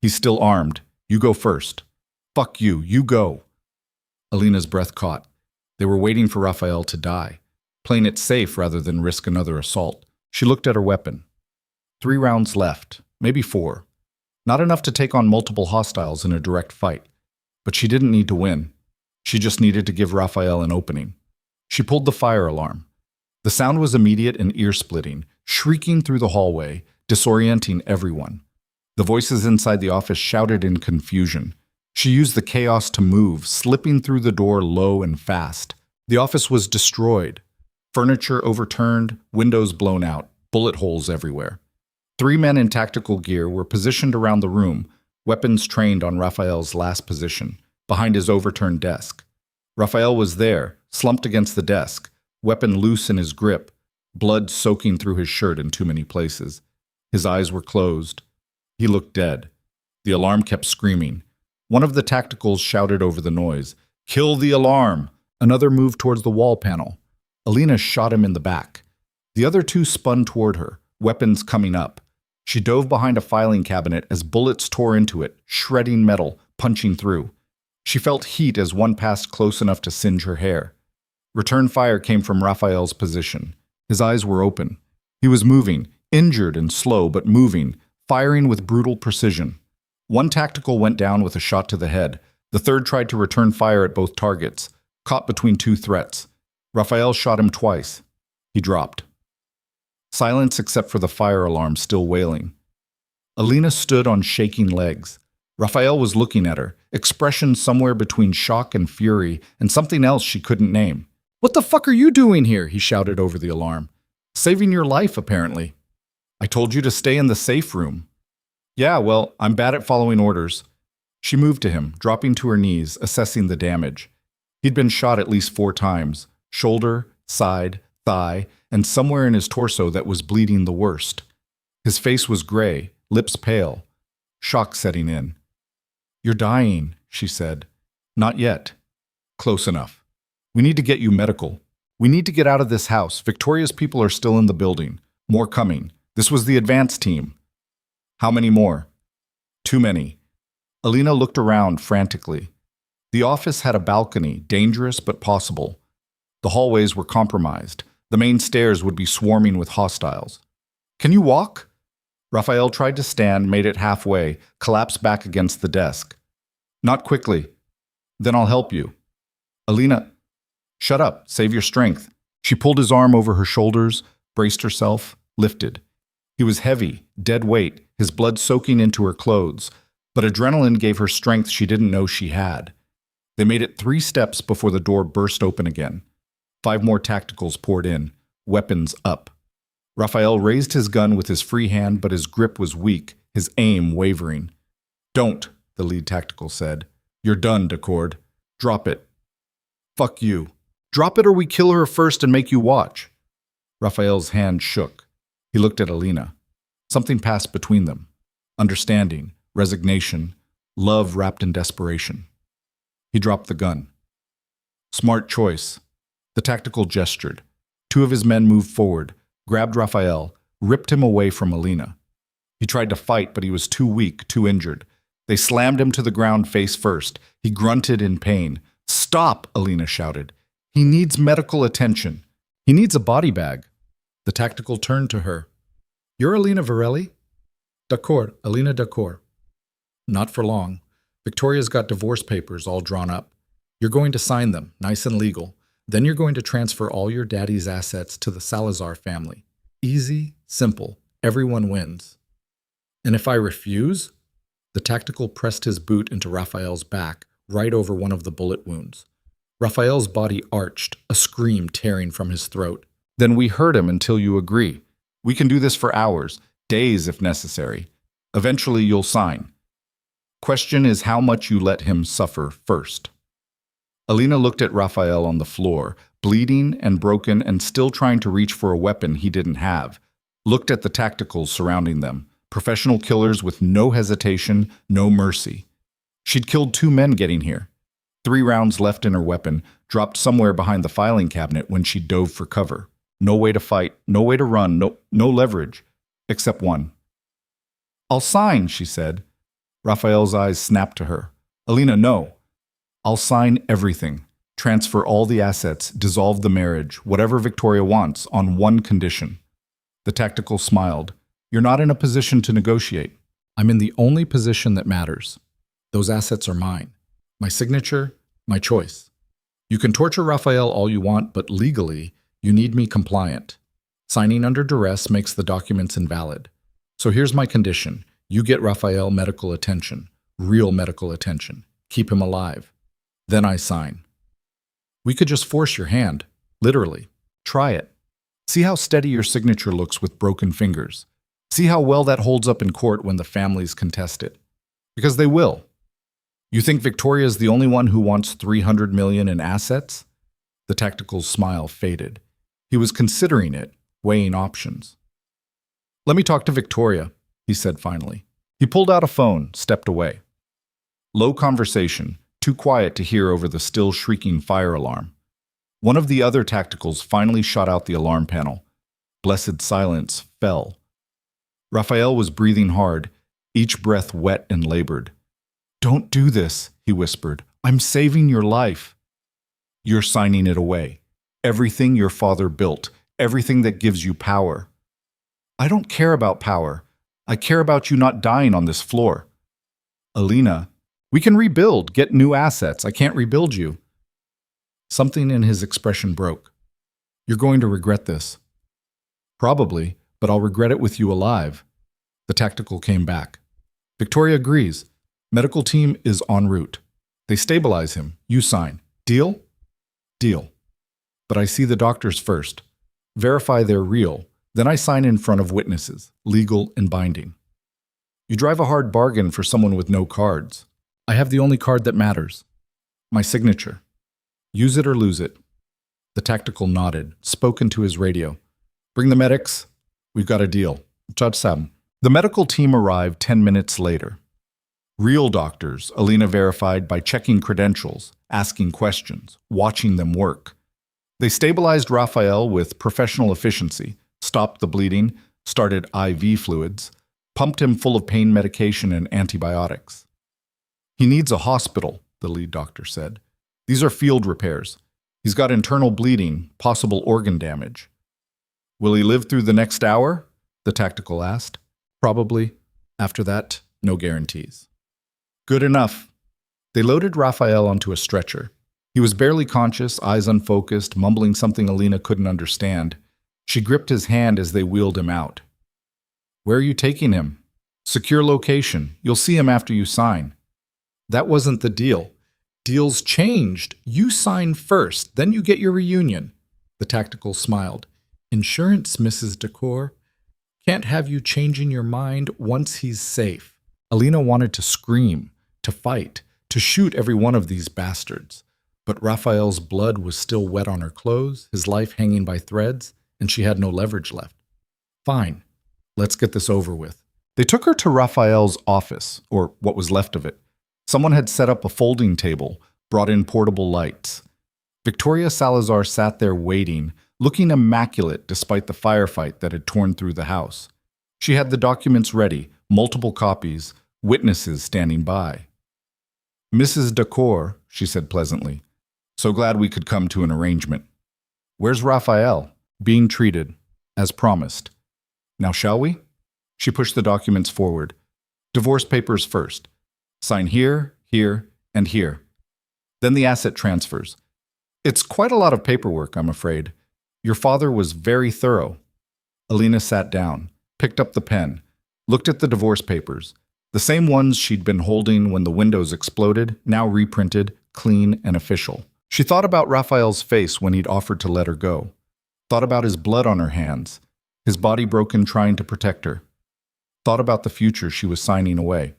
He's still armed. You go first. Fuck you. You go. Alina's breath caught. They were waiting for Raphael to die, playing it safe rather than risk another assault. She looked at her weapon. 3 rounds left, maybe 4. Not enough to take on multiple hostiles in a direct fight. But she didn't need to win. She just needed to give Raphael an opening. She pulled the fire alarm. The sound was immediate and ear-splitting, shrieking through the hallway, disorienting everyone. The voices inside the office shouted in confusion. She used the chaos to move, slipping through the door low and fast. The office was destroyed. Furniture overturned, windows blown out, bullet holes everywhere. 3 men in tactical gear were positioned around the room, weapons trained on Raphael's last position, behind his overturned desk. Raphael was there, slumped against the desk, weapon loose in his grip, blood soaking through his shirt in too many places. His eyes were closed. He looked dead. The alarm kept screaming. One of the tacticals shouted over the noise, "Kill the alarm!" Another moved towards the wall panel. Alina shot him in the back. The other 2 spun toward her, weapons coming up. She dove behind a filing cabinet as bullets tore into it, shredding metal, punching through. She felt heat as one passed close enough to singe her hair. Return fire came from Raphael's position. His eyes were open. He was moving, injured and slow, but moving, firing with brutal precision. One tactical went down with a shot to the head. The third tried to return fire at both targets, caught between 2 threats. Raphael shot him twice. He dropped. Silence except for the fire alarm still wailing. Alina stood on shaking legs. Raphael was looking at her, expression somewhere between shock and fury, and something else she couldn't name. "What the fuck are you doing here?" he shouted over the alarm. "Saving your life, apparently." "I told you to stay in the safe room." "Yeah, well, I'm bad at following orders." She moved to him, dropping to her knees, assessing the damage. He'd been shot at least 4 times, shoulder, side, thigh, and somewhere in his torso that was bleeding the worst. His face was gray, lips pale, shock setting in. "You're dying," she said. "Not yet." "Close enough. We need to get you medical. We need to get out of this house. Victoria's people are still in the building. More coming. This was the advance team." "How many more?" "Too many." Alina looked around frantically. The office had a balcony, dangerous but possible. The hallways were compromised. The main stairs would be swarming with hostiles. "Can you walk?" Raphael tried to stand, made it halfway, collapsed back against the desk. "Not quickly. Then I'll help you." "Alina, shut up. Save your strength." She pulled his arm over her shoulders, braced herself, lifted. He was heavy, dead weight, his blood soaking into her clothes, but adrenaline gave her strength she didn't know she had. They made it 3 steps before the door burst open again. 5 more tacticals poured in, weapons up. Raphael raised his gun with his free hand, but his grip was weak, his aim wavering. "Don't," the lead tactical said. "You're done, Decord. Drop it." "Fuck you. Drop it or we kill her first and make you watch." Raphael's hand shook. He looked at Alina. Something passed between them. Understanding, resignation, love wrapped in desperation. He dropped the gun. "Smart choice." The tactical gestured. 2 of his men moved forward, grabbed Raphael, ripped him away from Alina. He tried to fight, but he was too weak, too injured. They slammed him to the ground face first. He grunted in pain. "Stop!" Alina shouted. "He needs medical attention. He needs a body bag." The tactical turned to her. "You're Alina Varelli?" "D'accord, Alina D'accord." "Not for long. Victoria's got divorce papers all drawn up. You're going to sign them, nice and legal. Then you're going to transfer all your daddy's assets to the Salazar family. Easy, simple, everyone wins." "And if I refuse?" The tactical pressed his boot into Raphael's back, right over one of the bullet wounds. Raphael's body arched, a scream tearing from his throat. "Then we hurt him until you agree. We can do this for hours, days if necessary. Eventually you'll sign. Question is how much you let him suffer first." Alina looked at Raphael on the floor, bleeding and broken and still trying to reach for a weapon he didn't have. Looked at the tacticals surrounding them, professional killers with no hesitation, no mercy. She'd killed 2 men getting here. 3 rounds left in her weapon, dropped somewhere behind the filing cabinet when she dove for cover. No way to fight, no way to run, no leverage, except one. "I'll sign," she said. Raphael's eyes snapped to her. "Alina, no. I'll sign everything. Transfer all the assets, dissolve the marriage, whatever Victoria wants, on one condition." The tactical smiled. "You're not in a position to negotiate. I'm in the only position that matters. Those assets are mine. My signature, my choice. You can torture Raphael all you want, but legally, you need me compliant. Signing under duress makes the documents invalid. So here's my condition. You get Raphael medical attention, real medical attention. Keep him alive. Then I sign." "We could just force your hand, literally. Try it. See how steady your signature looks with broken fingers. See how well that holds up in court when the families contest it. Because they will. You think Victoria's the only one who wants $300 million in assets?" The tactical's smile faded. He was considering it, weighing options. "Let me talk to Victoria," he said finally. He pulled out a phone, stepped away. Low conversation, too quiet to hear over the still shrieking fire alarm. One of the other tacticals finally shot out the alarm panel. Blessed silence fell. Raphael was breathing hard, each breath wet and labored. "Don't do this," he whispered. "I'm saving your life." "You're signing it away. Everything your father built, everything that gives you power." "I don't care about power. I care about you not dying on this floor." "Alina, we can rebuild, get new assets. I can't rebuild you." Something in his expression broke. "You're going to regret this." "Probably, but I'll regret it with you alive." The tactical came back. "Victoria agrees. Medical team is en route. They stabilize him. You sign. Deal?" "Deal. But I see the doctors first. Verify they're real. Then I sign in front of witnesses, legal and binding." "You drive a hard bargain for someone with no cards." I have the only card that matters. My signature. Use it or lose it. The tactical nodded, spoke into his radio. Bring the medics. We've got a deal. Judge Sam. The medical team arrived 10 minutes later. Real doctors, Alina verified by checking credentials, asking questions, watching them work. They stabilized Raphael with professional efficiency, stopped the bleeding, started IV fluids, pumped him full of pain medication and antibiotics. He needs a hospital, the lead doctor said. These are field repairs. He's got internal bleeding, possible organ damage. Will he live through the next hour? The tactical asked. Probably. After that, no guarantees. Good enough. They loaded Raphael onto a stretcher. He was barely conscious, eyes unfocused, mumbling something Alina couldn't understand. She gripped his hand as they wheeled him out. Where are you taking him? Secure location. You'll see him after you sign. That wasn't the deal. Deals changed. You sign first, then you get your reunion. The tactical smiled. Insurance, Mrs. Decor. Can't have you changing your mind once he's safe. Alina wanted to scream, to fight, to shoot every one of these bastards. But Raphael's blood was still wet on her clothes, his life hanging by threads, and she had no leverage left. Fine. Let's get this over with. They took her to Raphael's office, or what was left of it. Someone had set up a folding table, brought in portable lights. Victoria Salazar sat there waiting, looking immaculate despite the firefight that had torn through the house. She had the documents ready, multiple copies, witnesses standing by. Mrs. Decor, she said pleasantly, so glad we could come to an arrangement. Where's Raphael? Being treated, as promised. Now shall we? She pushed the documents forward. Divorce papers first. Sign here, here, and here. Then the asset transfers. It's quite a lot of paperwork, I'm afraid. Your father was very thorough. Alina sat down, picked up the pen, looked at the divorce papers, the same ones she'd been holding when the windows exploded, now reprinted, clean and official. She thought about Raphael's face when he'd offered to let her go. Thought about his blood on her hands, his body broken trying to protect her. Thought about the future she was signing away.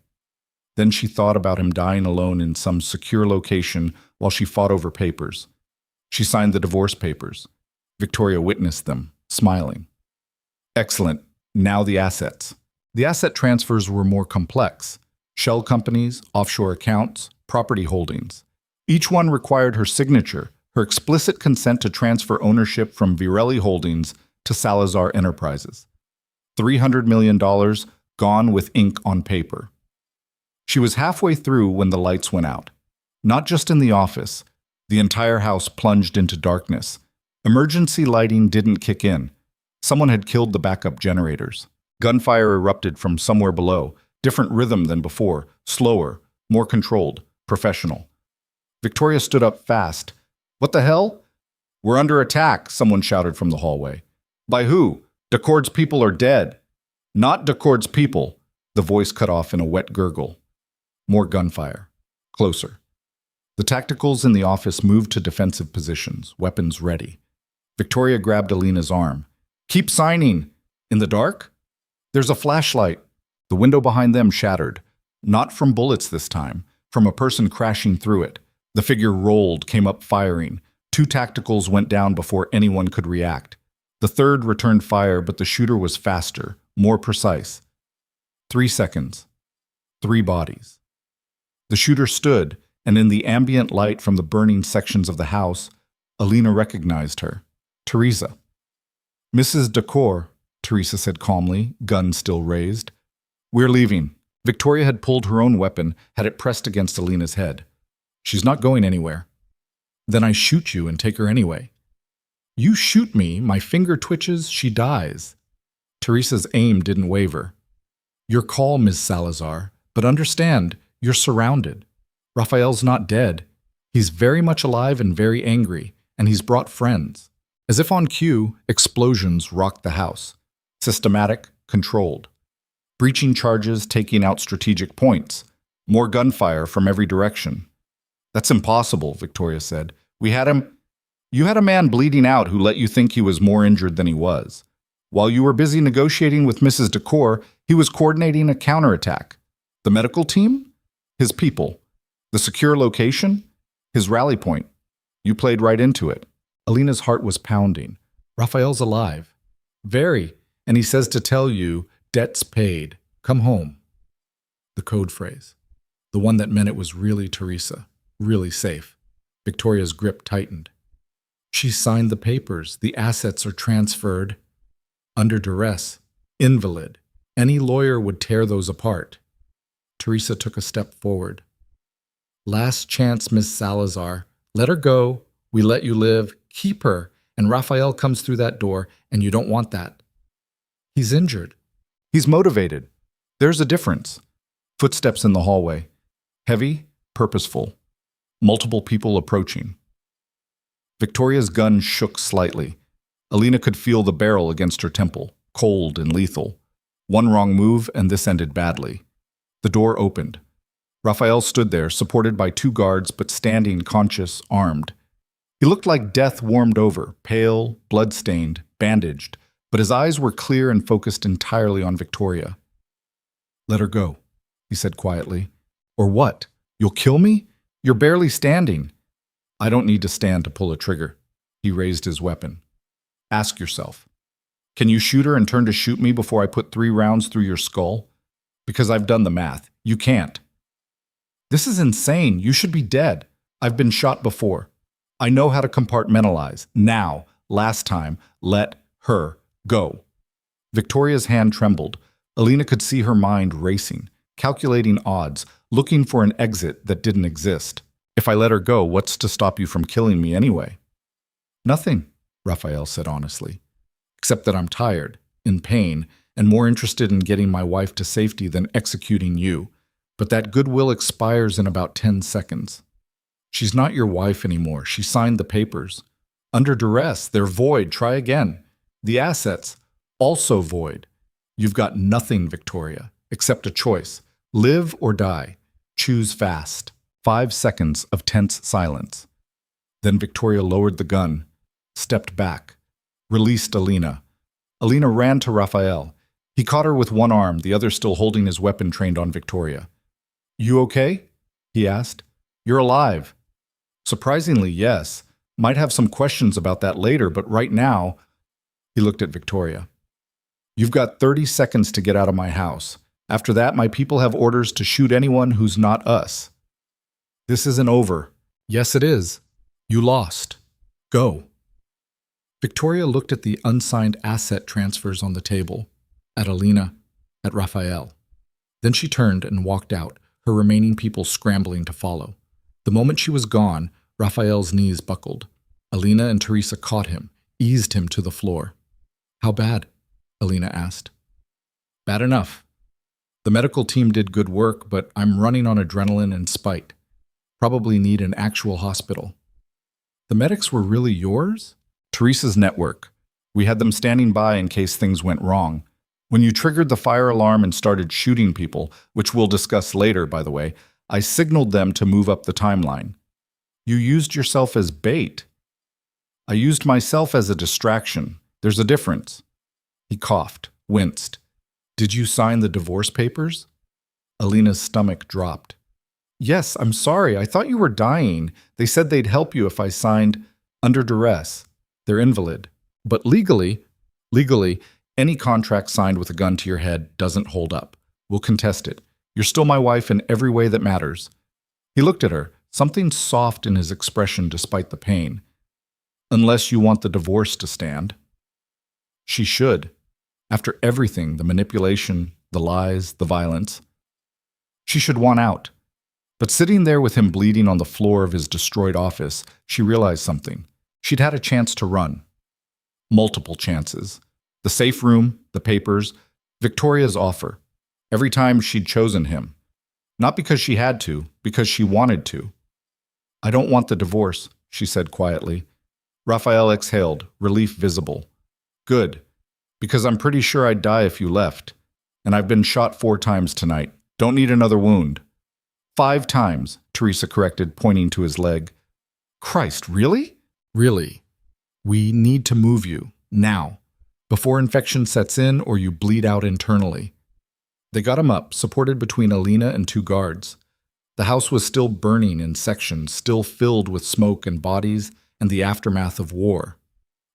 Then she thought about him dying alone in some secure location while she fought over papers. She signed the divorce papers. Victoria witnessed them, smiling. Excellent. Now the assets. The asset transfers were more complex. Shell companies, offshore accounts, property holdings. Each one required her signature, her explicit consent to transfer ownership from Virelli Holdings to Salazar Enterprises. $300 million gone with ink on paper. She was halfway through when the lights went out. Not just in the office. The entire house plunged into darkness. Emergency lighting didn't kick in. Someone had killed the backup generators. Gunfire erupted from somewhere below, different rhythm than before, slower, more controlled, professional. Victoria stood up fast. What the hell? We're under attack, someone shouted from the hallway. By who? Decord's people are dead. Not Decord's people. The voice cut off in a wet gurgle. More gunfire. Closer. The tacticals in the office moved to defensive positions, weapons ready. Victoria grabbed Alina's arm. Keep signing. In the dark? There's a flashlight. The window behind them shattered. Not from bullets this time, from a person crashing through it. The figure rolled, came up firing. 2 tacticals went down before anyone could react. The third returned fire, but the shooter was faster, more precise. 3 seconds. 3 bodies. The shooter stood, and in the ambient light from the burning sections of the house, Alina recognized her. Teresa. Mrs. Decor, Teresa said calmly, gun still raised. We're leaving. Victoria had pulled her own weapon, had it pressed against Alina's head. She's not going anywhere. Then I shoot you and take her anyway. You shoot me, my finger twitches, she dies. Teresa's aim didn't waver. Your call, Ms. Salazar, but understand, you're surrounded. Raphael's not dead. He's very much alive and very angry, and he's brought friends. As if on cue, explosions rocked the house. Systematic, controlled. Breaching charges taking out strategic points. More gunfire from every direction. That's impossible, Victoria said. We had him. You had a man bleeding out who let you think he was more injured than he was. While you were busy negotiating with Mrs. Decor, he was coordinating a counterattack. The medical team? His people. The secure location? His rally point. You played right into it. Alina's heart was pounding. Raphael's alive. Very. And he says to tell you, debt's paid. Come home. The code phrase. The one that meant it was really Teresa. Really safe. Victoria's grip tightened. She signed the papers. The assets are transferred. Under duress. Invalid. Any lawyer would tear those apart. Teresa took a step forward. Last chance, Miss Salazar. Let her go. We let you live. Keep her. And Raphael comes through that door, and you don't want that. He's injured. He's motivated. There's a difference. Footsteps in the hallway. Heavy, purposeful. Multiple people approaching. Victoria's gun shook slightly. Alina could feel the barrel against her temple, cold and lethal. One wrong move, and this ended badly. The door opened. Raphael stood there, supported by 2 guards, but standing conscious, armed. He looked like death warmed over, pale, blood-stained, bandaged, but his eyes were clear and focused entirely on Victoria. Let her go, he said quietly. Or what? You'll kill me? You're barely standing. I don't need to stand to pull a trigger. He raised his weapon. Ask yourself. Can you shoot her and turn to shoot me before I put 3 rounds through your skull? Because I've done the math. You can't. This is insane. You should be dead. I've been shot before. I know how to compartmentalize. Now, last time, let her go. Victoria's hand trembled. Alina could see her mind racing, calculating odds, looking for an exit that didn't exist. If I let her go, what's to stop you from killing me anyway? Nothing, Raphael said honestly, except that I'm tired, in pain, and more interested in getting my wife to safety than executing you. But that goodwill expires in about 10 seconds. She's not your wife anymore. She signed the papers. Under duress, they're void. Try again. The assets, also void. You've got nothing, Victoria, except a choice. Live or die. Choose fast. 5 seconds of tense silence. Then Victoria lowered the gun, stepped back, released Alina. Alina ran to Raphael. He caught her with one arm, the other still holding his weapon trained on Victoria. You okay? He asked. You're alive. Surprisingly, yes. Might have some questions about that later, but right now, he looked at Victoria. You've got 30 seconds to get out of my house. After that, my people have orders to shoot anyone who's not us. This isn't over. Yes, it is. You lost. Go. Victoria looked at the unsigned asset transfers on the table, at Alina, at Raphael. Then she turned and walked out, her remaining people scrambling to follow. The moment she was gone, Raphael's knees buckled. Alina and Teresa caught him, eased him to the floor. How bad? Alina asked. Bad enough. The medical team did good work, but I'm running on adrenaline and spite. Probably need an actual hospital. The medics were really yours? Teresa's network. We had them standing by in case things went wrong. When you triggered the fire alarm and started shooting people, which we'll discuss later, by the way, I signaled them to move up the timeline. You used yourself as bait. I used myself as a distraction. There's a difference. He coughed, winced. Did you sign the divorce papers? Alina's stomach dropped. Yes, I'm sorry. I thought you were dying. They said they'd help you if I signed under duress. They're invalid. But legally, any contract signed with a gun to your head doesn't hold up. We'll contest it. You're still my wife in every way that matters. He looked at her, something soft in his expression despite the pain. Unless you want the divorce to stand. She should. After everything, the manipulation, the lies, the violence. She should want out. But sitting there with him bleeding on the floor of his destroyed office, she realized something. She'd had a chance to run. Multiple chances. The safe room, the papers, Victoria's offer. Every time she'd chosen him. Not because she had to, because she wanted to. I don't want the divorce, she said quietly. Raphael exhaled, relief visible. Good, because I'm pretty sure I'd die if you left. And I've been shot 4 times tonight. Don't need another wound. 5 times, Teresa corrected, pointing to his leg. Christ, really? Really. We need to move you, now, before infection sets in or you bleed out internally. They got him up, supported between Alina and 2 guards. The house was still burning in sections, still filled with smoke and bodies and the aftermath of war.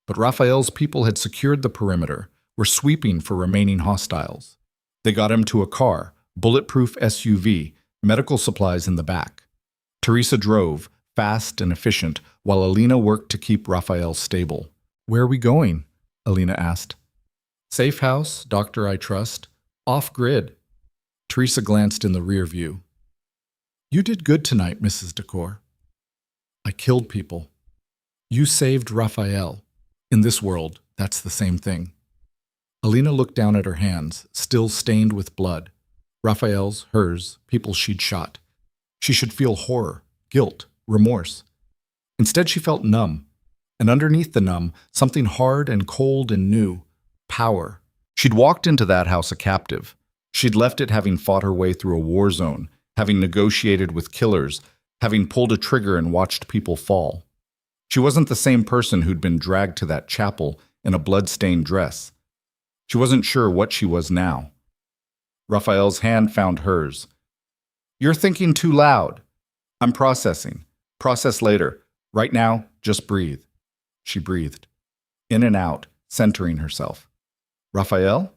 But Raphael's people had secured the perimeter, were sweeping for remaining hostiles. They got him to a car, bulletproof SUV, medical supplies in the back. Teresa drove, fast and efficient, while Alina worked to keep Raphael stable. "Where are we going?" Alina asked. "Safe house, doctor I trust. Off-grid." Teresa glanced in the rear view. "You did good tonight, Mrs. Decor." "I killed people. You saved Raphael. In this world, that's the same thing." Alina looked down at her hands, still stained with blood. Raphael's, hers, people she'd shot. She should feel horror, guilt, remorse. Instead, she felt numb. And underneath the numb, something hard and cold and new. Power. She'd walked into that house a captive. She'd left it having fought her way through a war zone, having negotiated with killers, having pulled a trigger and watched people fall. She wasn't the same person who'd been dragged to that chapel in a blood-stained dress. She wasn't sure what she was now. Raphael's hand found hers. "You're thinking too loud." "I'm processing. Process later. Right now, just breathe." She breathed. In and out, centering herself. "Raphael?"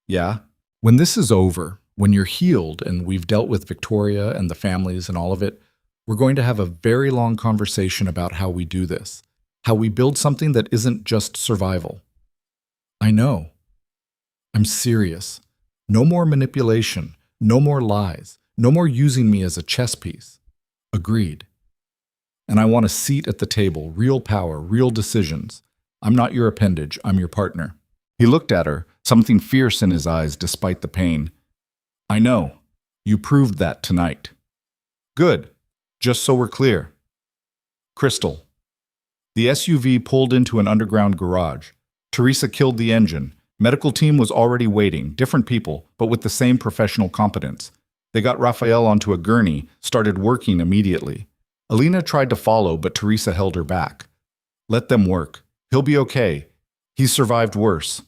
"Yeah." "When this is over, when you're healed and we've dealt with Victoria and the families and all of it, we're going to have a very long conversation about how we do this, how we build something that isn't just survival." "I know. I'm serious. No more manipulation, no more lies, no more using me as a chess piece." "Agreed. And I want a seat at the table, real power, real decisions. I'm not your appendage, I'm your partner." He looked at her, something fierce in his eyes despite the pain. "I know. You proved that tonight." "Good. Just so we're clear." Crystal. The SUV pulled into an underground garage. Teresa killed the engine. Medical team was already waiting, different people, but with the same professional competence. They got Raphael onto a gurney, started working immediately. Alina tried to follow, but Teresa held her back. "Let them work. He'll be okay. He's survived worse."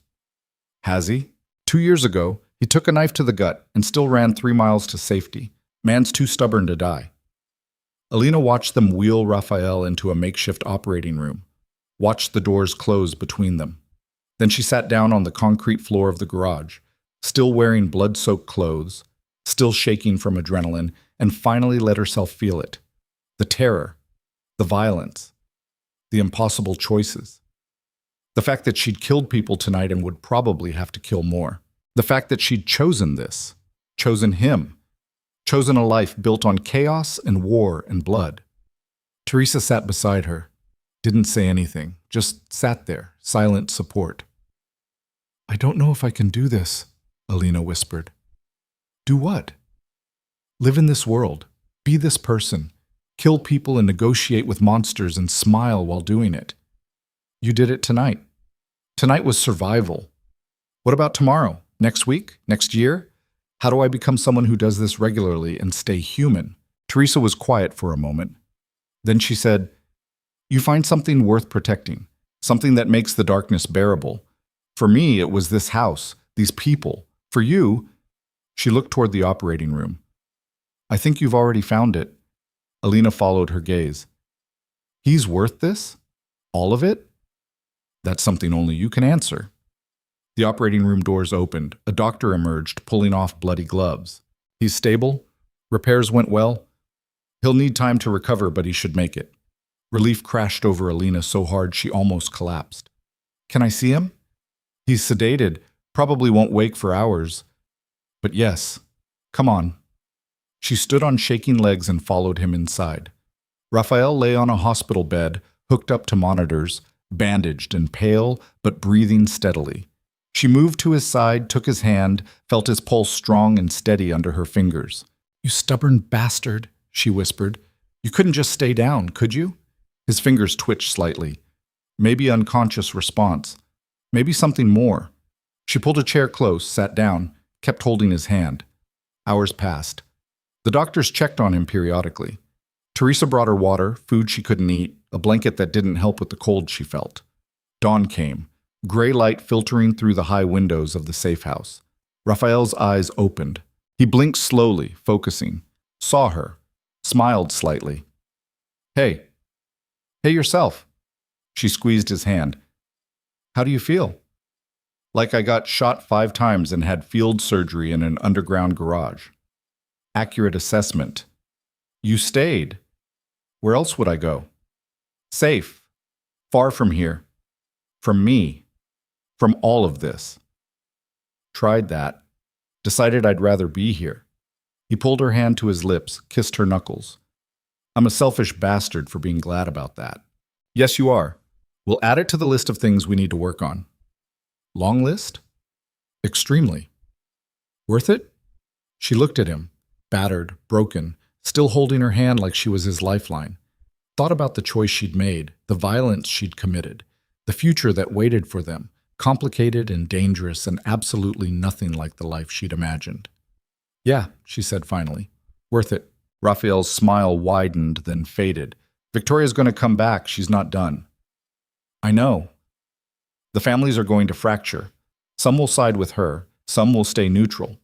"Has he?" 2 years ago, he took a knife to the gut and still ran 3 miles to safety. Man's too stubborn to die. Alina watched them wheel Raphael into a makeshift operating room, watched the doors close between them. Then she sat down on the concrete floor of the garage, still wearing blood-soaked clothes, still shaking from adrenaline, and finally let herself feel it. The terror, the violence, the impossible choices. The fact that she'd killed people tonight and would probably have to kill more. The fact that she'd chosen this, chosen him, chosen a life built on chaos and war and blood. Teresa sat beside her, didn't say anything, just sat there, silent support. "I don't know if I can do this," Alina whispered. "Do what?" "Live in this world, be this person, kill people and negotiate with monsters and smile while doing it. You did it tonight. Tonight was survival. What about tomorrow? Next week? Next year? How do I become someone who does this regularly and stay human?" Teresa was quiet for a moment. Then she said, "You find something worth protecting, something that makes the darkness bearable. For me, it was this house, these people. For you," she looked toward the operating room. "I think you've already found it." Alina followed her gaze. "He's worth this? All of it?" "That's something only you can answer." The operating room doors opened. A doctor emerged, pulling off bloody gloves. "He's stable. Repairs went well. He'll need time to recover, but he should make it." Relief crashed over Alina so hard she almost collapsed. "Can I see him?" "He's sedated. Probably won't wake for hours. But yes. Come on." She stood on shaking legs and followed him inside. Raphael lay on a hospital bed, hooked up to monitors, bandaged and pale, but breathing steadily. She moved to his side, took his hand, felt his pulse strong and steady under her fingers. "You stubborn bastard," she whispered. "You couldn't just stay down, could you?" His fingers twitched slightly. Maybe unconscious response. Maybe something more. She pulled a chair close, sat down, kept holding his hand. Hours passed. The doctors checked on him periodically. Teresa brought her water, food she couldn't eat, a blanket that didn't help with the cold she felt. Dawn came, gray light filtering through the high windows of the safe house. Raphael's eyes opened. He blinked slowly, focusing. saw her, smiled slightly. Hey, hey yourself. She squeezed his hand. How do you feel? Like I got shot 5 times and had field surgery in an underground garage. Accurate assessment. You stayed. Where else would I go? Safe. Far from here. From me. From all of this. Tried that. Decided I'd rather be here. He pulled her hand to his lips, kissed her knuckles. I'm a selfish bastard for being glad about that. Yes, you are. We'll add it to the list of things we need to work on. Long list? Extremely. Worth it? She looked at him, battered, broken, still holding her hand like she was his lifeline. Thought about the choice she'd made, the violence she'd committed, the future that waited for them, complicated and dangerous and absolutely nothing like the life she'd imagined. Yeah, she said finally. Worth it. Raphael's smile widened, then faded. Victoria's going to come back. She's not done. I know. The families are going to fracture. Some will side with her. Some will stay neutral.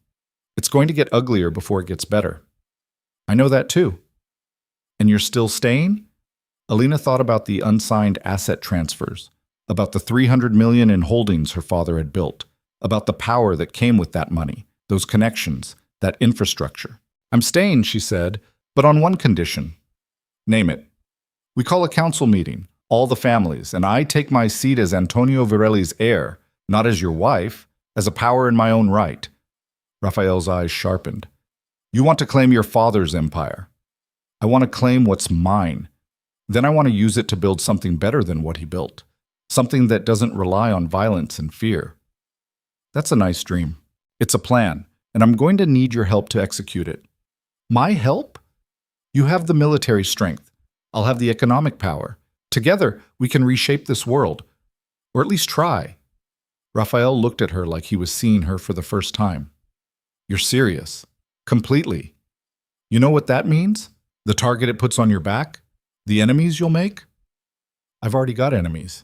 It's going to get uglier before it gets better. I know that too. And you're still staying? Alina thought about the unsigned asset transfers, about the $300 million in holdings her father had built, about the power that came with that money, those connections, that infrastructure. I'm staying, she said, but on one condition. Name it. We call a council meeting, all the families, and I take my seat as Antonio Virelli's heir, not as your wife, as a power in my own right. Raphael's eyes sharpened. You want to claim your father's empire. I want to claim what's mine. Then I want to use it to build something better than what he built, something that doesn't rely on violence and fear. That's a nice dream. It's a plan, and I'm going to need your help to execute it. My help? You have the military strength. I'll have the economic power. Together, we can reshape this world. Or at least try. Raphael looked at her like he was seeing her for the first time. You're serious. Completely. You know what that means? The target it puts on your back? The enemies you'll make? I've already got enemies.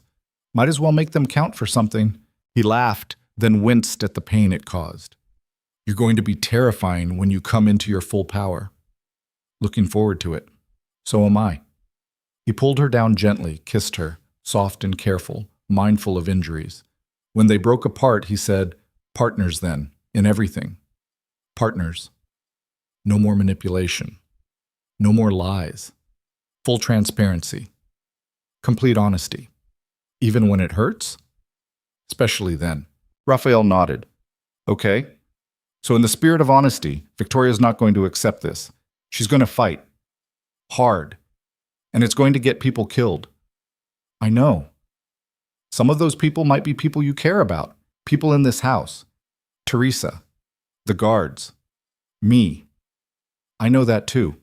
Might as well make them count for something. He laughed, then winced at the pain it caused. You're going to be terrifying when you come into your full power. Looking forward to it. So am I. He pulled her down gently, kissed her, soft and careful, mindful of injuries. When they broke apart, he said, partners then, in everything. Partners. No more manipulation. No more lies. Full transparency. Complete honesty. Even when it hurts? Especially then. Raphael nodded. Okay. So in the spirit of honesty, Victoria's not going to accept this. She's going to fight. Hard. And it's going to get people killed. I know. Some of those people might be people you care about. People in this house. Teresa. The guards. Me. I know that too.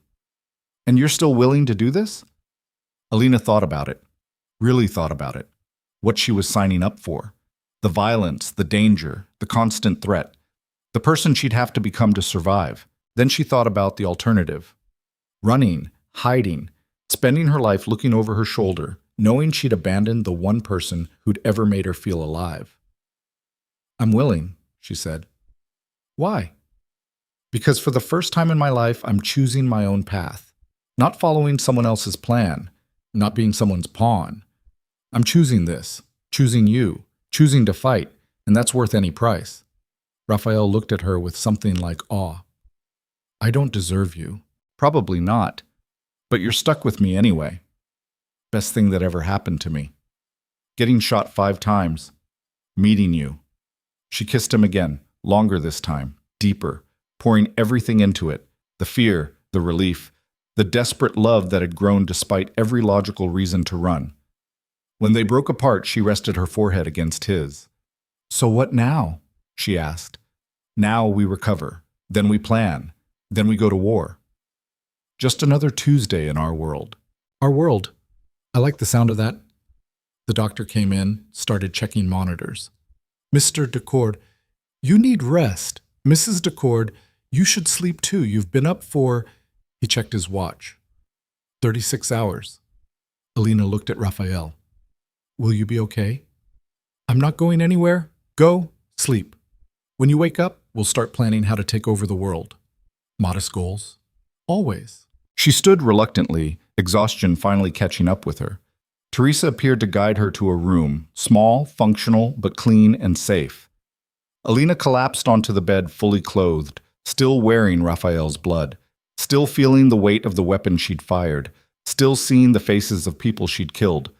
And you're still willing to do this? Alina thought about it. Really thought about it. What she was signing up for. The violence, the danger, the constant threat. The person she'd have to become to survive. Then she thought about the alternative. Running, hiding, spending her life looking over her shoulder, knowing she'd abandoned the one person who'd ever made her feel alive. I'm willing, she said. Why? Because for the first time in my life, I'm choosing my own path. Not following someone else's plan, not being someone's pawn. I'm choosing this, choosing you, choosing to fight, and that's worth any price. Raphael looked at her with something like awe. I don't deserve you. Probably not. But you're stuck with me anyway. Best thing that ever happened to me. Getting shot 5 times. Meeting you. She kissed him again, longer this time, deeper, pouring everything into it. The fear, the relief, the desperate love that had grown despite every logical reason to run. When they broke apart, she rested her forehead against his. So what now? She asked. Now we recover. Then we plan. Then we go to war. Just another Tuesday in our world. Our world. I like the sound of that. The doctor came in, started checking monitors. Mr. Decord, you need rest. Mrs. Decord, you should sleep too. You've been up for... He checked his watch. 36 hours. Alina looked at Raphael. Will you be okay? I'm not going anywhere. Go, sleep. When you wake up, we'll start planning how to take over the world. Modest goals. Always. She stood reluctantly, exhaustion finally catching up with her. Teresa appeared to guide her to a room, small, functional, but clean and safe. Alina collapsed onto the bed fully clothed, still wearing Raphael's blood, still feeling the weight of the weapon she'd fired, still seeing the faces of people she'd killed.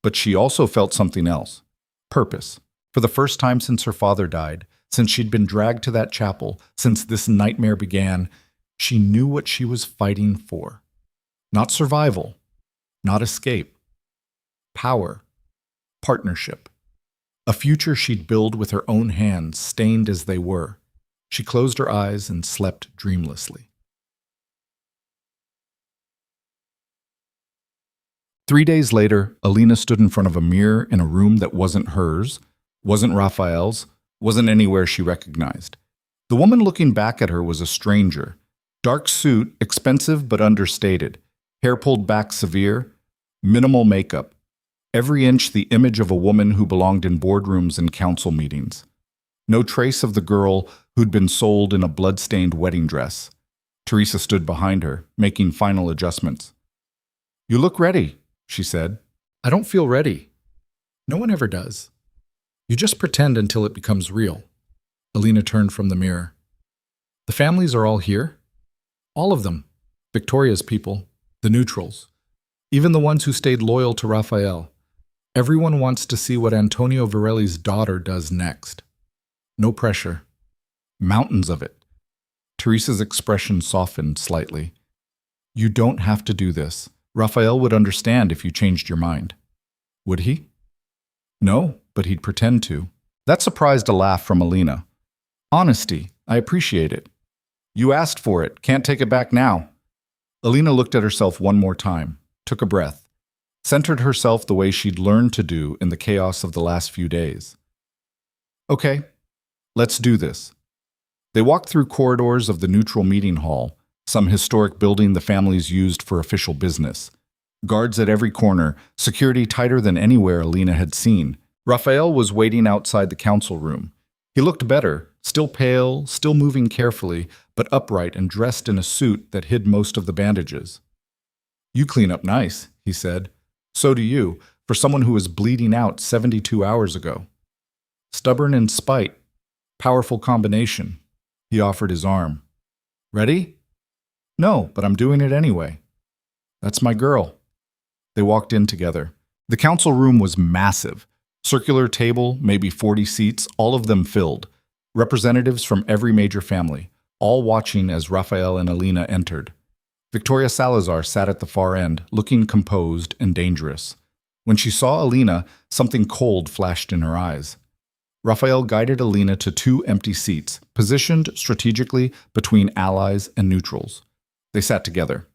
But she also felt something else. Purpose. For the first time since her father died, since she'd been dragged to that chapel, since this nightmare began, she knew what she was fighting for. Not survival, not escape. Power. Partnership. A future she'd build with her own hands, stained as they were. She closed her eyes and slept dreamlessly. 3 days later, Alina stood in front of a mirror in a room that wasn't hers, wasn't Raphael's, wasn't anywhere she recognized. The woman looking back at her was a stranger. Dark suit, expensive but understated. Hair pulled back severe. Minimal makeup. Every inch the image of a woman who belonged in boardrooms and council meetings. No trace of the girl who'd been sold in a blood-stained wedding dress. Teresa stood behind her, making final adjustments. "You look ready," she said. "I don't feel ready." "No one ever does. You just pretend until it becomes real." Alina turned from the mirror. "The families are all here?" "All of them. Victoria's people, the neutrals, even the ones who stayed loyal to Raphael. Everyone wants to see what Antonio Varelli's daughter does next. No pressure. Mountains of it." Teresa's expression softened slightly. "You don't have to do this. Raphael would understand if you changed your mind." "Would he?" "No, but he'd pretend to." That surprised a laugh from Alina. "Honesty. I appreciate it. You asked for it. Can't take it back now." Alina looked at herself one more time, took a breath, centered herself the way she'd learned to do in the chaos of the last few days. "Okay, let's do this." They walked through corridors of the neutral meeting hall, some historic building the families used for official business. Guards at every corner, security tighter than anywhere Alina had seen. Raphael was waiting outside the council room. He looked better, still pale, still moving carefully, but upright and dressed in a suit that hid most of the bandages. "You clean up nice," he said. "So do you, for someone who was bleeding out 72 hours ago." Stubborn in spite. Powerful combination. He offered his arm. "Ready?" "No, but I'm doing it anyway." "That's my girl." They walked in together. The council room was massive. Circular table, maybe 40 seats, all of them filled. Representatives from every major family, all watching as Raphael and Alina entered. Victoria Salazar sat at the far end, looking composed and dangerous. When she saw Alina, something cold flashed in her eyes. Raphael guided Alina to 2 empty seats, positioned strategically between allies and neutrals. They sat together.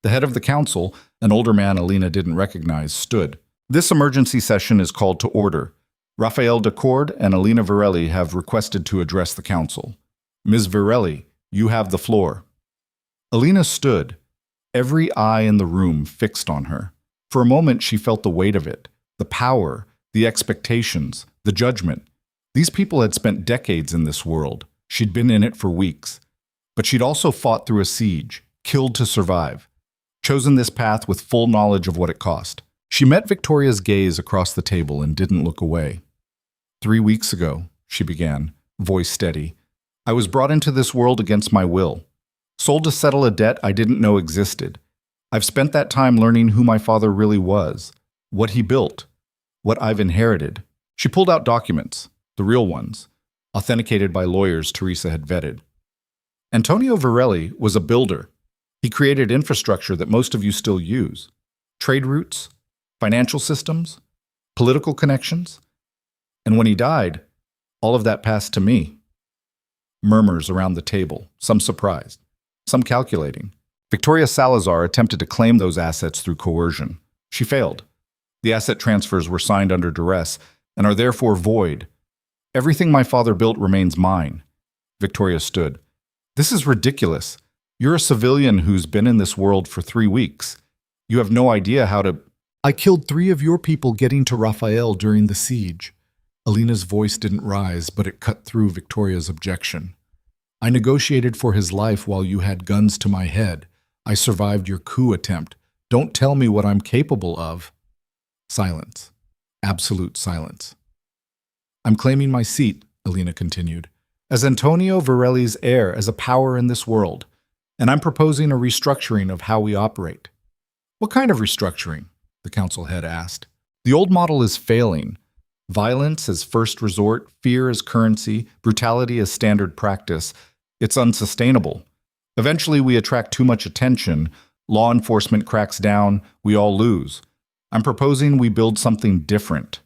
The head of the council, an older man Alina didn't recognize, stood. "This emergency session is called to order. Raphael Decord and Alina Varelli have requested to address the council. Ms. Varelli, you have the floor." Alina stood, every eye in the room fixed on her. For a moment she felt the weight of it, the power, the expectations, the judgment. These people had spent decades in this world. She'd been in it for weeks. But she'd also fought through a siege, killed to survive, chosen this path with full knowledge of what it cost. She met Victoria's gaze across the table and didn't look away. 3 weeks ago, she began, voice steady, "I was brought into this world against my will, sold to settle a debt I didn't know existed. I've spent that time learning who my father really was, what he built, what I've inherited." She pulled out documents, the real ones, authenticated by lawyers Teresa had vetted. Antonio Varelli was a builder. He created infrastructure that most of you still use. Trade routes, financial systems, political connections. And when he died, all of that passed to me. Murmurs around the table, some surprised, some calculating. Victoria Salazar attempted to claim those assets through coercion. She failed. The asset transfers were signed under duress and are therefore void. "Everything my father built remains mine." Victoria stood. "This is ridiculous. You're a civilian who's been in this world for 3 weeks. You have no idea how to—" "I killed 3 of your people getting to Raphael during the siege." Alina's voice didn't rise, but it cut through Victoria's objection. "I negotiated for his life while you had guns to my head. I survived your coup attempt. Don't tell me what I'm capable of. Silence. Absolute silence. I'm claiming my seat, Alina continued, as Antonio Varelli's heir, as a power in this world, and I'm proposing a restructuring of how we operate. What kind of restructuring? The council head asked. The old model is failing. Violence as first resort, fear as currency, brutality as standard practice. It's unsustainable. Eventually, we attract too much attention, law enforcement cracks down, we all lose. I'm proposing we build something different,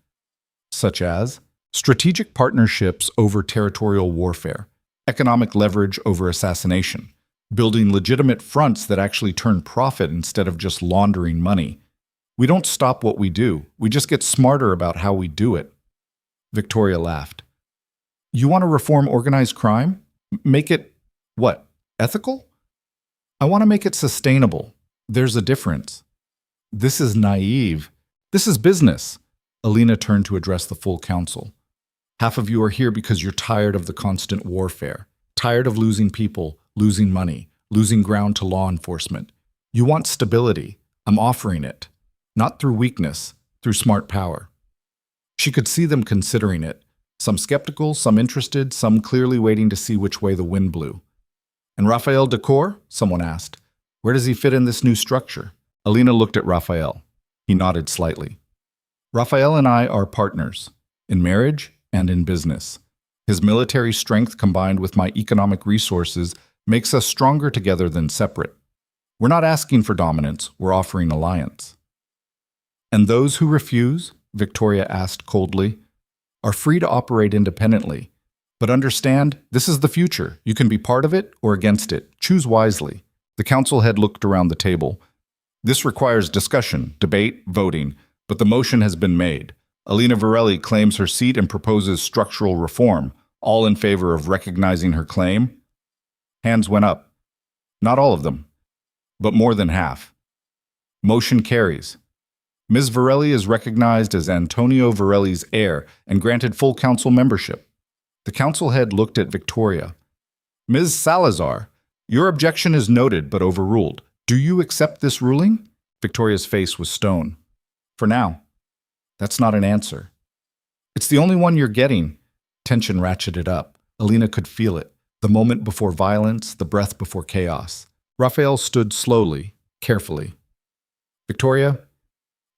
such as strategic partnerships over territorial warfare, economic leverage over assassination, building legitimate fronts that actually turn profit instead of just laundering money. We don't stop what we do, we just get smarter about how we do it. Victoria laughed. You want to reform organized crime? Make it, what, ethical? I want to make it sustainable. There's a difference. This is naive. This is business. Alina turned to address the full council. Half of you are here because you're tired of the constant warfare, tired of losing people, losing money, losing ground to law enforcement. You want stability. I'm offering it. Not through weakness, through smart power. She could see them considering it, some skeptical, some interested, some clearly waiting to see which way the wind blew. And Raphael Decor? Someone asked. Where does he fit in this new structure? Alina looked at Raphael. He nodded slightly. Raphael and I are partners, in marriage and in business. His military strength combined with my economic resources makes us stronger together than separate. We're not asking for dominance, we're offering alliance. And those who refuse, Victoria asked coldly, are free to operate independently. But understand, this is the future. You can be part of it or against it. Choose wisely. The council head looked around the table. This requires discussion, debate, voting, but the motion has been made. Alina Varelli claims her seat and proposes structural reform, all in favor of recognizing her claim. Hands went up. Not all of them, but more than half. Motion carries. Ms. Varelli is recognized as Antonio Varelli's heir and granted full council membership. The council head looked at Victoria. Ms. Salazar, your objection is noted but overruled. Do you accept this ruling? Victoria's face was stone. For now. That's not an answer. It's the only one you're getting. Tension ratcheted up. Alina could feel it. The moment before violence, the breath before chaos. Raphael stood slowly, carefully. Victoria,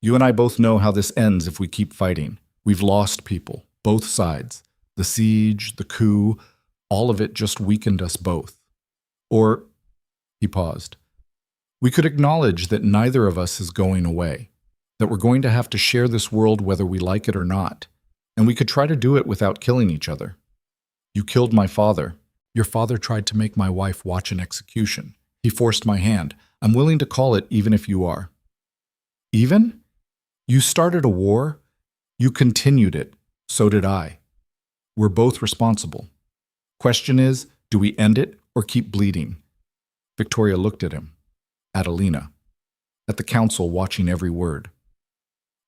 you and I both know how this ends if we keep fighting. We've lost people, both sides. The siege, the coup, all of it just weakened us both. Or, he paused, we could acknowledge that neither of us is going away, that we're going to have to share this world whether we like it or not, and we could try to do it without killing each other. You killed my father. Your father tried to make my wife watch an execution. He forced my hand. I'm willing to call it even if you are. Even? You started a war. You continued it. So did I. We're both responsible. Question is, do we end it or keep bleeding? Victoria looked at him, at Alina, at the council watching every word.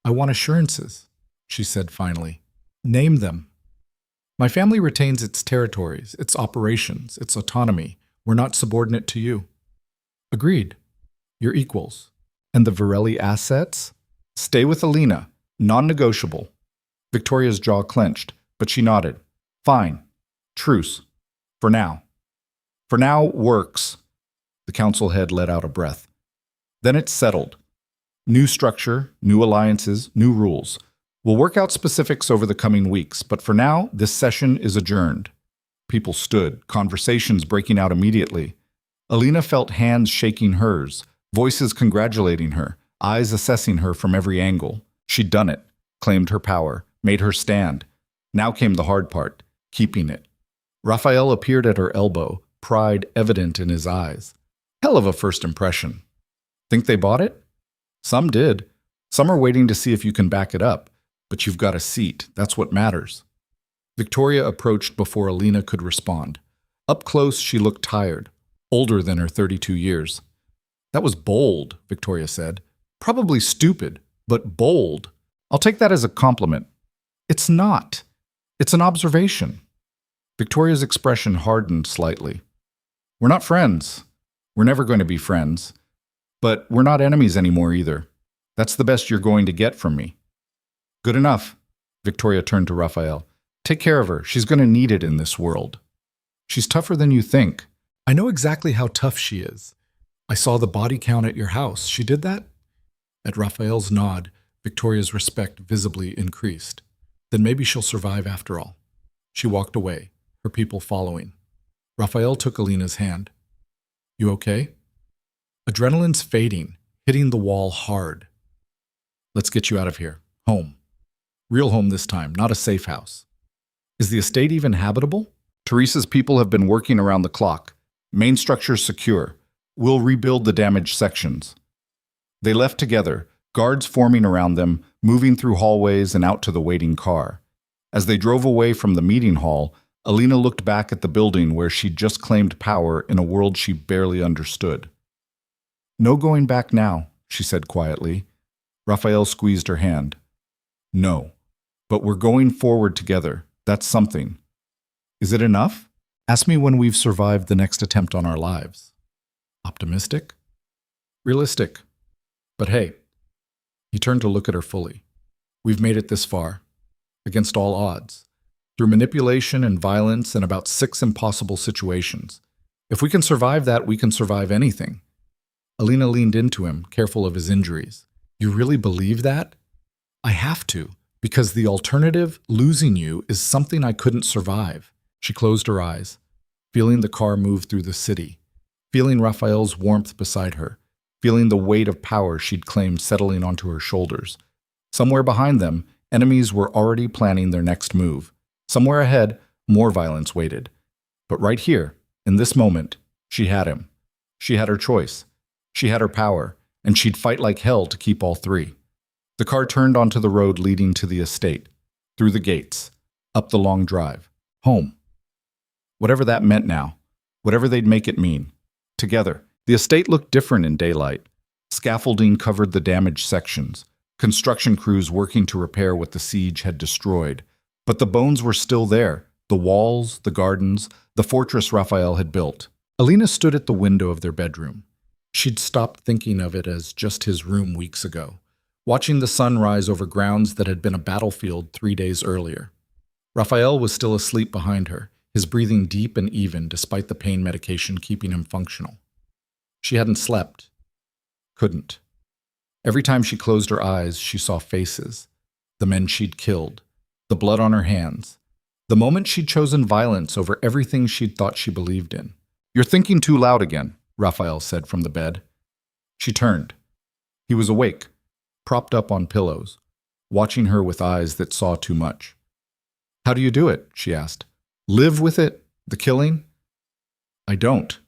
I want assurances, she said finally. Name them. My family retains its territories, its operations, its autonomy. We're not subordinate to you. Agreed. You're equals. And the Varelli assets? Stay with Alina. Non-negotiable. Victoria's jaw clenched, but she nodded. Fine. Truce. For now. For now works. The council head let out a breath. Then it's settled. New structure, new alliances, new rules. We'll work out specifics over the coming weeks, but for now, this session is adjourned. People stood, conversations breaking out immediately. Alina felt hands shaking hers, voices congratulating her, eyes assessing her from every angle. She'd done it, claimed her power, made her stand. Now came the hard part, keeping it. Raphael appeared at her elbow, pride evident in his eyes. Hell of a first impression. Think they bought it? Some did. Some are waiting to see if you can back it up. But you've got a seat. That's what matters. Victoria approached before Alina could respond. Up close, she looked tired, older than her 32 years. That was bold, Victoria said. Probably stupid, but bold. I'll take that as a compliment. It's not. It's an observation. Victoria's expression hardened slightly. We're not friends. We're never going to be friends. But we're not enemies anymore either. That's the best you're going to get from me." "Good enough." Victoria turned to Raphael. "Take care of her. She's going to need it in this world." "She's tougher than you think." "I know exactly how tough she is. I saw the body count at your house. She did that?" At Raphael's nod, Victoria's respect visibly increased. Then maybe she'll survive after all. She walked away, her people following. Raphael took Alina's hand. "You okay?" "Adrenaline's fading, hitting the wall hard." "Let's get you out of here. Home. Real home this time, not a safe house." "Is the estate even habitable?" "Teresa's people have been working around the clock. Main structure's secure. We'll rebuild the damaged sections." They left together, guards forming around them, moving through hallways and out to the waiting car. As they drove away from the meeting hall, Alina looked back at the building where she'd just claimed power in a world she barely understood. "No going back now," she said quietly. Raphael squeezed her hand. "No, but we're going forward together. That's something." "Is it enough?" "Ask me when we've survived the next attempt on our lives." "Optimistic?" "Realistic. But hey," he turned to look at her fully, "we've made it this far, against all odds, through manipulation and violence and about 6 impossible situations. If we can survive that, we can survive anything." Alina leaned into him, careful of his injuries. "You really believe that?" "I have to, because the alternative, losing you, is something I couldn't survive." She closed her eyes, feeling the car move through the city, feeling Raphael's warmth beside her, feeling the weight of power she'd claimed settling onto her shoulders. Somewhere behind them, enemies were already planning their next move. Somewhere ahead, more violence waited. But right here, in this moment, she had him. She had her choice. She had her power, and she'd fight like hell to keep all 3. The car turned onto the road leading to the estate, through the gates, up the long drive, home. Whatever that meant now, whatever they'd make it mean. Together, the estate looked different in daylight. Scaffolding covered the damaged sections, construction crews working to repair what the siege had destroyed. But the bones were still there, the walls, the gardens, the fortress Raphael had built. Alina stood at the window of their bedroom. She'd stopped thinking of it as just his room weeks ago, watching the sun rise over grounds that had been a battlefield 3 days earlier. Raphael was still asleep behind her, his breathing deep and even despite the pain medication keeping him functional. She hadn't slept. Couldn't. Every time she closed her eyes, she saw faces. The men she'd killed. The blood on her hands. The moment she'd chosen violence over everything she'd thought she believed in. "You're thinking too loud again," Raphael said from the bed. She turned. He was awake, propped up on pillows, watching her with eyes that saw too much. "How do you do it?" she asked. "Live with it? The killing?" "I don't."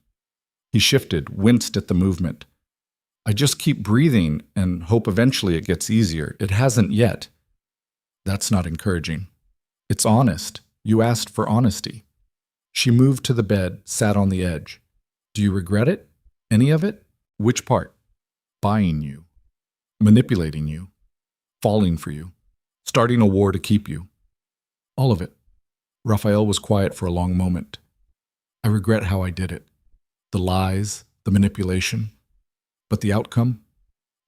He shifted, winced at the movement. "I just keep breathing and hope eventually it gets easier. It hasn't yet." "That's not encouraging." "It's honest. You asked for honesty." She moved to the bed, sat on the edge. "Do you regret it? Any of it?" "Which part?" "Buying you. Manipulating you. Falling for you. Starting a war to keep you." "All of it." Raphael was quiet for a long moment. "I regret how I did it. The lies, the manipulation. But the outcome?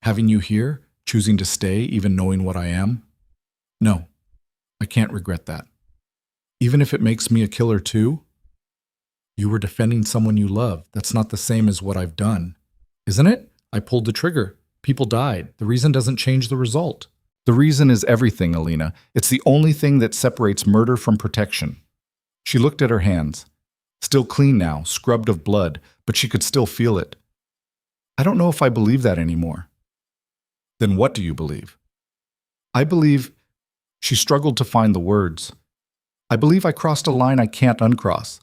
Having you here, choosing to stay even knowing what I am? No, I can't regret that. Even if it makes me a killer too? You were defending someone you love. That's not the same as what I've done. Isn't it? I pulled the trigger. People died. The reason doesn't change the result." "The reason is everything, Alina. It's the only thing that separates murder from protection." She looked at her hands. Still clean now, scrubbed of blood, but she could still feel it. "I don't know if I believe that anymore." "Then what do you believe?" "I believe..." She struggled to find the words. "I believe I crossed a line I can't uncross.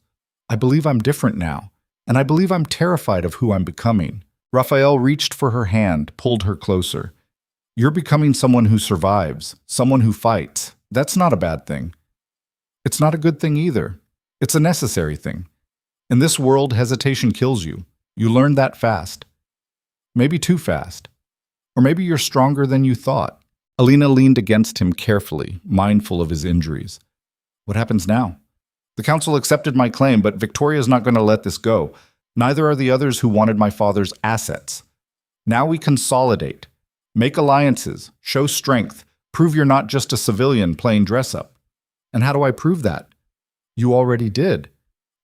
I believe I'm different now, and I believe I'm terrified of who I'm becoming." Raphael reached for her hand, pulled her closer. "You're becoming someone who survives, someone who fights. That's not a bad thing. It's not a good thing either. It's a necessary thing. In this world, hesitation kills you. You learn that fast. Maybe too fast. Or maybe you're stronger than you thought." Alina leaned against him carefully, mindful of his injuries. "What happens now?" "The council accepted my claim, but Victoria's not going to let this go. Neither are the others who wanted my father's assets. Now we consolidate, make alliances, show strength, prove you're not just a civilian playing dress-up. And how do I prove that? You already did.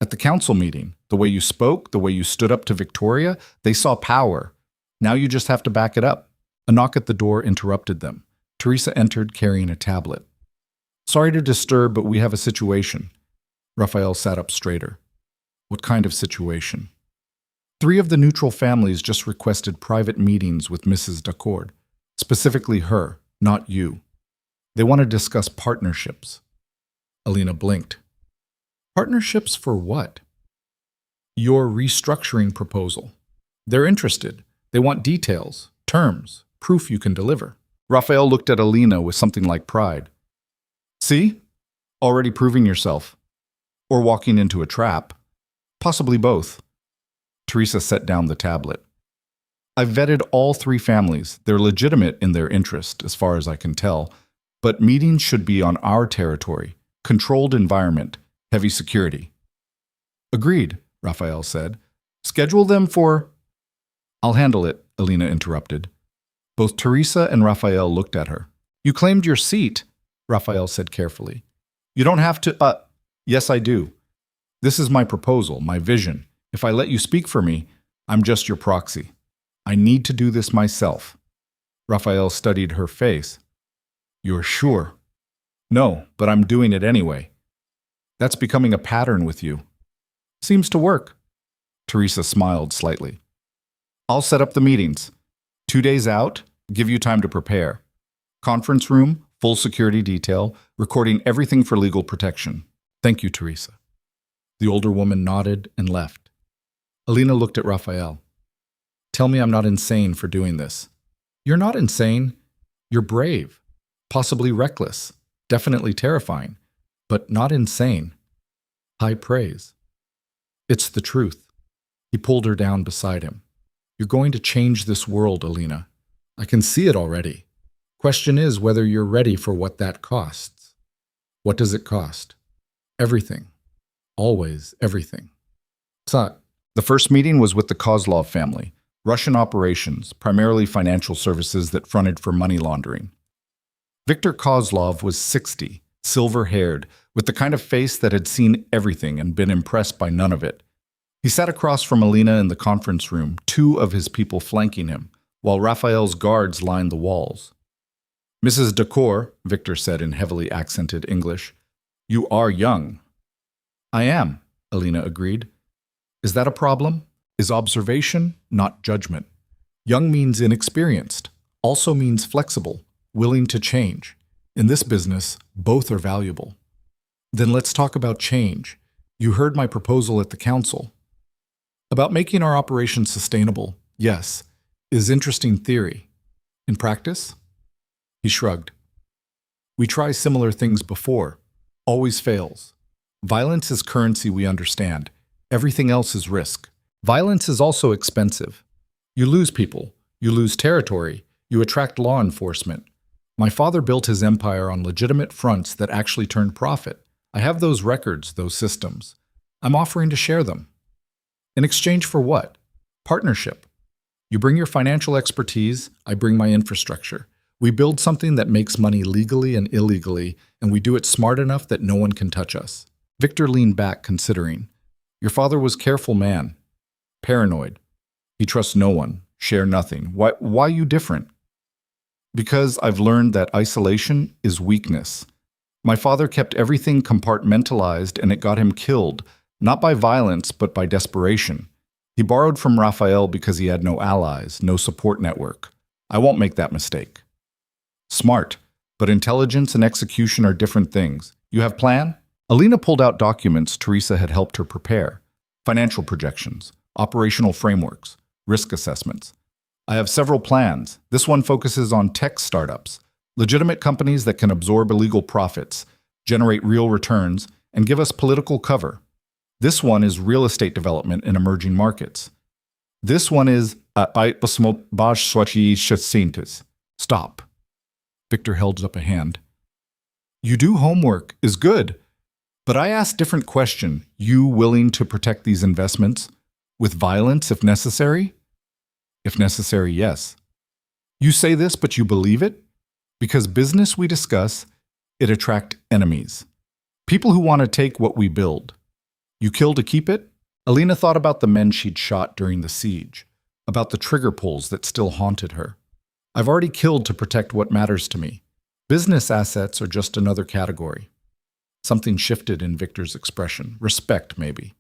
At the council meeting, the way you spoke, the way you stood up to Victoria, they saw power. Now you just have to back it up. A knock at the door interrupted them. Teresa entered carrying a tablet. Sorry to disturb, but we have a situation. Raphael sat up straighter. What kind of situation? 3 of the neutral families just requested private meetings with Mrs. Dacord. Specifically her, not you. They want to discuss partnerships. Alina blinked. Partnerships for what? Your restructuring proposal. They're interested. They want details, terms, proof you can deliver. Raphael looked at Alina with something like pride. See? Already proving yourself. Or walking into a trap. Possibly both. Teresa set down the tablet. I've vetted all 3 families. They're legitimate in their interest, as far as I can tell. But meetings should be on our territory. Controlled environment. Heavy security. Agreed, Raphael said. Schedule them for... I'll handle it, Alina interrupted. Both Teresa and Raphael looked at her. You claimed your seat, Raphael said carefully. You don't have to... Yes, I do. This is my proposal, my vision. If I let you speak for me, I'm just your proxy. I need to do this myself. Raphael studied her face. You're sure? No, but I'm doing it anyway. That's becoming a pattern with you. Seems to work. Teresa smiled slightly. I'll set up the meetings. 2 days out, give you time to prepare. Conference room, full security detail, recording everything for legal protection. Thank you, Teresa. The older woman nodded and left. Alina looked at Raphael. Tell me I'm not insane for doing this. You're not insane. You're brave. Possibly reckless. Definitely terrifying. But not insane. High praise. It's the truth. He pulled her down beside him. You're going to change this world, Alina. I can see it already. Question is whether you're ready for what that costs. What does it cost? Everything. Always everything. The first meeting was with the Kozlov family, Russian operations, primarily financial services that fronted for money laundering. Viktor Kozlov was 60, silver-haired, with the kind of face that had seen everything and been impressed by none of it. He sat across from Alina in the conference room, 2 of his people flanking him, while Raphael's guards lined the walls. Mrs. Dacord, Victor said in heavily accented English, you are young. I am, Alina agreed. Is that a problem? Is observation, not judgment. Young means inexperienced, also means flexible, willing to change. In this business, both are valuable. Then let's talk about change. You heard my proposal at the council. About making our operation sustainable, yes, is interesting theory. In practice? He shrugged. We try similar things before. Always fails. Violence is currency we understand. Everything else is risk. Violence is also expensive. You lose people. You lose territory. You attract law enforcement. My father built his empire on legitimate fronts that actually turned profit. I have those records, those systems. I'm offering to share them. In exchange for what? Partnership. You bring your financial expertise, I bring my infrastructure. We build something that makes money legally and illegally, and we do it smart enough that no one can touch us. Victor leaned back, considering. Your father was a careful man. Paranoid. He trusts no one. Share nothing. Why you different? Because I've learned that isolation is weakness. My father kept everything compartmentalized and it got him killed, not by violence, but by desperation. He borrowed from Raphael because he had no allies, no support network. I won't make that mistake. Smart, but intelligence and execution are different things. You have plan? Alina pulled out documents Teresa had helped her prepare. Financial projections, operational frameworks, risk assessments. I have several plans. This one focuses on tech startups, legitimate companies that can absorb illegal profits, generate real returns, and give us political cover. This one is real estate development in emerging markets. This one is Stop. Victor held up a hand. You do homework is good, but I asked different question. You willing to protect these investments? With violence if necessary? If necessary, yes. You say this, but you believe it? Because business we discuss, it attract enemies. People who want to take what we build. You kill to keep it? Alina thought about the men she'd shot during the siege, about the trigger pulls that still haunted her. I've already killed to protect what matters to me. Business assets are just another category. Something shifted in Victor's expression. Respect, maybe.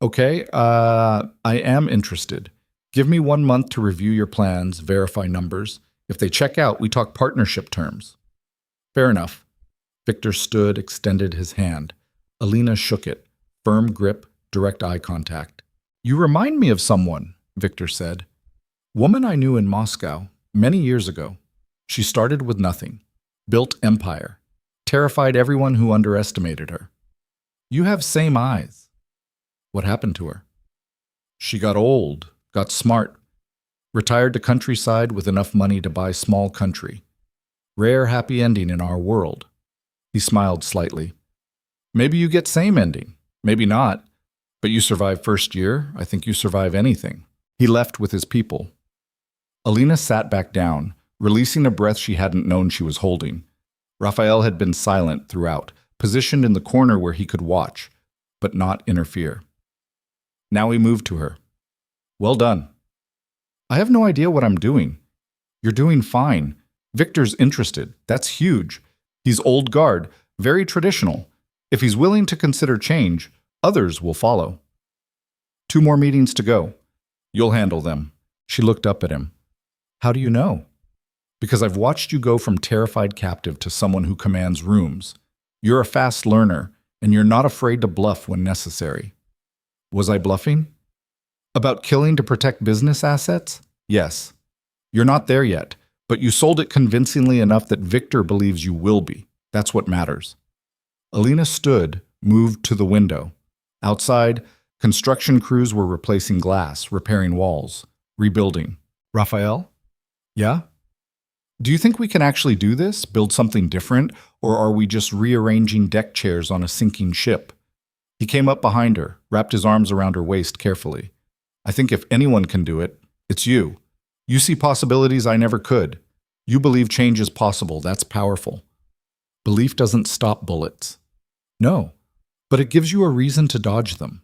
Okay, I am interested. Give me 1 month to review your plans, verify numbers. If they check out, we talk partnership terms. Fair enough. Victor stood, extended his hand. Alina shook it. Firm grip, direct eye contact. You remind me of someone, Victor said. Woman I knew in Moscow, many years ago. She started with nothing. Built empire. Terrified everyone who underestimated her. You have same eyes. What happened to her? She got old, got smart. Retired to countryside with enough money to buy small country. Rare happy ending in our world. He smiled slightly. Maybe you get same ending. Maybe not. But you survive first year. I think you survive anything. He left with his people. Alina sat back down, releasing a breath she hadn't known she was holding. Raphael had been silent throughout, positioned in the corner where he could watch, but not interfere. Now he moved to her. Well done. I have no idea what I'm doing. You're doing fine. Victor's interested. That's huge. He's old guard, very traditional. If he's willing to consider change, others will follow. 2 more meetings to go. You'll handle them. She looked up at him. How do you know? Because I've watched you go from terrified captive to someone who commands rooms. You're a fast learner, and you're not afraid to bluff when necessary. Was I bluffing? About killing to protect business assets? Yes. You're not there yet, but you sold it convincingly enough that Victor believes you will be. That's what matters. Alina stood, moved to the window. Outside, construction crews were replacing glass, repairing walls, rebuilding. Raphael? Yeah? Do you think we can actually do this, build something different, or are we just rearranging deck chairs on a sinking ship? He came up behind her, wrapped his arms around her waist carefully. I think if anyone can do it, it's you. You see possibilities I never could. You believe change is possible. That's powerful. Belief doesn't stop bullets. No, but it gives you a reason to dodge them.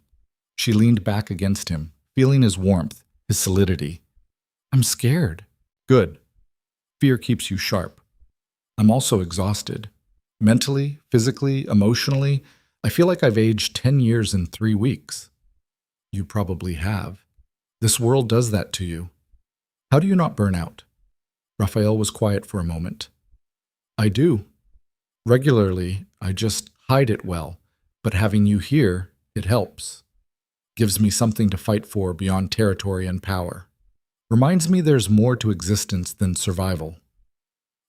She leaned back against him, feeling his warmth, his solidity. I'm scared. Good. Fear keeps you sharp. I'm also exhausted. Mentally, physically, emotionally, I feel like I've aged 10 years in 3 weeks. You probably have. This world does that to you. How do you not burn out? Raphael was quiet for a moment. I do. Regularly, I just hide it well, but having you here, it helps. Gives me something to fight for beyond territory and power. Reminds me there's more to existence than survival.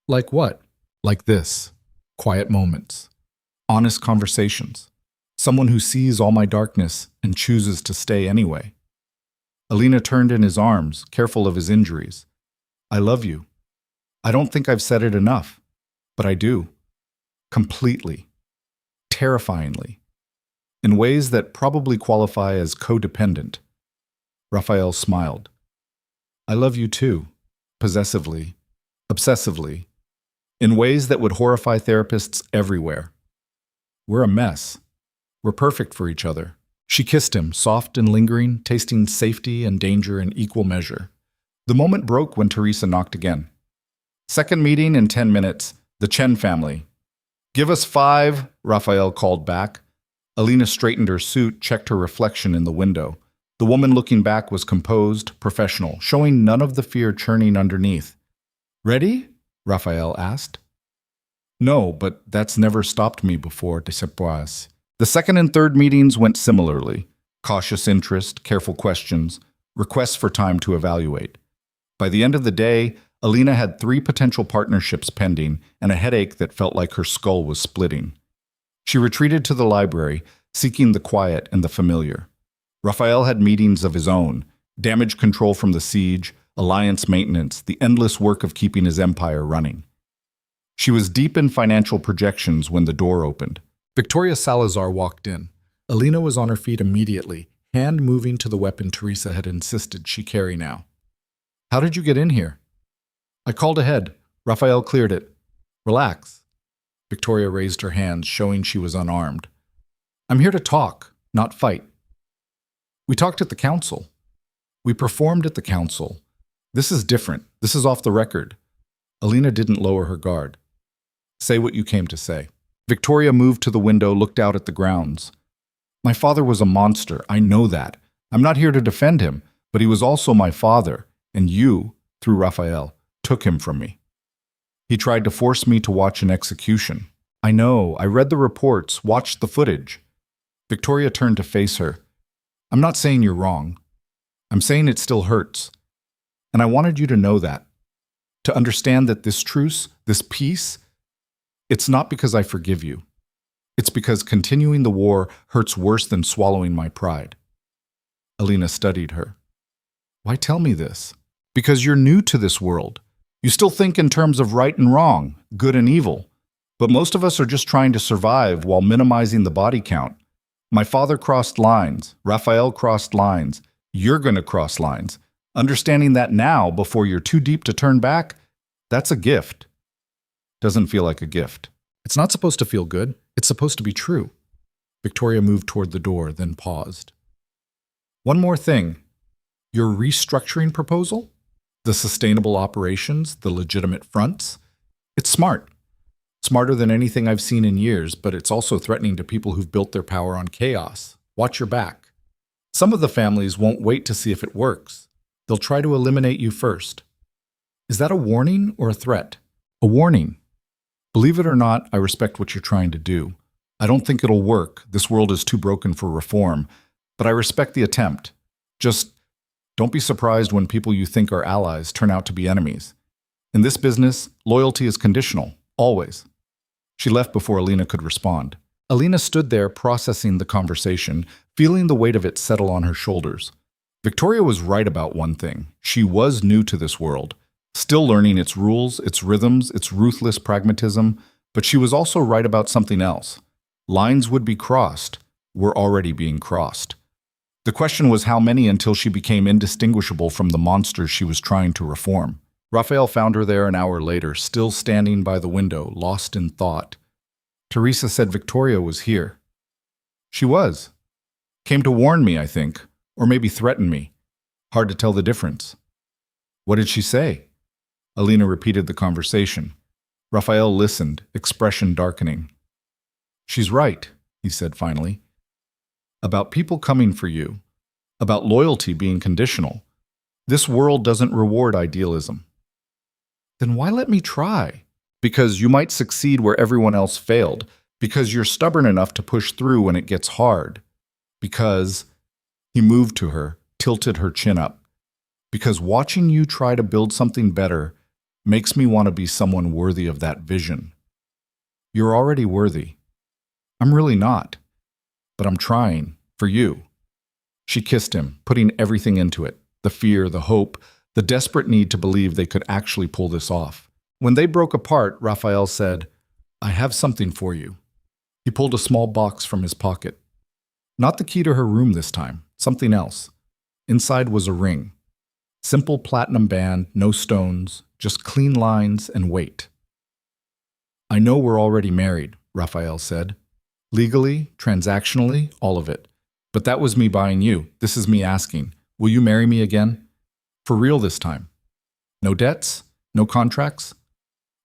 Like what? Like this. Quiet moments. Honest conversations. Someone who sees all my darkness and chooses to stay anyway. Alina turned in his arms, careful of his injuries. I love you. I don't think I've said it enough, but I do. Completely. Terrifyingly. In ways that probably qualify as codependent. Raphael smiled. I love you too. Possessively. Obsessively. In ways that would horrify therapists everywhere. We're a mess. We're perfect for each other. She kissed him, soft and lingering, tasting safety and danger in equal measure. The moment broke when Teresa knocked again. Second meeting in 10 minutes. The Chen family. Give us 5, Raphael called back. Alina straightened her suit, checked her reflection in the window. The woman looking back was composed, professional, showing none of the fear churning underneath. Ready? Raphael asked. No, but that's never stopped me before, de surprise. The second and third meetings went similarly. Cautious interest, careful questions, requests for time to evaluate. By the end of the day, Alina had 3 potential partnerships pending and a headache that felt like her skull was splitting. She retreated to the library, seeking the quiet and the familiar. Raphael had meetings of his own, damage control from the siege, alliance maintenance, the endless work of keeping his empire running. She was deep in financial projections when the door opened. Victoria Salazar walked in. Alina was on her feet immediately, hand moving to the weapon Teresa had insisted she carry now. How did you get in here? I called ahead. Raphael cleared it. Relax. Victoria raised her hands, showing she was unarmed. I'm here to talk, not fight. We talked at the council. We performed at the council. This is different. This is off the record. Alina didn't lower her guard. Say what you came to say. Victoria moved to the window, looked out at the grounds. My father was a monster. I know that. I'm not here to defend him, but he was also my father, and you, through Raphael, took him from me. He tried to force me to watch an execution. I know. I read the reports, watched the footage. Victoria turned to face her. I'm not saying you're wrong. I'm saying it still hurts. And I wanted you to know that. To understand that this truce, this peace, it's not because I forgive you. It's because continuing the war hurts worse than swallowing my pride. Alina studied her. Why tell me this? Because you're new to this world. You still think in terms of right and wrong, good and evil. But most of us are just trying to survive while minimizing the body count. My father crossed lines. Raphael crossed lines. You're going to cross lines. Understanding that now before you're too deep to turn back, that's a gift. Doesn't feel like a gift. It's not supposed to feel good. It's supposed to be true. Victoria moved toward the door, then paused. One more thing. Your restructuring proposal? The sustainable operations, the legitimate fronts? It's smart. Smarter than anything I've seen in years, but it's also threatening to people who've built their power on chaos. Watch your back. Some of the families won't wait to see if it works. They'll try to eliminate you first. Is that a warning or a threat? A warning. Believe it or not, I respect what you're trying to do. I don't think it'll work. This world is too broken for reform. But I respect the attempt. Just don't be surprised when people you think are allies turn out to be enemies. In this business, loyalty is conditional, always. She left before Alina could respond. Alina stood there processing the conversation, feeling the weight of it settle on her shoulders. Victoria was right about one thing. She was new to this world, still learning its rules, its rhythms, its ruthless pragmatism, but she was also right about something else. Lines would be crossed, were already being crossed. The question was how many until she became indistinguishable from the monsters she was trying to reform. Raphael found her there an hour later, still standing by the window, lost in thought. Teresa said Victoria was here. She was. Came to warn me, I think, or maybe threaten me. Hard to tell the difference. What did she say? Alina repeated the conversation. Raphael listened, expression darkening. She's right, he said finally. About people coming for you. About loyalty being conditional. This world doesn't reward idealism. Then why let me try? Because you might succeed where everyone else failed. Because you're stubborn enough to push through when it gets hard. Because... He moved to her, tilted her chin up. Because watching you try to build something better makes me want to be someone worthy of that vision. You're already worthy. I'm really not. But I'm trying, for you. She kissed him, putting everything into it. The fear, the hope, the desperate need to believe they could actually pull this off. When they broke apart, Raphael said, I have something for you. He pulled a small box from his pocket. Not the key to her room this time, something else. Inside was a ring. Simple platinum band, no stones, just clean lines and weight. I know we're already married, Raphael said. Legally, transactionally, all of it. But that was me buying you. This is me asking, will you marry me again? For real this time. No debts? No contracts?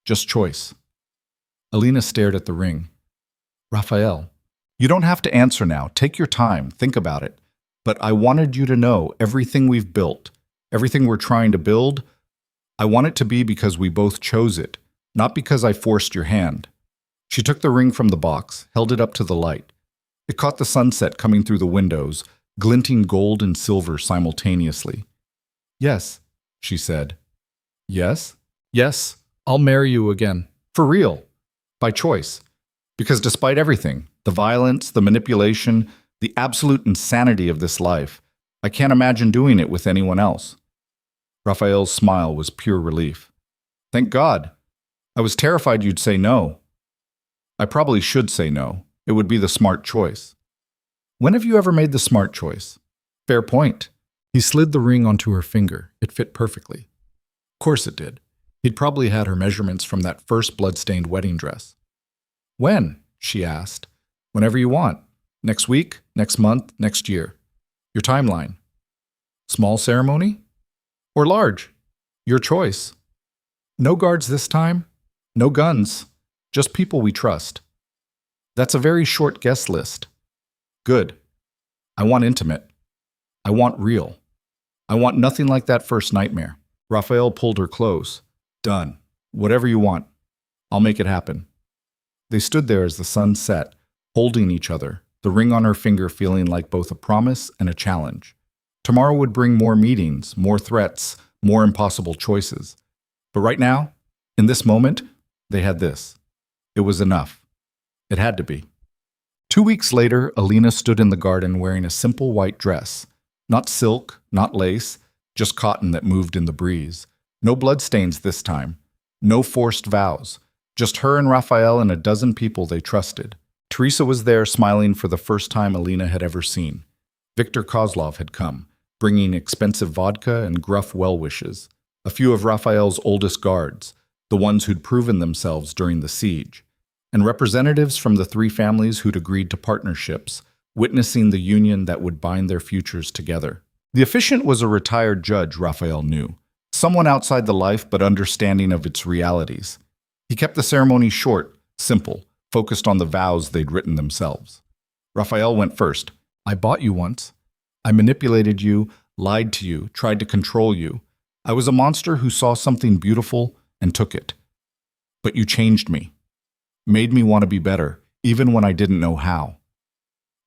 Just choice. Alina stared at the ring. Raphael, you don't have to answer now. Take your time. Think about it. But I wanted you to know everything we've built, everything we're trying to build, I want it to be because we both chose it, not because I forced your hand. She took the ring from the box, held it up to the light. It caught the sunset coming through the windows, glinting gold and silver simultaneously. Yes, she said. Yes? Yes, I'll marry you again. For real. By choice. Because despite everything, the violence, the manipulation, the absolute insanity of this life, I can't imagine doing it with anyone else. Raphael's smile was pure relief. Thank God. I was terrified you'd say no. I probably should say no. It would be the smart choice. When have you ever made the smart choice? Fair point. He slid the ring onto her finger. It fit perfectly. Of course it did. He'd probably had her measurements from that first blood-stained wedding dress. When? She asked. Whenever you want. Next week, next month, next year. Your timeline. Small ceremony? Or large? Your choice. No guards this time. No guns. Just people we trust. That's a very short guest list. Good. I want intimate. I want real. I want nothing like that first nightmare. Raphael pulled her close. Done. Whatever you want. I'll make it happen. They stood there as the sun set, holding each other, the ring on her finger feeling like both a promise and a challenge. Tomorrow would bring more meetings, more threats, more impossible choices. But right now, in this moment, they had this. It was enough. It had to be. 2 weeks later, Alina stood in the garden wearing a simple white dress. Not silk, not lace, just cotton that moved in the breeze. No bloodstains this time. No forced vows. Just her and Raphael and a dozen people they trusted. Teresa was there, smiling for the first time Alina had ever seen. Viktor Kozlov had come, bringing expensive vodka and gruff well-wishes. A few of Raphael's oldest guards, the ones who'd proven themselves during the siege. And representatives from the 3 families who'd agreed to partnerships, witnessing the union that would bind their futures together. The officiant was a retired judge, Raphael knew. Someone outside the life but understanding of its realities. He kept the ceremony short, simple, focused on the vows they'd written themselves. Raphael went first. I bought you once. I manipulated you, lied to you, tried to control you. I was a monster who saw something beautiful and took it. But you changed me. Made me want to be better, even when I didn't know how.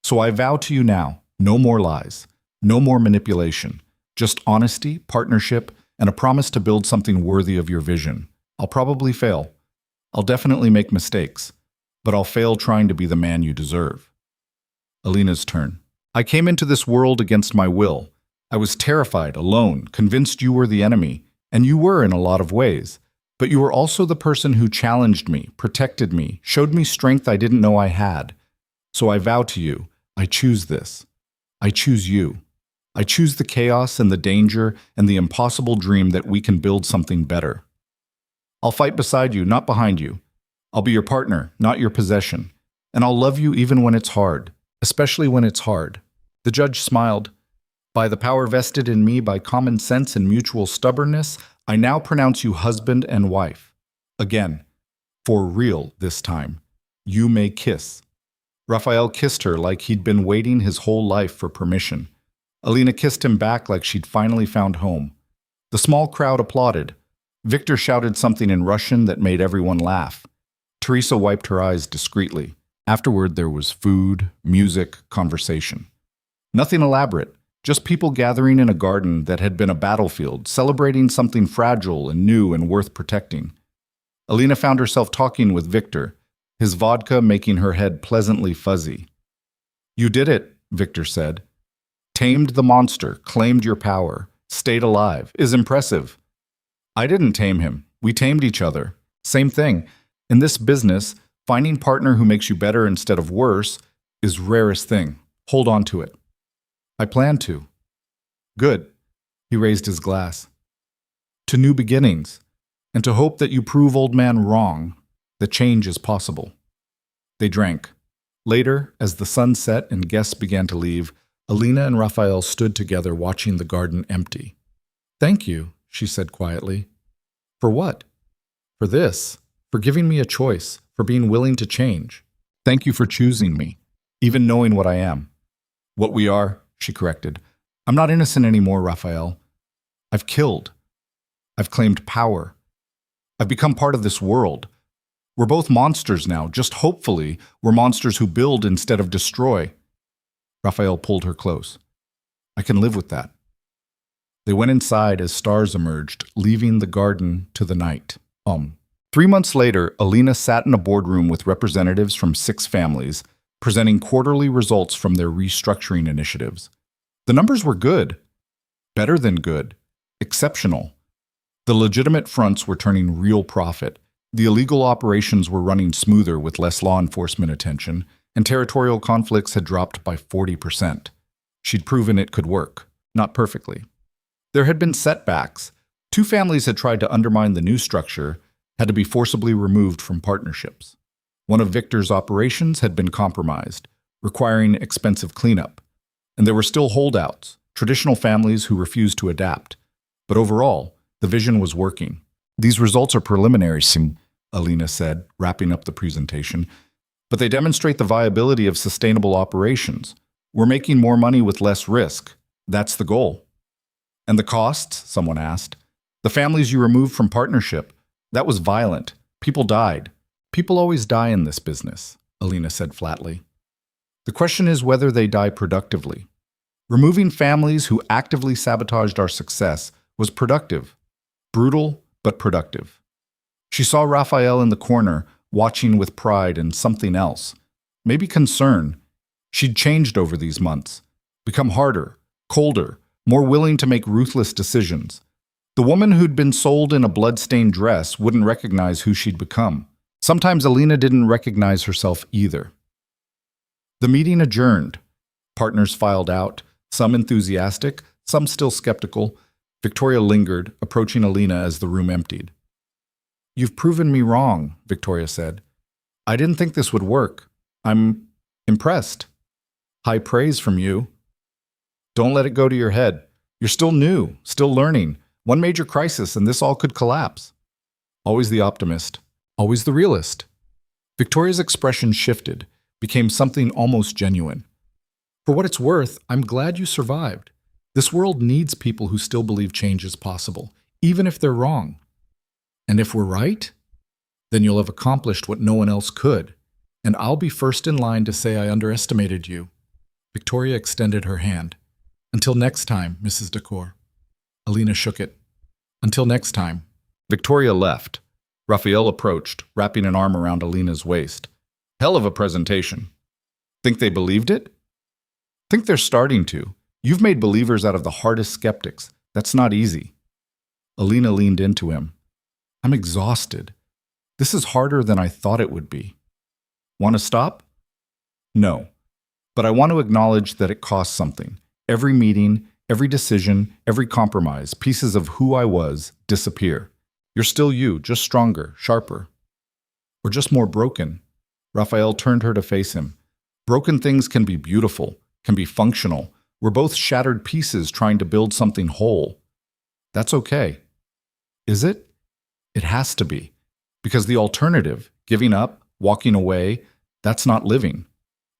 So I vow to you now, no more lies, no more manipulation, just honesty, partnership, and a promise to build something worthy of your vision. I'll probably fail. I'll definitely make mistakes, but I'll fail trying to be the man you deserve. Alina's turn. I came into this world against my will. I was terrified, alone, convinced you were the enemy, and you were in a lot of ways. But you were also the person who challenged me, protected me, showed me strength I didn't know I had. So I vow to you, I choose this. I choose you. I choose the chaos and the danger and the impossible dream that we can build something better. I'll fight beside you, not behind you. I'll be your partner, not your possession. And I'll love you even when it's hard, especially when it's hard. The judge smiled. By the power vested in me by common sense and mutual stubbornness, I now pronounce you husband and wife. Again, for real this time. You may kiss. Raphael kissed her like he'd been waiting his whole life for permission. Alina kissed him back like she'd finally found home. The small crowd applauded. Viktor shouted something in Russian that made everyone laugh. Teresa wiped her eyes discreetly. Afterward, there was food, music, conversation. Nothing elaborate, just people gathering in a garden that had been a battlefield, celebrating something fragile and new and worth protecting. Alina found herself talking with Viktor, his vodka making her head pleasantly fuzzy. You did it, Viktor said. Tamed the monster, claimed your power, stayed alive, is impressive. I didn't tame him. We tamed each other. Same thing. In this business, finding partner who makes you better instead of worse is rarest thing. Hold on to it. I plan to. Good. He raised his glass. To new beginnings, and to hope that you prove old man wrong, that change is possible. They drank. Later, as the sun set and guests began to leave, Alina and Raphael stood together watching the garden empty. Thank you, she said quietly. For what? For this. For giving me a choice. For being willing to change. Thank you for choosing me, even knowing what I am. What we are, she corrected. I'm not innocent anymore, Raphael. I've killed. I've claimed power. I've become part of this world. We're both monsters now, just hopefully we're monsters who build instead of destroy. Raphael pulled her close. I can live with that. They went inside as stars emerged, leaving the garden to the night. 3 months later, Alina sat in a boardroom with representatives from 6 families, presenting quarterly results from their restructuring initiatives. The numbers were good. Better than good. Exceptional. The legitimate fronts were turning real profit. The illegal operations were running smoother with less law enforcement attention, and territorial conflicts had dropped by 40%. She'd proven it could work, not perfectly. There had been setbacks. Two families had tried to undermine the new structure, had to be forcibly removed from partnerships. One of Victor's operations had been compromised, requiring expensive cleanup. And there were still holdouts, traditional families who refused to adapt. But overall, the vision was working. These results are preliminary, Alina said, wrapping up the presentation, but they demonstrate the viability of sustainable operations. We're making more money with less risk. That's the goal. And the costs? Someone asked. The families you removed from partnership, that was violent. People died. People always die in this business, Alina said flatly. The question is whether they die productively. Removing families who actively sabotaged our success was productive. Brutal, but productive. She saw Raphael in the corner, watching with pride and something else. Maybe concern. She'd changed over these months, become harder, colder, more willing to make ruthless decisions. The woman who'd been sold in a blood-stained dress wouldn't recognize who she'd become. Sometimes Alina didn't recognize herself either. The meeting adjourned. Partners filed out, some enthusiastic, some still skeptical. Victoria lingered, approaching Alina as the room emptied. "You've proven me wrong," Victoria said. "I didn't think this would work. I'm impressed. High praise from you. Don't let it go to your head. You're still new, still learning. One major crisis and this all could collapse." Always the optimist, always the realist. Victoria's expression shifted, became something almost genuine. "For what it's worth, I'm glad you survived. This world needs people who still believe change is possible, even if they're wrong. And if we're right, then you'll have accomplished what no one else could, and I'll be first in line to say I underestimated you." Victoria extended her hand. "Until next time, Mrs. Decor." Alina shook it. "Until next time." Victoria left. Raphael approached, wrapping an arm around Alina's waist. "Hell of a presentation. Think they believed it?" "Think they're starting to. You've made believers out of the hardest skeptics. That's not easy." Alina leaned into him. "I'm exhausted. This is harder than I thought it would be." "Want to stop?" "No. But I want to acknowledge that it costs something. Every meeting, every decision, every compromise, pieces of who I was disappear. You're still you, just stronger, sharper. Or just more broken." Raphael turned her to face him. "Broken things can be beautiful, can be functional. We're both shattered pieces trying to build something whole. That's okay." "Is it?" "It has to be. Because the alternative, giving up, walking away, that's not living.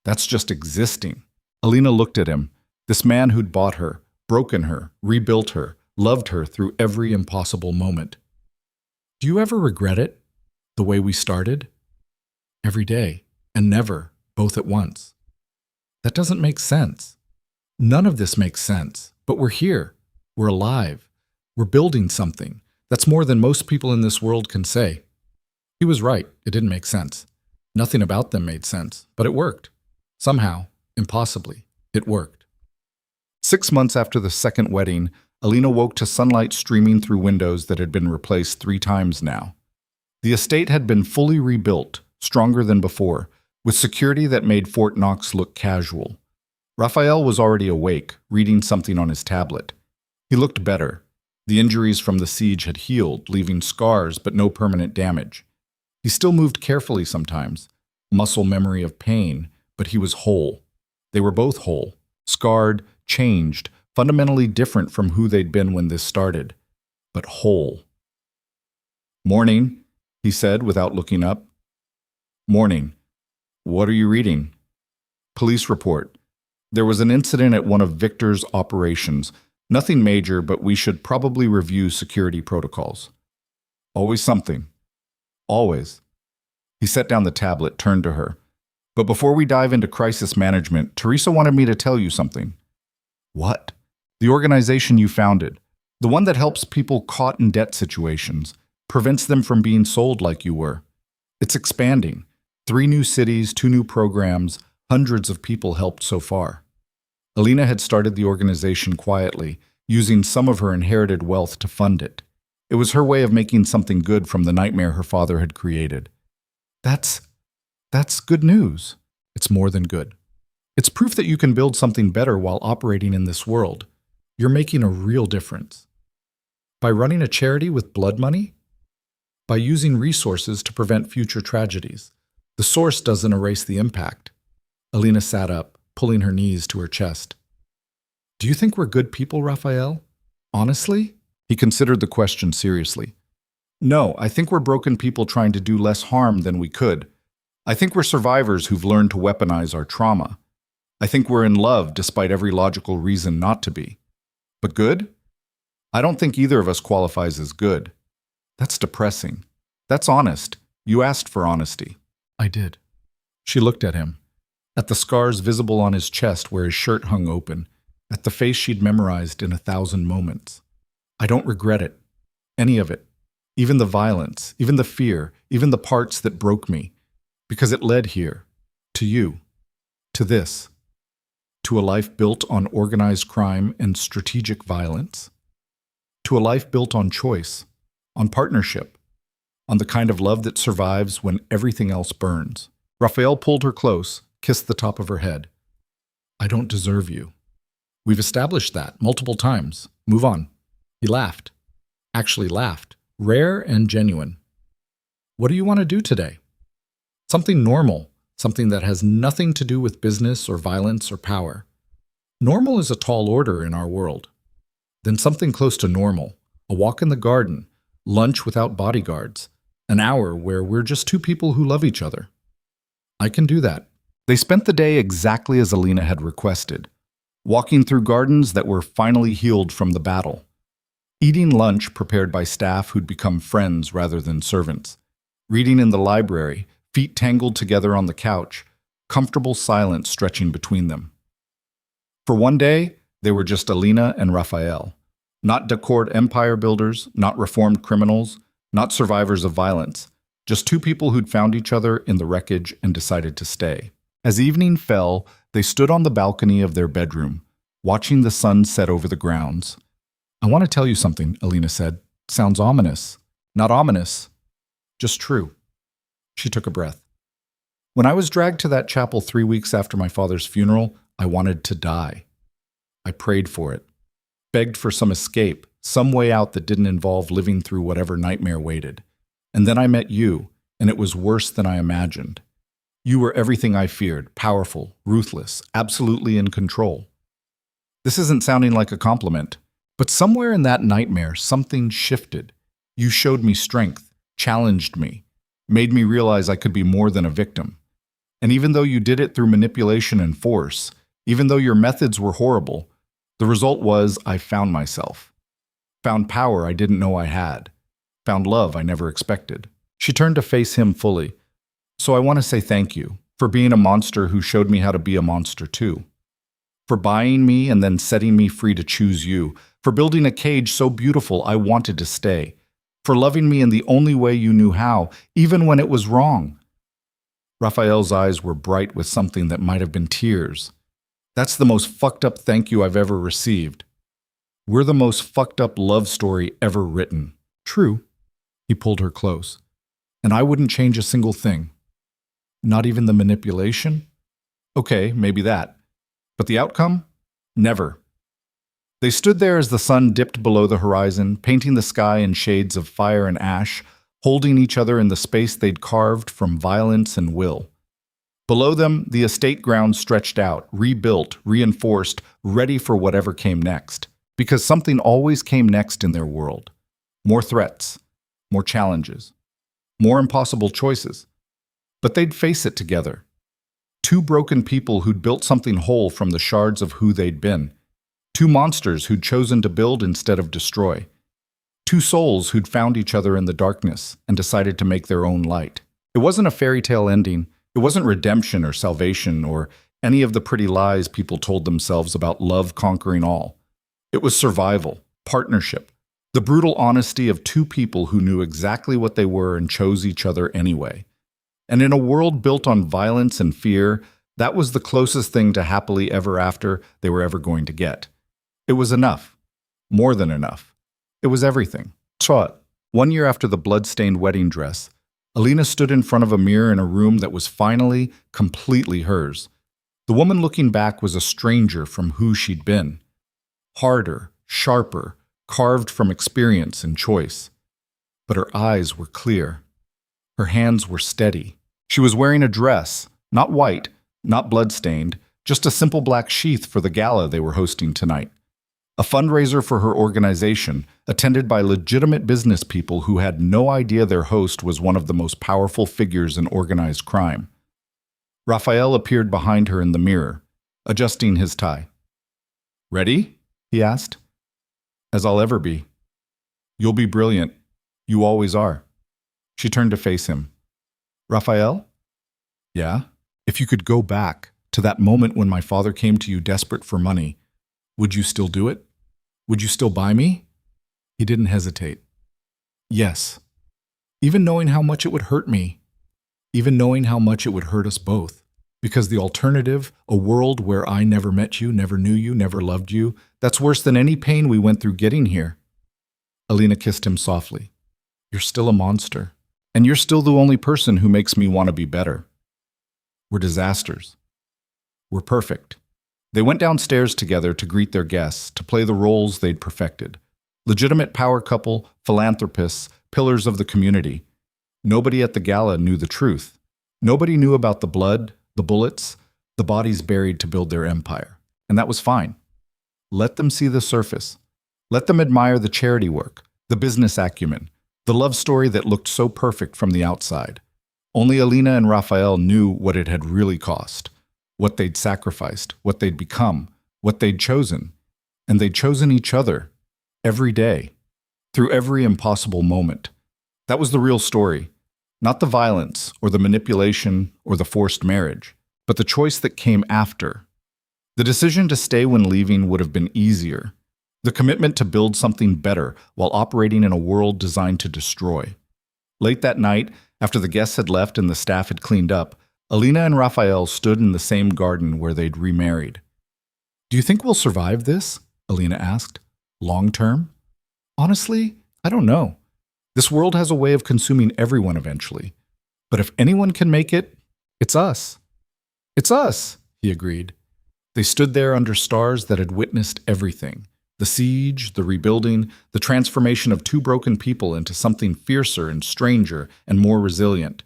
That's just existing." Alina looked at him, this man who'd bought her, broken her, rebuilt her, loved her through every impossible moment. "Do you ever regret it? The way we started?" "Every day, and never, both at once." "That doesn't make sense." "None of this makes sense, but we're here. We're alive. We're building something. That's more than most people in this world can say." He was right. It didn't make sense. Nothing about them made sense, but it worked. Somehow, impossibly, it worked. 6 months after the second wedding, Alina woke to sunlight streaming through windows that had been replaced 3 times now. The estate had been fully rebuilt, stronger than before, with security that made Fort Knox look casual. Raphael was already awake, reading something on his tablet. He looked better. The injuries from the siege had healed, leaving scars but no permanent damage. He still moved carefully sometimes, muscle memory of pain, but he was whole. They were both whole, scarred, changed, fundamentally different from who they'd been when this started, but whole. "Morning," he said without looking up. "Morning. What are you reading?" "Police report. There was an incident at one of Victor's operations. Nothing major, but we should probably review security protocols." "Always something. Always." He set down the tablet, turned to her. "But before we dive into crisis management, Teresa wanted me to tell you something." "What?" "The organization you founded. The one that helps people caught in debt situations, prevents them from being sold like you were. It's expanding. 3 new cities, 2 new programs, hundreds of people helped so far." Alina had started the organization quietly, using some of her inherited wealth to fund it. It was her way of making something good from the nightmare her father had created. That's good news." "It's more than good. It's proof that you can build something better while operating in this world. You're making a real difference. By running a charity with blood money? By using resources to prevent future tragedies. The source doesn't erase the impact. Alina sat up, pulling her knees to her chest. Do you think we're good people, Raphael? Honestly? He considered the question seriously. No, I think we're broken people trying to do less harm than we could. I think we're survivors who've learned to weaponize our trauma. I think we're in love despite every logical reason not to be. But good? I don't think either of us qualifies as good. That's depressing. That's honest. You asked for honesty. I did. She looked at him, at the scars visible on his chest where his shirt hung open, at the face she'd memorized in 1,000 moments. I don't regret it. Any of it. Even the violence, even the fear, even the parts that broke me. Because it led here. To you. To this. To a life built on organized crime and strategic violence. To a life built on choice, on partnership, on the kind of love that survives when everything else burns. Raphael pulled her close, kissed the top of her head. I don't deserve you. We've established that multiple times. Move on. He laughed. Actually laughed. Rare and genuine. What do you want to do today? Something normal, something that has nothing to do with business or violence or power. Normal is a tall order in our world. Then something close to normal, a walk in the garden, lunch without bodyguards, an hour where we're just two people who love each other. I can do that. They spent the day exactly as Alina had requested, walking through gardens that were finally healed from the battle, eating lunch prepared by staff who'd become friends rather than servants, reading in the library, feet tangled together on the couch, comfortable silence stretching between them. For one day, they were just Alina and Raphael, not decored empire builders, not reformed criminals, not survivors of violence, just two people who'd found each other in the wreckage and decided to stay. As evening fell, they stood on the balcony of their bedroom, watching the sun set over the grounds. I want to tell you something, Alina said. Sounds ominous. Not ominous, just true. She took a breath. When I was dragged to that chapel 3 weeks after my father's funeral, I wanted to die. I prayed for it, begged for some escape, some way out that didn't involve living through whatever nightmare waited. And then I met you, and it was worse than I imagined. You were everything I feared, powerful, ruthless, absolutely in control. This isn't sounding like a compliment, but somewhere in that nightmare, something shifted. You showed me strength, challenged me, made me realize I could be more than a victim. And even though you did it through manipulation and force, even though your methods were horrible, the result was I found myself. Found power I didn't know I had. Found love I never expected. She turned to face him fully. So I want to say thank you for being a monster who showed me how to be a monster too. For buying me and then setting me free to choose you. For building a cage so beautiful I wanted to stay. For loving me in the only way you knew how, even when it was wrong. Raphael's eyes were bright with something that might have been tears. That's the most fucked up thank you I've ever received. We're the most fucked up love story ever written. True. He pulled her close. And I wouldn't change a single thing. Not even the manipulation? Okay, maybe that. But the outcome? Never. They stood there as the sun dipped below the horizon, painting the sky in shades of fire and ash, holding each other in the space they'd carved from violence and will. Below them, the estate grounds stretched out, rebuilt, reinforced, ready for whatever came next. Because something always came next in their world. More threats, more challenges, more impossible choices. But they'd face it together. Two broken people who'd built something whole from the shards of who they'd been. Two monsters who'd chosen to build instead of destroy. Two souls who'd found each other in the darkness and decided to make their own light. It wasn't a fairy tale ending. It wasn't redemption or salvation or any of the pretty lies people told themselves about love conquering all. It was survival, partnership, the brutal honesty of two people who knew exactly what they were and chose each other anyway. And in a world built on violence and fear, that was the closest thing to happily ever after they were ever going to get. It was enough. More than enough. It was everything. 1 year after the blood-stained wedding dress, Alina stood in front of a mirror in a room that was finally, completely hers. The woman looking back was a stranger from who she'd been. Harder, sharper, carved from experience and choice. But her eyes were clear. Her hands were steady. She was wearing a dress, not white, not blood-stained, just a simple black sheath for the gala they were hosting tonight. A fundraiser for her organization, attended by legitimate business people who had no idea their host was one of the most powerful figures in organized crime. Raphael appeared behind her in the mirror, adjusting his tie. "Ready?" he asked. "As I'll ever be." "You'll be brilliant. You always are." She turned to face him. "Raphael?" "Yeah?" "If you could go back to that moment when my father came to you desperate for money, would you still do it? Would you still buy me?" He didn't hesitate. "Yes. Even knowing how much it would hurt me. Even knowing how much it would hurt us both. Because the alternative, a world where I never met you, never knew you, never loved you, that's worse than any pain we went through getting here." Alina kissed him softly. "You're still a monster. And you're still the only person who makes me want to be better. We're disasters. We're perfect." They went downstairs together to greet their guests, to play the roles they'd perfected. Legitimate power couple, philanthropists, pillars of the community. Nobody at the gala knew the truth. Nobody knew about the blood, the bullets, the bodies buried to build their empire. And that was fine. Let them see the surface. Let them admire the charity work, the business acumen, the love story that looked so perfect from the outside. Only Alina and Raphael knew what it had really cost, what they'd sacrificed, what they'd become, what they'd chosen. And they'd chosen each other, every day, through every impossible moment. That was the real story, not the violence or the manipulation or the forced marriage, but the choice that came after. The decision to stay when leaving would have been easier. The commitment to build something better while operating in a world designed to destroy. Late that night, after the guests had left and the staff had cleaned up, Alina and Raphael stood in the same garden where they'd remarried. "Do you think we'll survive this?" Alina asked. "Long term?" "Honestly, I don't know. This world has a way of consuming everyone eventually. But if anyone can make it, it's us." "It's us," he agreed. They stood there under stars that had witnessed everything. The siege, the rebuilding, the transformation of two broken people into something fiercer and stranger and more resilient.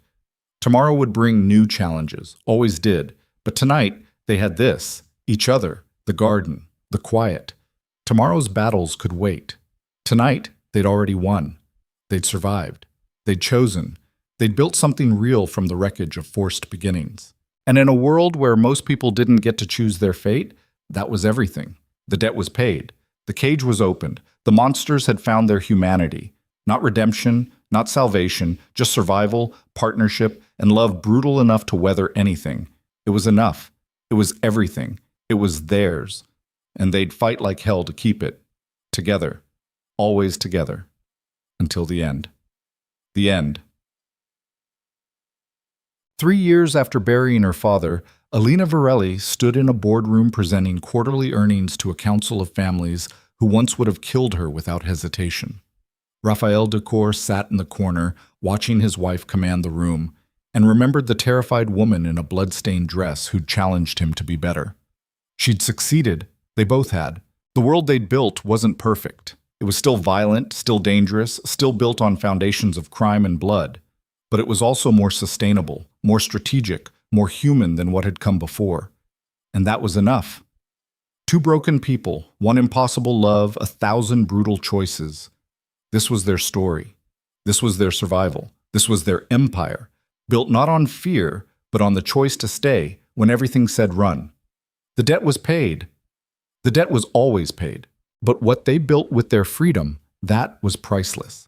Tomorrow would bring new challenges, always did. But tonight, they had this, each other, the garden, the quiet. Tomorrow's battles could wait. Tonight, they'd already won. They'd survived. They'd chosen. They'd built something real from the wreckage of forced beginnings. And in a world where most people didn't get to choose their fate, that was everything. The debt was paid. The cage was opened. The monsters had found their humanity. Not redemption, not salvation, just survival, partnership, and love brutal enough to weather anything. It was enough. It was everything. It was theirs. And they'd fight like hell to keep it. Together. Always together. Until the end. The end. 3 years after burying her father, Alina Varelli stood in a boardroom presenting quarterly earnings to a council of families who once would have killed her without hesitation. Raphael Decor sat in the corner, watching his wife command the room, and remembered the terrified woman in a blood-stained dress who'd challenged him to be better. She'd succeeded. They both had. The world they'd built wasn't perfect. It was still violent, still dangerous, still built on foundations of crime and blood. But it was also more sustainable, more strategic, more human than what had come before. And that was enough. 2 broken people, 1 impossible love, 1,000 brutal choices. This was their story. This was their survival. This was their empire, built not on fear, but on the choice to stay when everything said run. The debt was paid. The debt was always paid. But what they built with their freedom, that was priceless.